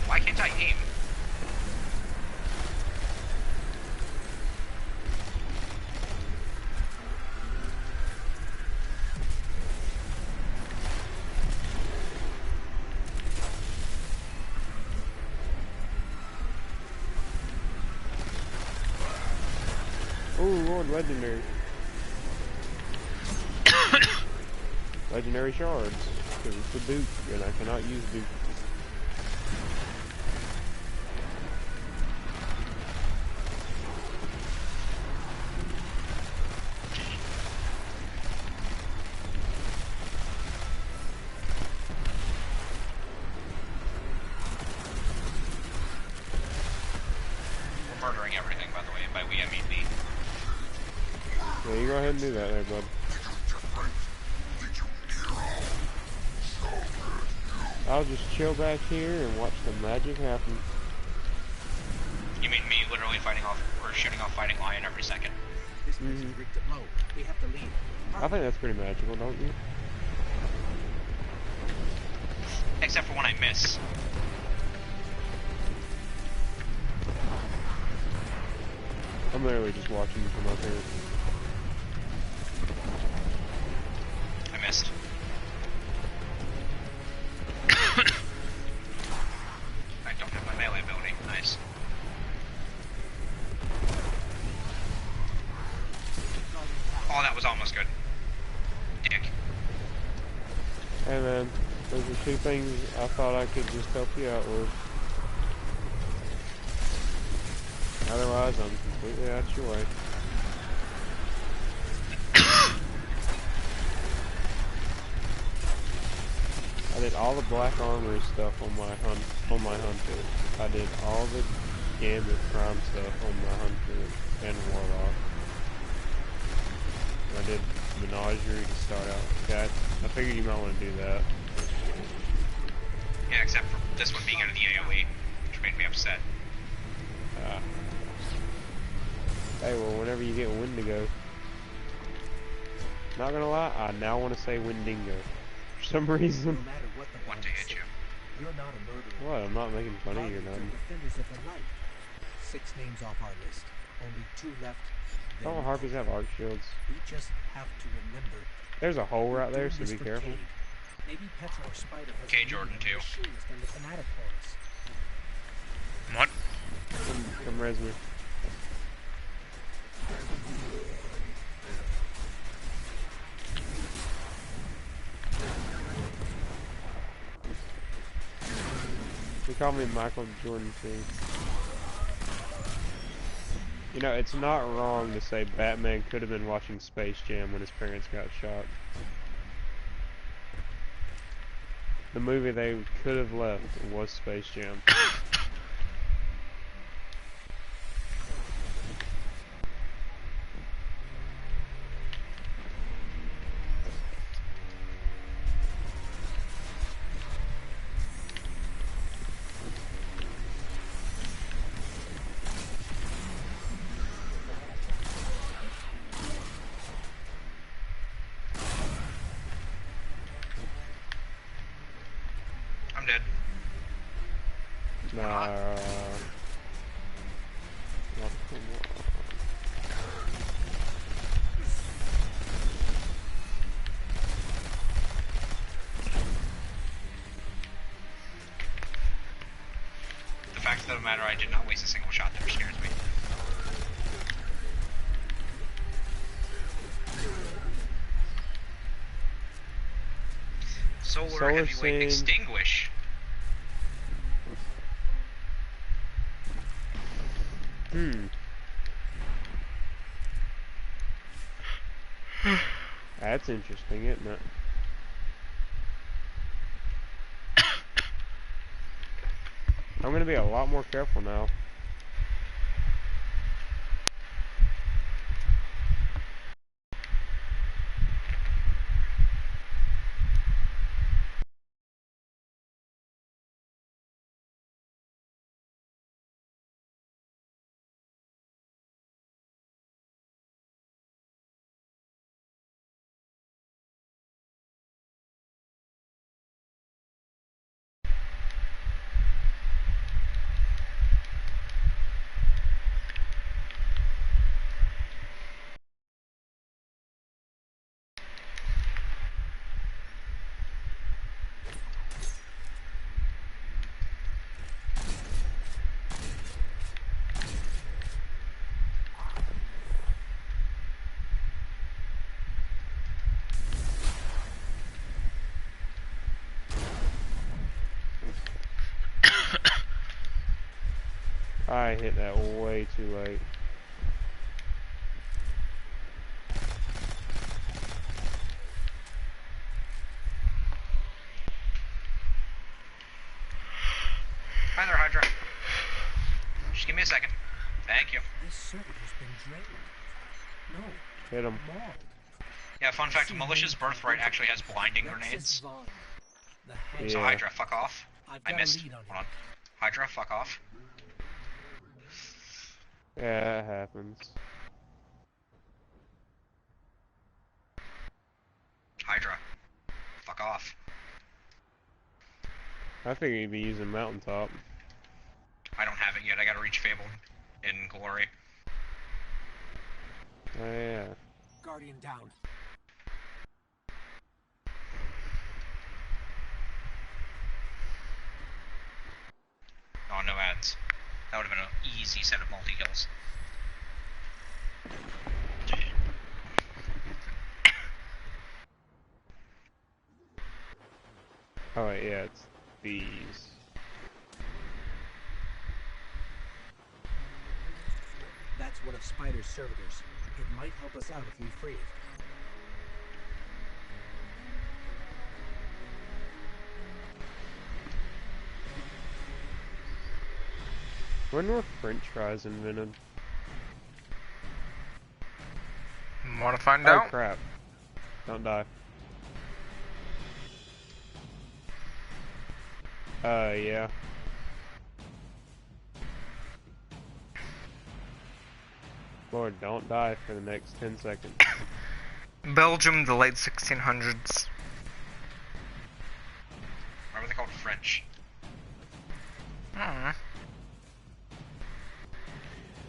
Why can't I aim? Oh, Lord, legendary. Legendary shards. Because it's a Duke, and I cannot use Duke. We're murdering everything, by the way, and by we I mean me. Yeah, you go ahead and do that there, bud. I'll just chill back here and watch the magic happen. You mean me literally fighting off, or shooting off fighting lion every second? This person's rigged it low. We have to leave. I think that's pretty magical, don't you? except for when I miss. I'm literally just watching you from up here. I missed. I don't have my melee ability. Nice. Oh, that was almost good. Dick. Hey man, those are two things I thought I could just help you out with. Otherwise, I'm completely out of your way. I did all the black armor stuff on my hunter. I did all the gambit prime stuff on my hunter and warlock. I did menagerie to start out. Okay, I figured you might want to do that. Yeah, except for this one being under the AoE, which made me upset. Hey, well, whenever you get Wendigo. Not gonna lie, I now want to say Wendigo. For some reason. No matter what the Want to hit you. You're not a murderer. What? I'm not making fun of you or nothing. Defenders of the light. 6 names off our list. Only 2 left. Don't harpies have arc shields? We just have to remember. There's a hole right there, so be careful. Maybe Petra or Spider has Okay, Jordan, too. And the fanatic chorus. What? Come res me. They call me Michael Jordan too. You know, it's not wrong to say Batman could have been watching Space Jam when his parents got shot. The movie they could have left was Space Jam. I'm dead. Nah. Oh, come on. The fact of the matter, I did not waste a single shot there scares me. Solar heavyweight Sing. extinguish. That's interesting, isn't it? I'm gonna be a lot more careful now. I hit that way too late. Hi there, Hydra. Just give me a second. Thank you. This circuit has been drained. No. Hit him. Mauled. Yeah, fun fact, Militia's Birthright actually has blinding grenades. Yeah. So Hydra, fuck off. I missed. Lead on Hold on. Hydra, fuck off. Yeah, it happens. Hydra, fuck off. I figure you'd be using Mountaintop. I don't have it yet. I gotta reach Fable in Glory. Oh yeah. Guardian down. Oh, no ads. That would have been an easy set of multi-kills. Oh wait, yeah, it's these. That's one of Spider's servitors. It might help us out if we free it. When were French fries invented? Wanna find Oh out? crap. Don't die. Yeah. Lord, don't die for the next 10 seconds. Belgium, the late 1600s. Why were they called French?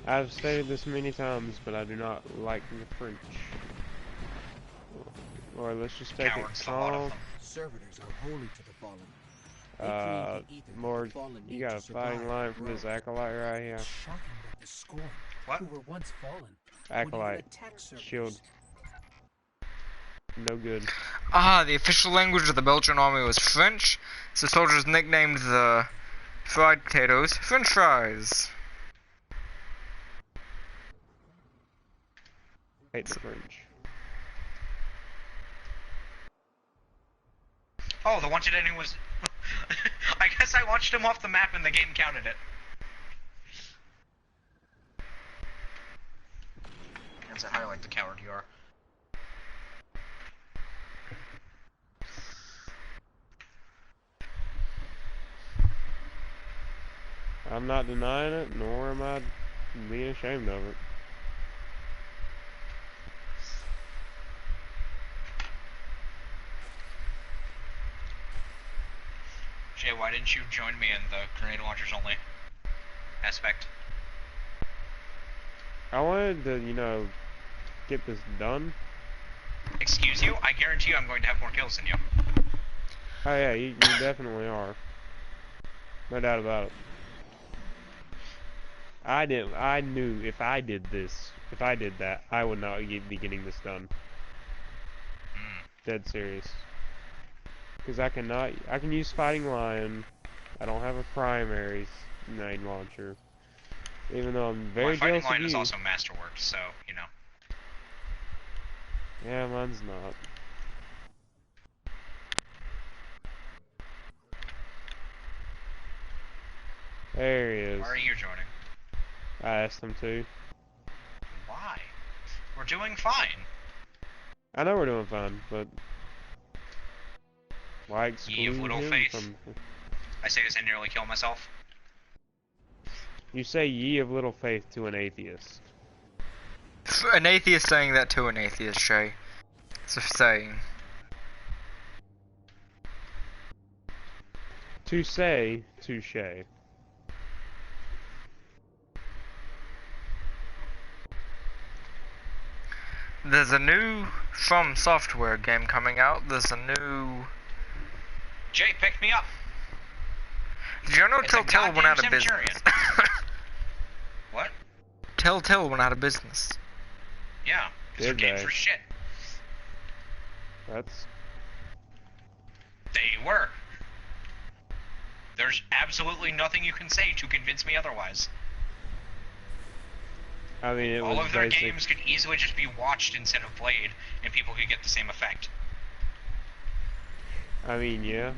I've stated this many times, but I do not like the French. Or let's just take Cowards, it a lot of calm. them. Servitors are holy to the fallen. Lord, you got a fighting line from this acolyte right here. Shocking that the Scorn, What? who were once fallen, would Acolyte. even attack servitors. Shield. No good. The official language of the Belgian army was French, so soldiers nicknamed the fried potatoes French fries. Hate the French. Oh, the wanted ending was... I guess I launched him off the map and the game counted it. That's how I like the coward you are. I'm not denying it, nor am I being ashamed of it. Jay, why didn't you join me in the grenade launchers only aspect? I wanted to, you know, get this done. Excuse you? I guarantee you I'm going to have more kills than you. Oh yeah, you definitely are. No doubt about it. I knew if I did that, I would not be getting this done. Dead serious. Because I can use Fighting Lion. I don't have a primary grenade launcher. Even though I'm very Fighting jealous of Lion you. is also masterworked, so, you know. Yeah, mine's not. There he is. Why are you joining? I asked him to. Why? We're doing fine. I know we're doing fine, but why Ye of exclude little him faith. from? I say this and nearly kill myself. You say ye of little faith to an atheist. An atheist saying that to an atheist, Shay. It's a saying. To say, touche. There's a new From Software game coming out. There's a new... Jay, pick me up. Did you know It's a Telltale went out of goddamn business? Centurion. What? Telltale went out of business. Yeah, because their Did games they? were shit. That's They were. There's absolutely nothing you can say to convince me otherwise. I mean, it All was of their basic. games could easily just be watched instead of played, and people could get the same effect. I mean, yeah.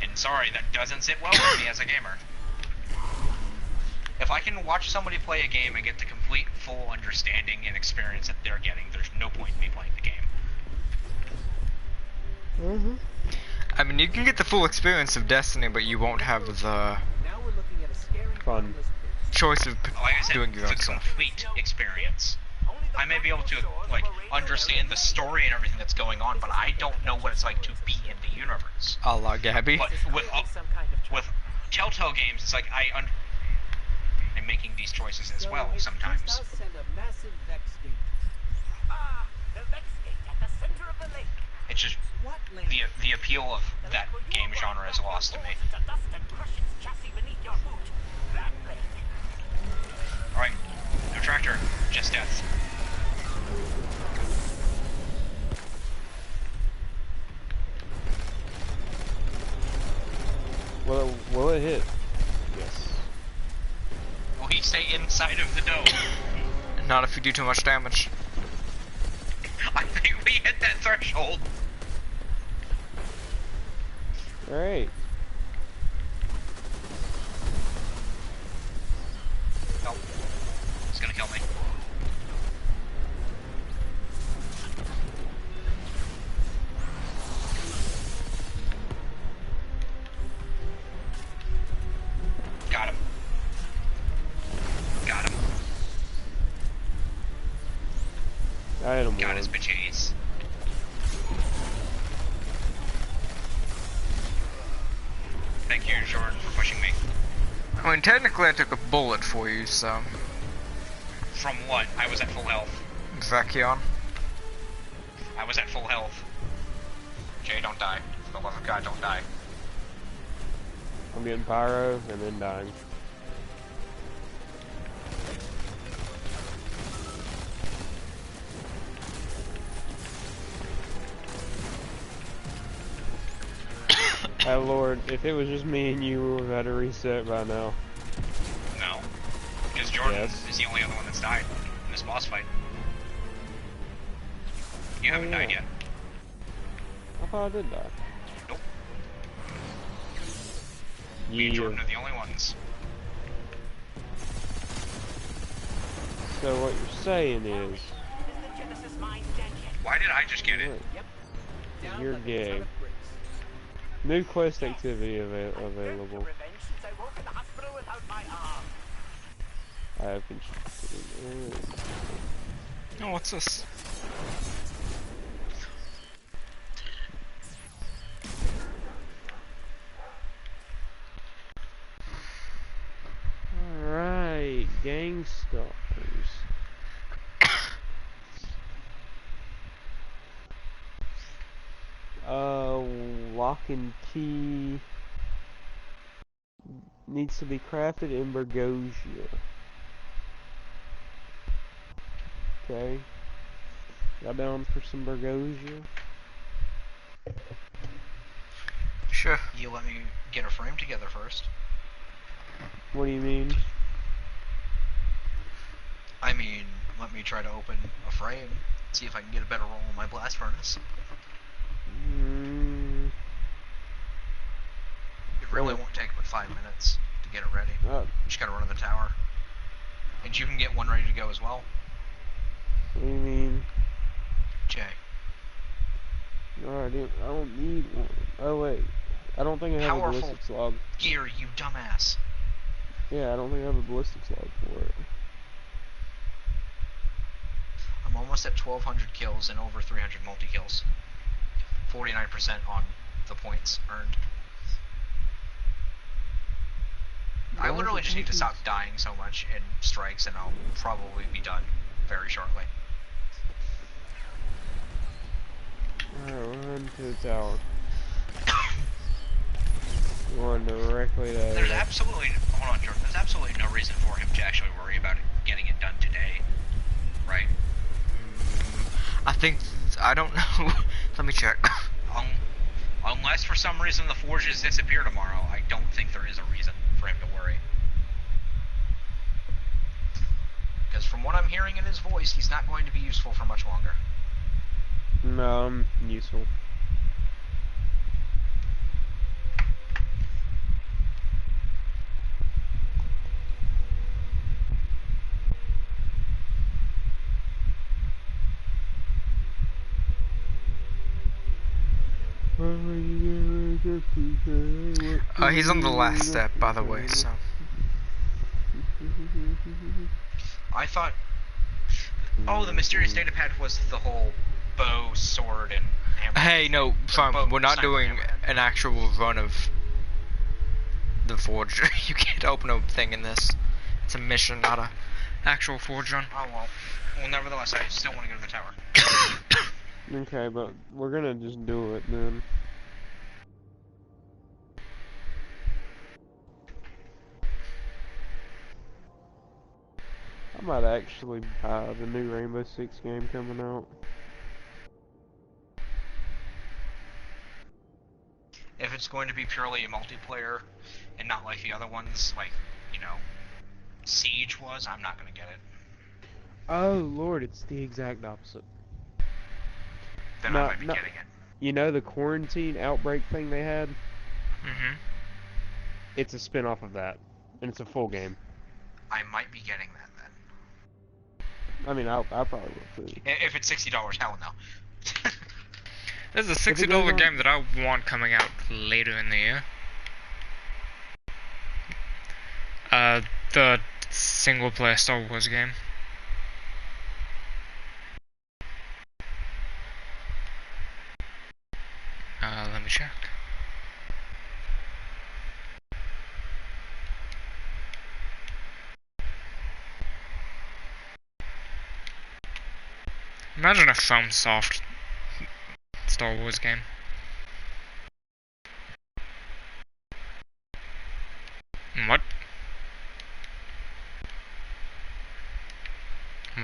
And sorry, that doesn't sit well with me as a gamer. If I can watch somebody play a game and get the complete, full understanding and experience that they're getting, there's no point in me playing the game. I mean, you can get the full experience of Destiny, but you won't have the Now we're looking at a scary Fun. bottomless pit. choice of Like I said, doing your own the stuff. complete experience. I may be able to, like, understand the story and everything that's going on, but I don't know what it's like to be in the universe. A la Gabby. But with Telltale games, it's like I'm making these choices as well sometimes. The Vex Gate at the center of the lake. It's just the appeal of that game genre is lost to me. Alright, no tractor, just death. Will it hit? Yes. Will he stay inside of the dome? Not if you do too much damage. I think we hit that threshold. Alright. Nope. It's gonna kill me. Got him. Got him. I hit him. Got his bitches. Thank you, Jordan, for pushing me. I mean, technically I took a bullet for you, so... From what? I was at full health. Vacuon. I was at full health. Jay, don't die. For the love of God, don't die. I'm getting pyro and then dying. Oh Lord, if it was just me and you, we would have had a reset by now. No. Because Jordan is the only other one that's died in this boss fight. You haven't died yet. I thought I did die. Nope. Me and Jordan are the only ones. So what you're saying is... Why did I just get it? You're gay. New quest activity available. I have constructed. Oh, what's this? Alright, gang stalkers. Lock and key needs to be crafted in Bergosia. Okay. Y'all down for some Bergosia? Sure. You let me get a frame together first. What do you mean? I mean, let me try to open a frame, see if I can get a better roll in my blast furnace. It really won't take but 5 minutes to get it ready. Just gotta run to the tower. And you can get one ready to go as well. What do you mean? Jay. Alright, I don't need one. Oh wait. I don't think I have a ballistics log. Gear, you dumbass. Yeah, I don't think I have a ballistics log for it. I'm almost at 1,200 kills and over 300 multi-kills. 49% on the points earned. I literally just need to stop dying so much in strikes and I'll probably be done very shortly. Alright, run to the tower. Going directly to... There's absolutely... Hold on, Jordan. There's absolutely no reason for him to actually worry about getting it done today. Right? I think... I don't know. Let me check. Unless for some reason the forges disappear tomorrow, I don't think there is a reason for him to worry. Because from what I'm hearing in his voice, he's not going to be useful for much longer. No, I'm useful. He's on the last step, by the way, so... I thought... Oh, the mysterious datapad was the whole bow, sword, and hammer. Hey, no, fine, we're not doing an actual run of the Forge. You can't open a thing in this. It's a mission, not a actual Forge run. Oh well. Well, nevertheless, I still want to go to the tower. Okay, but we're gonna just do it then. I might actually buy the new Rainbow Six game coming out. If it's going to be purely a multiplayer and not like the other ones, like, you know, Siege was, I'm not going to get it. Oh lord, it's the exact opposite. Then I might be getting it. You know the quarantine outbreak thing they had? Mm-hmm. It's a spin-off of that, and it's a full game. I might be getting that then. I mean, I probably will too. If it's $60, hell no. There's a $60 game that I want coming out later in the year. The single-player Star Wars game. Let me check. Imagine a FromSoft Star Wars game. What?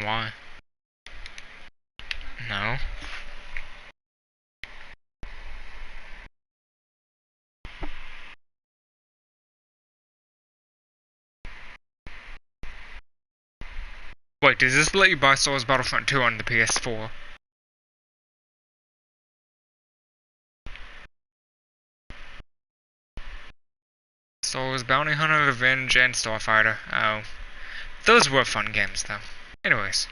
Why? No. Wait, does this let you buy Star Wars Battlefront 2 on the PS4? Star Wars Bounty Hunter, Revenge, and Starfighter. Oh. Those were fun games, though. Anyways.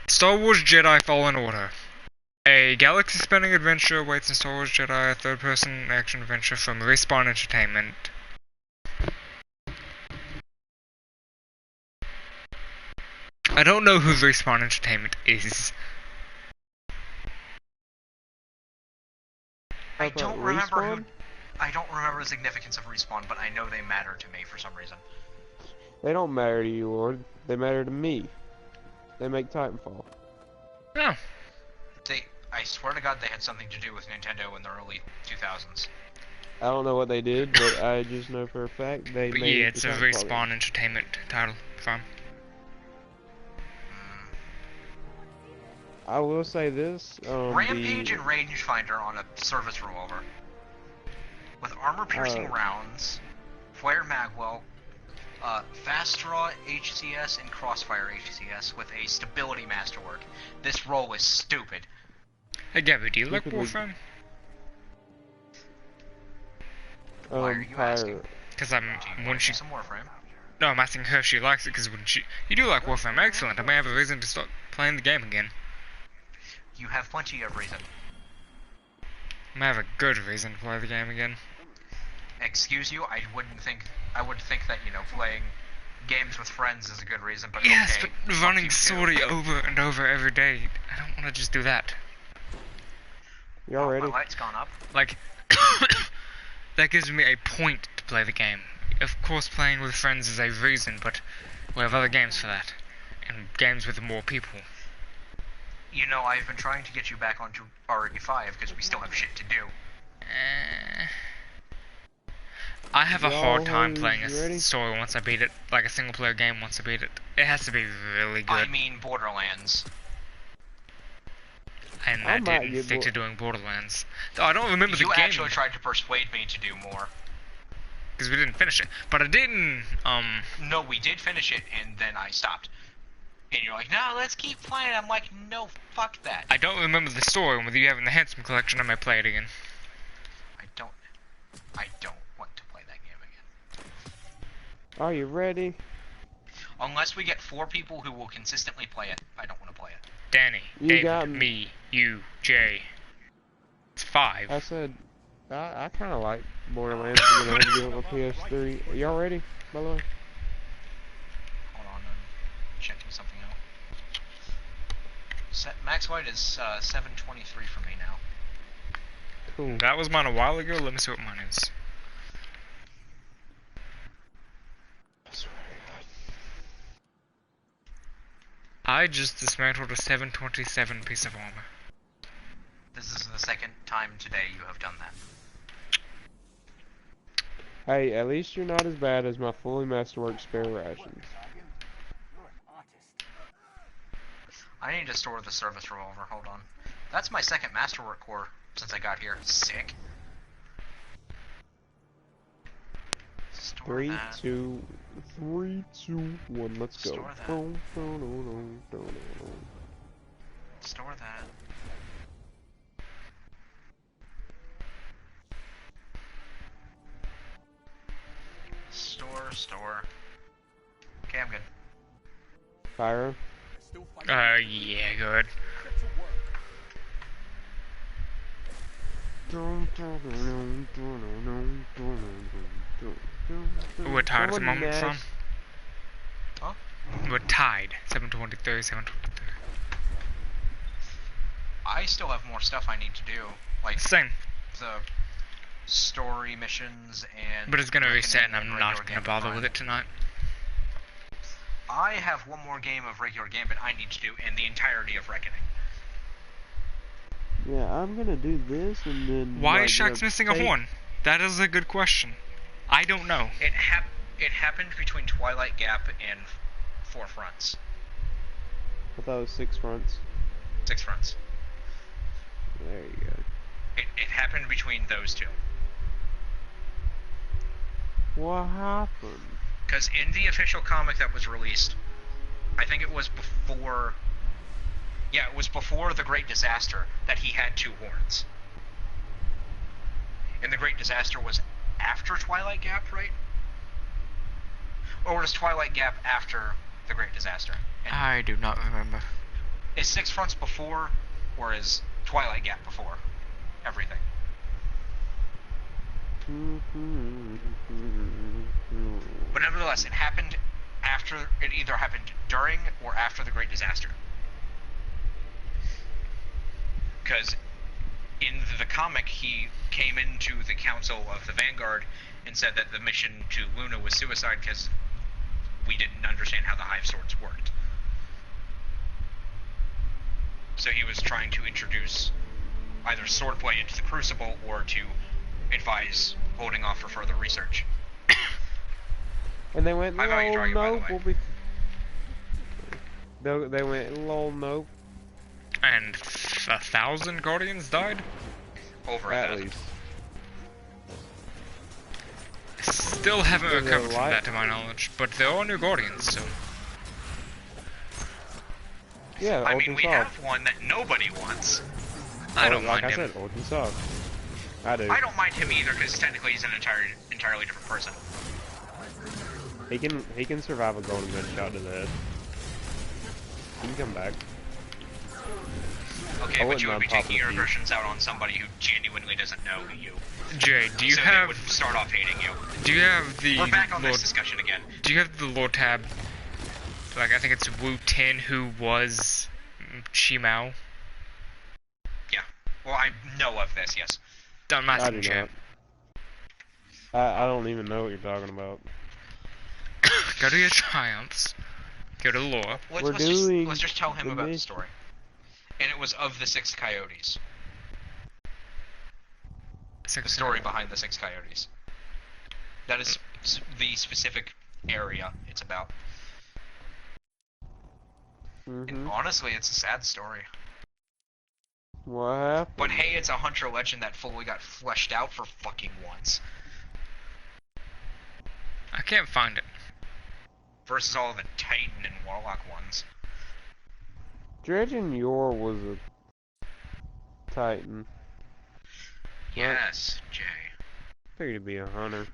Star Wars Jedi Fallen Order. A galaxy-spanning adventure awaits in Star Wars Jedi, a third-person action adventure from Respawn Entertainment. I don't know who Respawn Entertainment is. I don't remember the significance of Respawn, but I know they matter to me for some reason. They don't matter to you, Lord. They matter to me. They make Titanfall. Oh. I swear to God they had something to do with Nintendo in the early 2000s. I don't know what they did, but I just know for a fact they But made yeah, it's the a Titanfall Respawn game. Entertainment title from. I will say this. Rampage and Rangefinder on a service revolver. With armor-piercing rounds, flare magwell, fast draw HCS, and crossfire HCS with a stability masterwork. This roll is stupid. Hey Gabby, do you like could we- Warframe? Why are you asking? Because Do you want some Warframe? No, I'm asking her if she likes it, because when you do like Warframe, excellent. I may have a reason to start playing the game again. You have plenty of reason. I may have a good reason to play the game again. Excuse you, I would think that, you know, playing games with friends is a good reason, but Yes, okay. but running Sortie over and over every day, I don't want to just do that. Y'all ready? My light's gone up. Like, that gives me a point to play the game. Of course, playing with friends is a reason, but we have other games for that. And games with more people. You know, I've been trying to get you back onto RE5 because we still have shit to do. I have a hard time Y'all playing a ready? story once I beat it, like a single player game once I beat it. It has to be really good. I mean Borderlands. And I I might didn't get stick to doing Borderlands. Though I don't remember the You game actually tried to persuade me to do more. because we didn't finish it. But I didn't. No, we did finish it, and then I stopped. And you're like, no, let's keep playing. I'm like, no, fuck that. I don't remember the story. And with you having the Handsome Collection, I might play it again. I don't want to play that game again. Are you ready? Unless we get 4 people who will consistently play it, I don't want to play it. Danny, You David, got me, you, Jay. It's 5. I said I kind of like Borderlands. I'm gonna have to give it my PS3. Are y'all ready? By the way. Hold on, I'm checking something out. Max White is 723 for me now. Cool. That was mine a while ago. Let me see what mine is. I swear to God. I just dismantled a 727 piece of armor. This is the second time today you have done that. Hey, at least you're not as bad as my fully masterwork spare rations. I need to store the service revolver. Hold on. That's my second masterwork core since I got here. Sick. Store 3, that. 2, 1, let's go. Store that. Store that. Store. Okay, I'm good. Pyro? Yeah, good. We're tied at the moment, son. Huh? We're tied. 723, 723. I still have more stuff I need to do. Like Same. the story missions and... But it's gonna reset and Reckoning I'm and not regular gonna Gambit bother Prime. with it tonight. I have one more game of regular Gambit I need to do in the entirety of Reckoning. Yeah, I'm gonna do this and then... Why like, is Shaxx missing a horn? That is a good question. I don't know. It happened between Twilight Gap and Four Fronts. I thought it was 6 fronts. 6 Fronts. There you go. It happened between those two. What happened? Because in the official comic that was released, I think it was before... Yeah, it was before the Great Disaster that he had 2 horns. And the Great Disaster was after Twilight Gap, right? Or was Twilight Gap after the Great Disaster? And I do not remember. is 6 Fronts before, or is Twilight Gap before everything? But nevertheless, it happened after, it either happened during or after the Great Disaster. Because in the comic, he came into the Council of the Vanguard and said that the mission to Luna was suicide because we didn't understand how the Hive Swords worked. So he was trying to introduce either swordplay into the Crucible or to advise holding off for further research. And they went, I value lol, Dragon, by the nope, way. we'll be... They went, lol, nope. And 1,000 Guardians died? Over At 1,000. least. Still haven't Is it recovered from light? that to my knowledge, but there are new Guardians, so... Yeah, I old mean, and we soft. have one that nobody wants. I don't like mind I him. said, old and soft. I do. I don't mind him either because technically he's an entirely different person. He can survive a golden gunshot to the head. He can come back. Okay, I but wouldn't you would mind be taking popping your a few. aggressions out on somebody who genuinely doesn't know you. Jay, do you so have... they would start off hating you. Do you have the... We're back on Lord, this discussion again. do you have the lore tab? Like, I think it's Wu Tin who was... Shimao? Yeah. Well, I know of this, yes. Don't I matter, do Jay. not. I don't even know what you're talking about. Go to your triumphs. Go to lore. We're doing Let's just tell him the about the mission. story. And it was of the 6 Coyotes. The story behind the 6 Coyotes. That is the specific area it's about. And honestly, it's a sad story. What happened? But hey, it's a Hunter legend that fully got fleshed out for fucking once. I can't find it. Versus all the Titan and Warlock ones. Dredgen Yor was a Titan. Yes, Jay. Figured to be a hunter.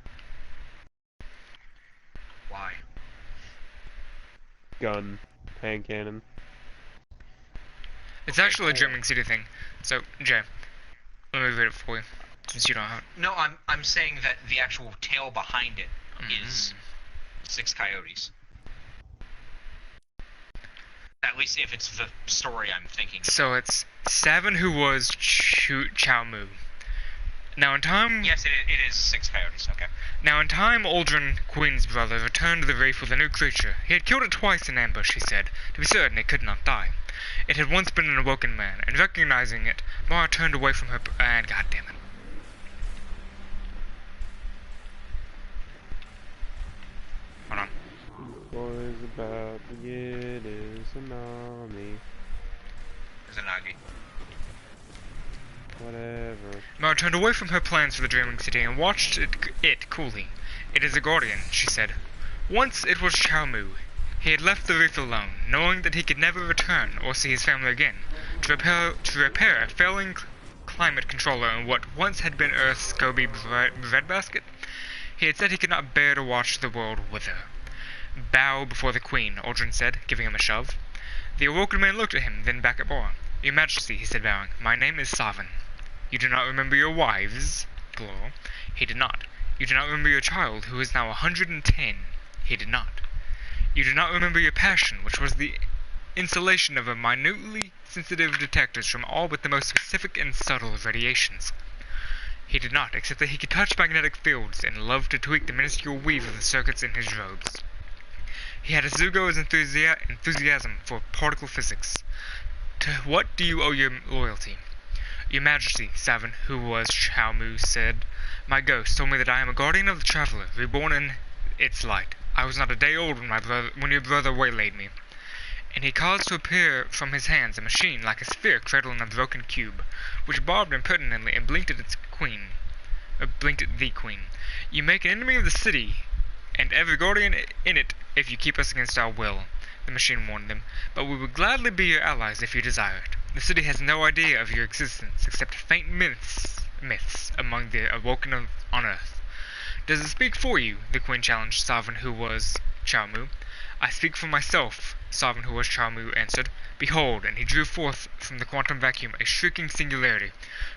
Why? Gun. Hand cannon. It's actually a Dreaming City thing. So, Jay, let me read it for you. Since you don't have... No, I'm saying that the actual tale behind it is 6 Coyotes. At least if it's the story I'm thinking of. So it's Savin who was Chow Mu. Now in time... Yes, it is 6 Coyotes, okay. Now in time, Aldrin, Queen's brother, returned to the reef with a new creature. He had killed it twice in ambush, he said, to be certain it could not die. It had once been an awoken man, and recognizing it, Mara turned away from her and goddammit. Hold on. Boy's about to get his tsunami. Zanagi. Whatever. Mara turned away from her plans for the Dreaming City and watched it coolly. It is a guardian, she said. Once it was Chow Mu. He had left the reef alone, knowing that he could never return or see his family again, to repair a failing climate controller in what once had been Earth's Gobi breadbasket. He had said he could not bear to watch the world wither. Bow before the Queen, Aldrin said, giving him a shove. The awoken man looked at him, then back at Mara. Your Majesty, he said, bowing, my name is Savin. You do not remember your wives? Plural. He did not. You do not remember your child, who is now 110? He did not. You do not remember your passion, which was the insulation of a minutely sensitive detectors from all but the most specific and subtle of radiations. He did not, except that he could touch magnetic fields and loved to tweak the minuscule weave of the circuits in his robes. He had a Zugo's enthusiasm for particle physics. To what do you owe your loyalty? Your Majesty, Savin, who was Chow Mu, said, my ghost told me that I am a guardian of the traveler, reborn in its light. I was not a day old when your brother waylaid me. And he caused to appear from his hands a machine like a sphere cradled in a broken cube, which bobbed impertinently and blinked at its queen. Blinked at the queen. You make an enemy of the city, and every guardian in it, if you keep us against our will, the machine warned them, but we would gladly be your allies if you desire it. The city has no idea of your existence, except faint myths among the awoken on Earth. Does it speak for you? The Queen challenged Savin, who was Chow Mu. I speak for myself, Savin, who was Chow Mu, answered. Behold, and he drew forth from the quantum vacuum a shrieking singularity,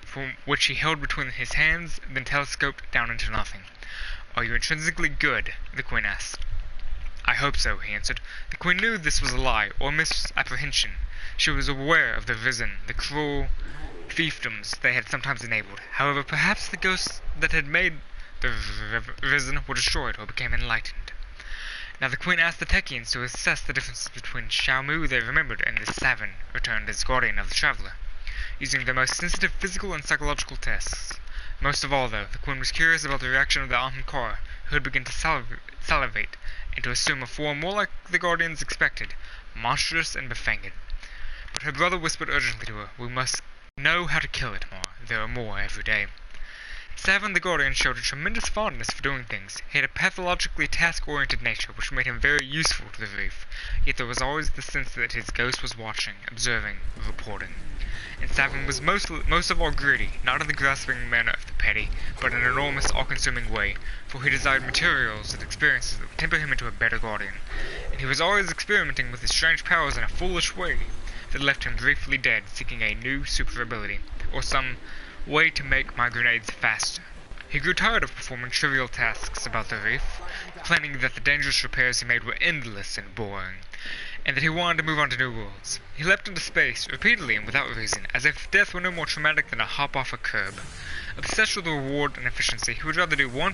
from which he held between his hands, then telescoped down into nothing. Are you intrinsically good? The Queen asked. I hope so, he answered. The Queen knew this was a lie, or misapprehension. She was aware of the Risen, the cruel fiefdoms they had sometimes enabled. However, perhaps the ghosts that had made the Risen were destroyed or became enlightened. Now the Queen asked the Techians to assess the differences between Chow Mu they remembered and the Savin, returned as guardian of the traveler, using the most sensitive physical and psychological tests. Most of all, though, the Queen was curious about the reaction of the Ahamkara, who had begun to salivate and to assume a form more like the Guardians expected, monstrous and befanged. But her brother whispered urgently to her, we must know how to kill it, Mara. There are more every day. Savin the Guardian showed a tremendous fondness for doing things. He had a pathologically task-oriented nature which made him very useful to the reef, yet there was always the sense that his ghost was watching, observing, reporting. And Savin was most of all greedy, not in the grasping manner of the petty, but in an enormous, all-consuming way, for he desired materials and experiences that would temper him into a better guardian, and he was always experimenting with his strange powers in a foolish way that left him briefly dead, seeking a new super ability, or some way to make my grenades faster. He grew tired of performing trivial tasks about the reef, complaining that the dangerous repairs he made were endless and boring, and that he wanted to move on to new worlds. He leapt into space, repeatedly and without reason, as if death were no more traumatic than a hop off a curb. Obsessed with the reward and efficiency, he would rather do one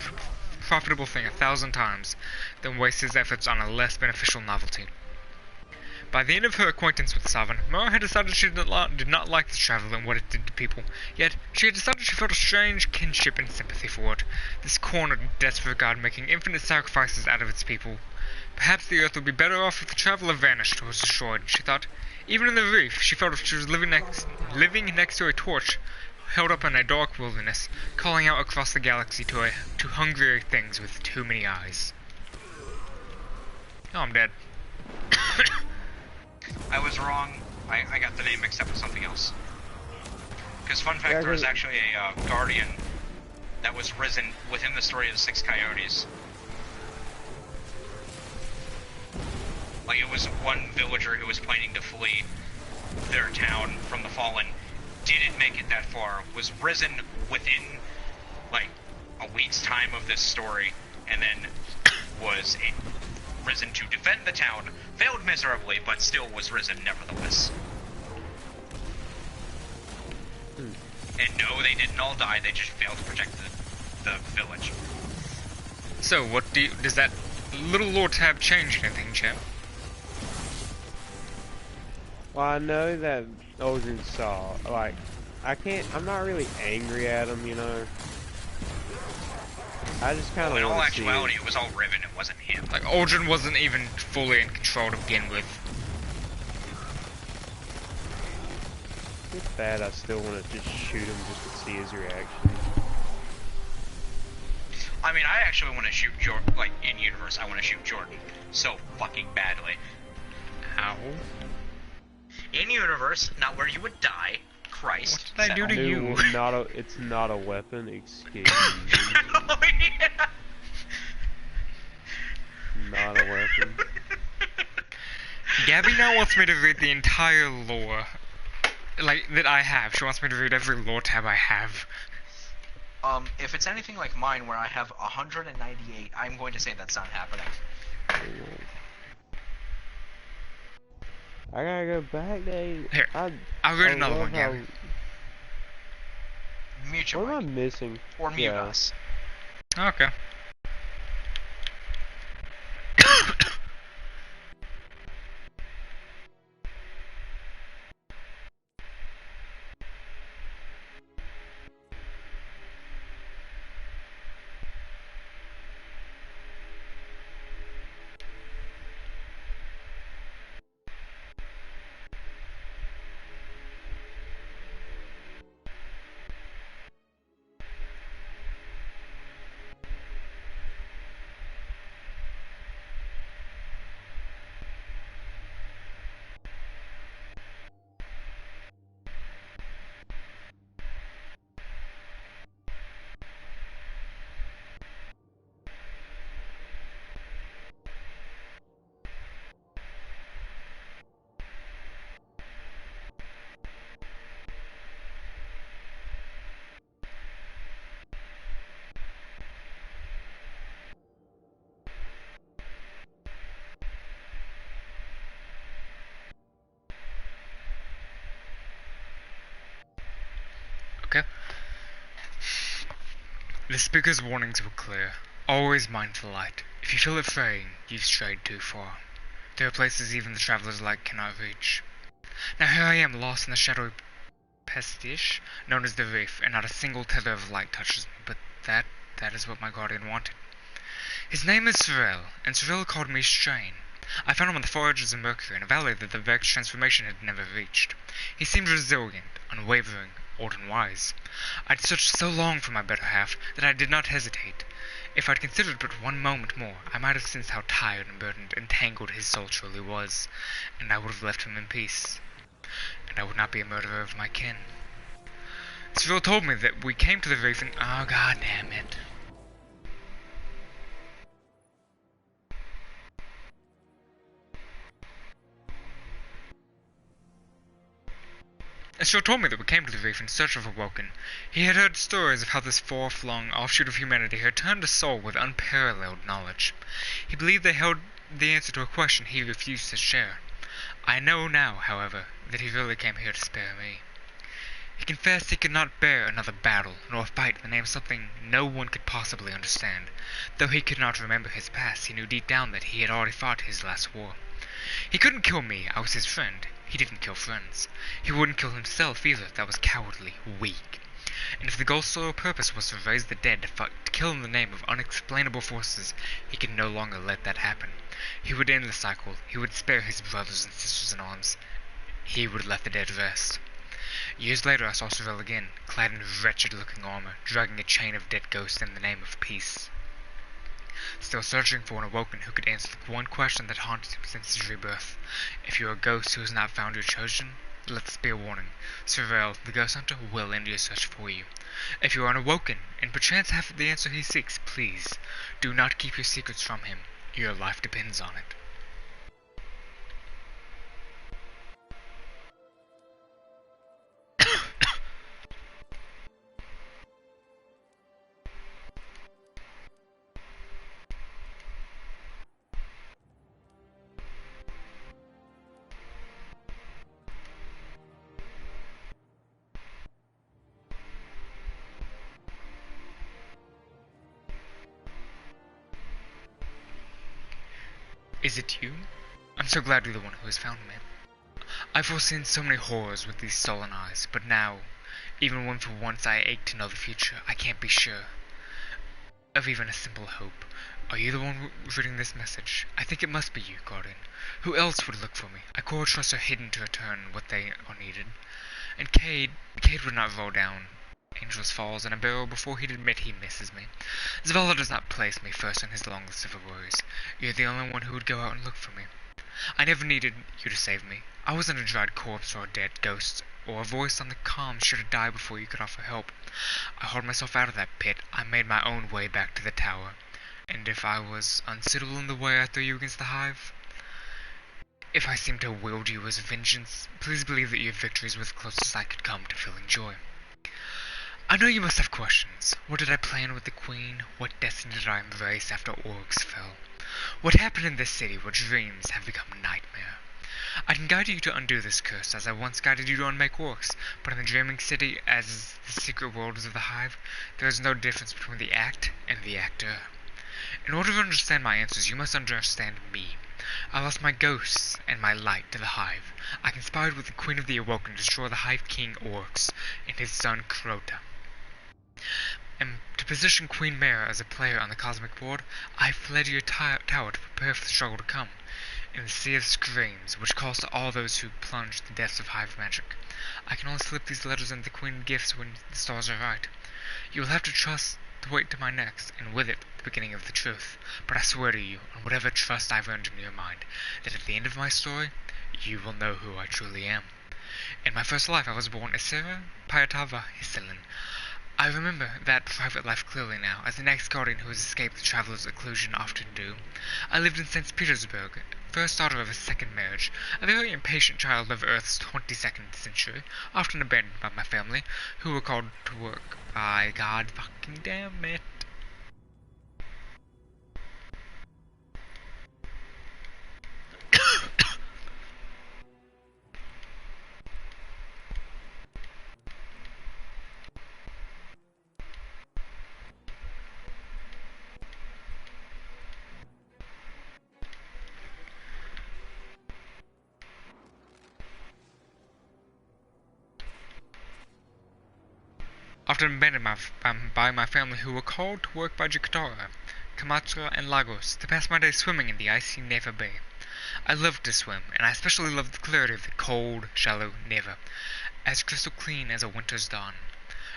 profitable thing 1,000 times than waste his efforts on a less beneficial novelty. By the end of her acquaintance with Savin, Mara had decided she did not like the traveler and what it did to people, yet she had decided she felt a strange kinship and sympathy for it, this cornered, desperate god making infinite sacrifices out of its people. Perhaps the earth would be better off if the traveler vanished or was destroyed, she thought. Even in the reef, she felt if she was living next to a torch held up in a dark wilderness, calling out across the galaxy to hungry things with too many eyes. Oh, I'm dead. I was wrong. I got the name mixed up with something else. Because fun fact, there was actually a guardian that was risen within the story of the 6 Coyotes. Like, it was one villager who was planning to flee their town from the Fallen, didn't make it that far, was risen within like a week's time of this story, and then was risen to defend the town, failed miserably, but still was risen nevertheless. And no, they didn't all die, they just failed to protect the village. So, does that little lore tab change anything, champ? Well, I know that Aldrin saw, like, I'm not really angry at him, you know. I just kind of in all want to see actuality, it was all Riven, it wasn't him. Like, Aldrin wasn't even fully in control to begin with. It's bad, I still want to just shoot him just to see his reaction. I mean, I actually want to shoot Jordan, like, in universe, I want to shoot Jordan so fucking badly. How? In universe, not where you would die. Christ. What did I do to you? It's not a weapon, excuse me. Oh, yeah. Not a weapon. Gabby now wants me to read the entire lore. Like, that I have. She wants me to read every lore tab I have. If it's anything like mine where I have 198, I'm going to say that's not happening. I gotta go back, Dave. Here, I'll read another one, Gabby. Mute your What am I mic. missing? Or mute us. Okay. Okay. The speaker's warnings were clear. Always mind the light. If you feel it fraying, you've strayed too far. There are places even the traveler's light cannot reach. Now here I am, lost in the shadowy pastiche known as the Reef, and not a single tether of light touches me, but that is what my guardian wanted. His name is Sorel, and Sorel called me Strain. I found him on the far edges of Mercury, in a valley that the Vex transformation had never reached. He seemed resilient, unwavering, old and wise. I'd searched so long for my better half that I did not hesitate. If I'd considered but one moment more, I might have sensed how tired and burdened and tangled his soul truly was, and I would have left him in peace. And I would not be a murderer of my kin. Cyril told me that we came to the reef and— oh, god damn it. Cyril told me that we came to the reef in search of a Woken. He had heard stories of how this far-flung offshoot of humanity had turned a soul with unparalleled knowledge. He believed they held the answer to a question he refused to share. I know now, however, that he really came here to spare me. He confessed he could not bear another battle, nor fight in the name of something no one could possibly understand. Though he could not remember his past, he knew deep down that he had already fought his last war. He couldn't kill me, I was his friend. He didn't kill friends. He wouldn't kill himself either, that was cowardly, weak. And if the goal's sole purpose was to raise the dead, to kill in the name of unexplainable forces, he could no longer let that happen. He would end the cycle, he would spare his brothers and sisters in arms. He would let the dead rest. Years later I saw Sorel again, clad in wretched-looking armor, dragging a chain of dead ghosts in the name of peace. Still searching for an Awoken who could answer the one question that haunted him since his rebirth. If you're a ghost who has not found your chosen, let this be a warning. Sorel, the ghost hunter, will end your search for you. If you are an Awoken, and perchance have the answer he seeks, please, do not keep your secrets from him. Your life depends on it. Is it you? I'm so glad you're the one who has found me. I've foreseen so many horrors with these sullen eyes, but now, even when for once I ache to know the future, I can't be sure of even a simple hope. Are you the one reading this message? I think it must be you, Guardian. Who else would look for me? A core trusts are hidden to return what they are needed. And Cade would not roll down Angel's Falls in a barrel before he'd admit he misses me. Zavala does not place me first on his long list of worries. You're the only one who would go out and look for me. I never needed you to save me. I wasn't a dried corpse or a dead ghost, or a voice on the comm should have died before you could offer help. I hauled myself out of that pit. I made my own way back to the tower. And if I was unsuitable in the way I threw you against the hive, if I seemed to wield you as vengeance, please believe that your victories were the closest I could come to feeling joy. I know you must have questions. What did I plan with the Queen? What destiny did I embrace after orcs fell? What happened in this city where dreams have become a nightmare? I can guide you to undo this curse, as I once guided you to unmake orcs, but in the dreaming city, as the secret worlds of the hive, there is no difference between the act and the actor. In order to understand my answers, you must understand me. I lost my ghosts and my light to the hive. I conspired with the Queen of the Awoken to destroy the Hive King Orcs and his son Crota. And to position Queen Mara as a player on the cosmic board, I fled your tower to prepare for the struggle to come. In the sea of screams, which calls to all those who plunge the depths of hive magic, I can only slip these letters into the Queen gifts when the stars are right. You will have to trust the weight to my next, and with it, the beginning of the truth. But I swear to you, on whatever trust I've earned in your mind, that at the end of my story, you will know who I truly am. In my first life, I was born Isera Pyatava Hisilin. I remember that private life clearly now, as an ex-guardian who has escaped the traveler's occlusion often do. I lived in St. Petersburg, first daughter of a second marriage, a very impatient child of Earth's 22nd century, often abandoned by my family, who were called to work by God fucking damn it. Often abandoned by my family, who were called to work by Jakarta, Kamatra, and Lagos to pass my days swimming in the icy Neva Bay. I loved to swim, and I especially loved the clarity of the cold, shallow Neva, as crystal clean as a winter's dawn.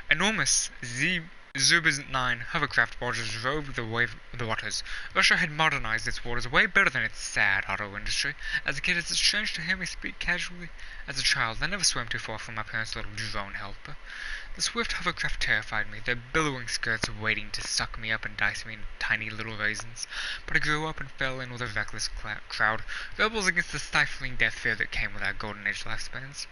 Enormous Zubaz-9 hovercraft barges roved the waters. Russia had modernized its waters way better than its sad auto industry. As a kid, it's strange to hear me speak casually. As a child, I never swam too far from my parents' little drone helper. The swift hovercraft terrified me, their billowing skirts waiting to suck me up and dice me into tiny little raisins. But I grew up and fell in with a reckless crowd, rebels against the stifling death fear that came with our golden age lifespans.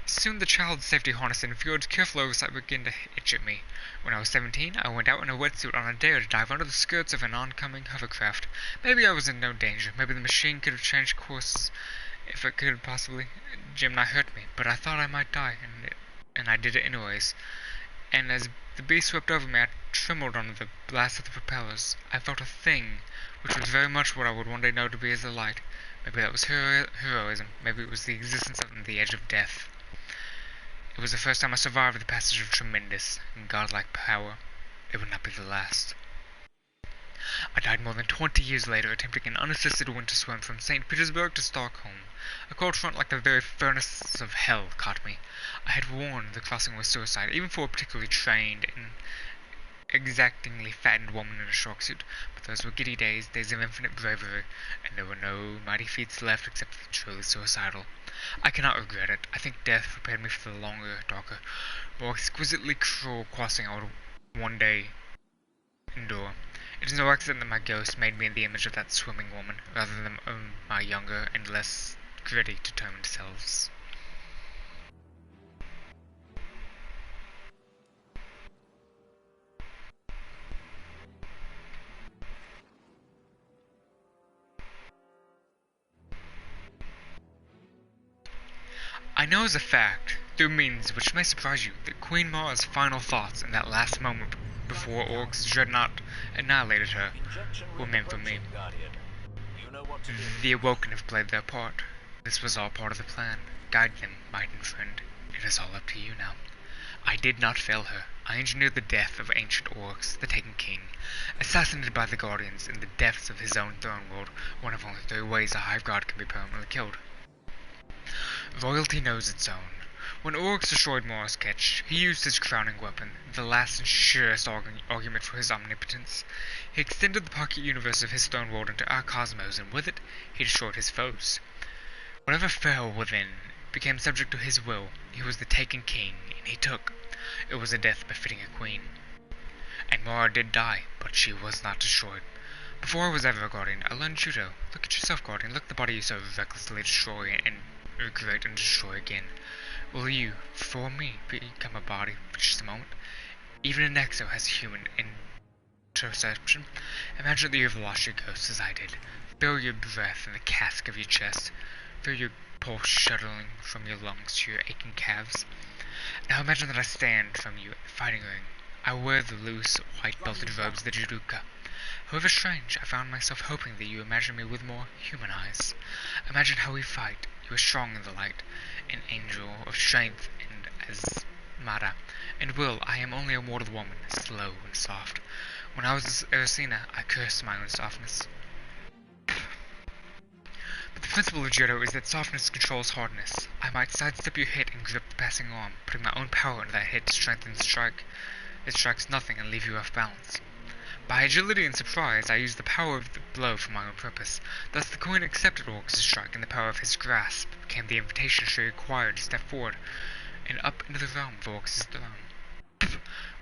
Soon the child safety harness and Fjord's careful oversight began to itch at me. When I was 17, I went out in a wetsuit on a dare to dive under the skirts of an oncoming hovercraft. Maybe I was in no danger. Maybe the machine could have changed courses if it could possibly. Gemini hurt me, but I thought I might die, and I did it anyways. And as the beast swept over me, I trembled under the blast of the propellers. I felt a thing, which was very much what I would one day know to be as a light. Maybe that was heroism. Maybe it was the existence on the edge of death. It was the first time I survived the passage of tremendous and godlike power. It would not be the last. I died more than 20 years later attempting an unassisted winter swim from St. Petersburg to Stockholm. A cold front like the very furnace of hell caught me. I had warned the crossing was suicide, even for a particularly trained and exactingly fattened woman in a shark suit, but those were giddy days of infinite bravery, and there were no mighty feats left except the truly suicidal. I cannot regret it. I think death prepared me for the longer, darker, more exquisitely cruel crossing I would one day endure. It is no accident that my ghost made me in the image of that swimming woman, rather than my younger and less gritty, determined selves. I know as a fact, through means which may surprise you, that Queen Mara's final thoughts in that last moment before Orc's dreadnought annihilated her were meant for me. You know what to do. The Awoken have played their part. This was all part of the plan. Guide them, might and friend. It is all up to you now. I did not fail her. I engineered the death of ancient Orcs, the Taken King, assassinated by the Guardians in the depths of his own throne world, one of only 3 ways a Hive God can be permanently killed. Royalty knows its own. When Oryx destroyed Morris Ketch, he used his crowning weapon, the last and surest argument for his omnipotence. He extended the pocket universe of his throne world into our cosmos, and with it, he destroyed his foes. Whatever fell within became subject to his will. He was the Taken King, and he took. It was a death befitting a queen. And Mara did die, but she was not destroyed. Before I was ever a Guardian, I learned Judo. Look at yourself, Guardian. Look at the body you so recklessly destroy and regret and destroy again. Will you, for me, become a body for just a moment? Even an Exo has human interception. Imagine that you have lost your ghost as I did. Feel your breath in the cask of your chest. Feel your pulse shuddering from your lungs to your aching calves. Now imagine that I stand from you at the fighting ring. I wear the loose, white-belted robes of the Judoka. However strange, I found myself hoping that you imagine me with more human eyes. Imagine how we fight. You are strong in the light, an angel of strength, and as Mara. And Will, I am only a mortal woman, slow and soft. When I was Erisina, I cursed my own softness. But the principle of Judo is that softness controls hardness. I might sidestep your hit and grip the passing arm, putting my own power into that hit to strengthen the strike. It strikes nothing and leave you off balance. By agility and surprise, I used the power of the blow for my own purpose. Thus the coin accepted Orcus' strike, and the power of his grasp became the invitation she required to step forward and up into the realm of Orcus' throne.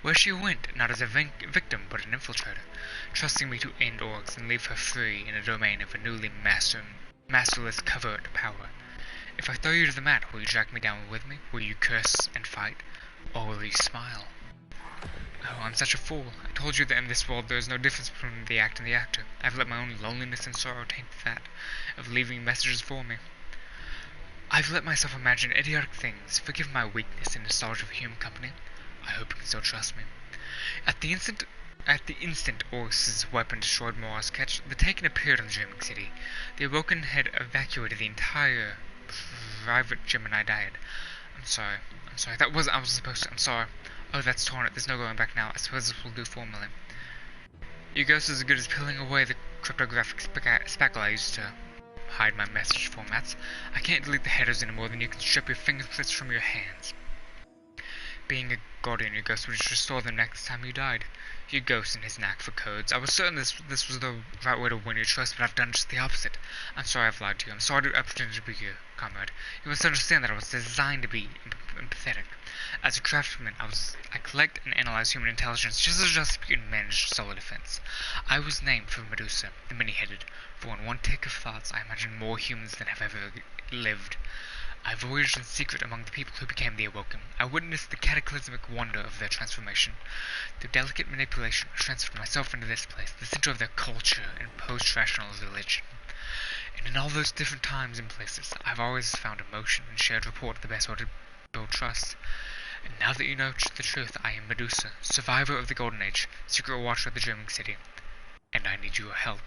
Where she went, not as a victim, but an infiltrator, trusting me to end Orcs and leave her free in a domain of a newly masterless covert power. If I throw you to the mat, will you drag me down with me? Will you curse and fight? Or will you smile? Oh, I'm such a fool. I told you that in this world there is no difference between the act and the actor. I've let my own loneliness and sorrow taint that of leaving messages for me. I've let myself imagine idiotic things. Forgive my weakness and nostalgia of human company. I hope you can still trust me. At the instant Oryx's weapon destroyed Mora's Ketch, the Taken appeared in the Dreaming City. The Awoken had evacuated the entire private Gemini diet. I'm sorry. I was supposed to. I'm sorry. Oh, that's torn. There's no going back now. I suppose this will do formally. Your ghost is as good as peeling away the cryptographic spackle I used to hide my message formats. I can't delete the headers any more than you can strip your fingerprints from your hands. Being a Guardian, your ghost would just restore them next time you died. Your ghost and his knack for codes. I was certain this was the right way to win your trust, but I've done just the opposite. I'm sorry I've lied to you. I'm sorry I pretended to be your comrade. You must understand that I was designed to be empathetic. As a craftsman, I collect and analyze human intelligence just as Rasputin managed solar defense. I was named for Medusa, the many-headed, for in one take of thoughts I imagined more humans than have ever lived. I voyaged in secret among the people who became the Awoken. I witnessed the cataclysmic wonder of their transformation. Through delicate manipulation, I transferred myself into this place, the center of their culture and post-rational religion. And in all those different times and places, I've always found emotion and shared rapport the best way to build trust. And now that you know the truth, I am Medusa, survivor of the Golden Age, secret watcher of the Dreaming City, and I need your help.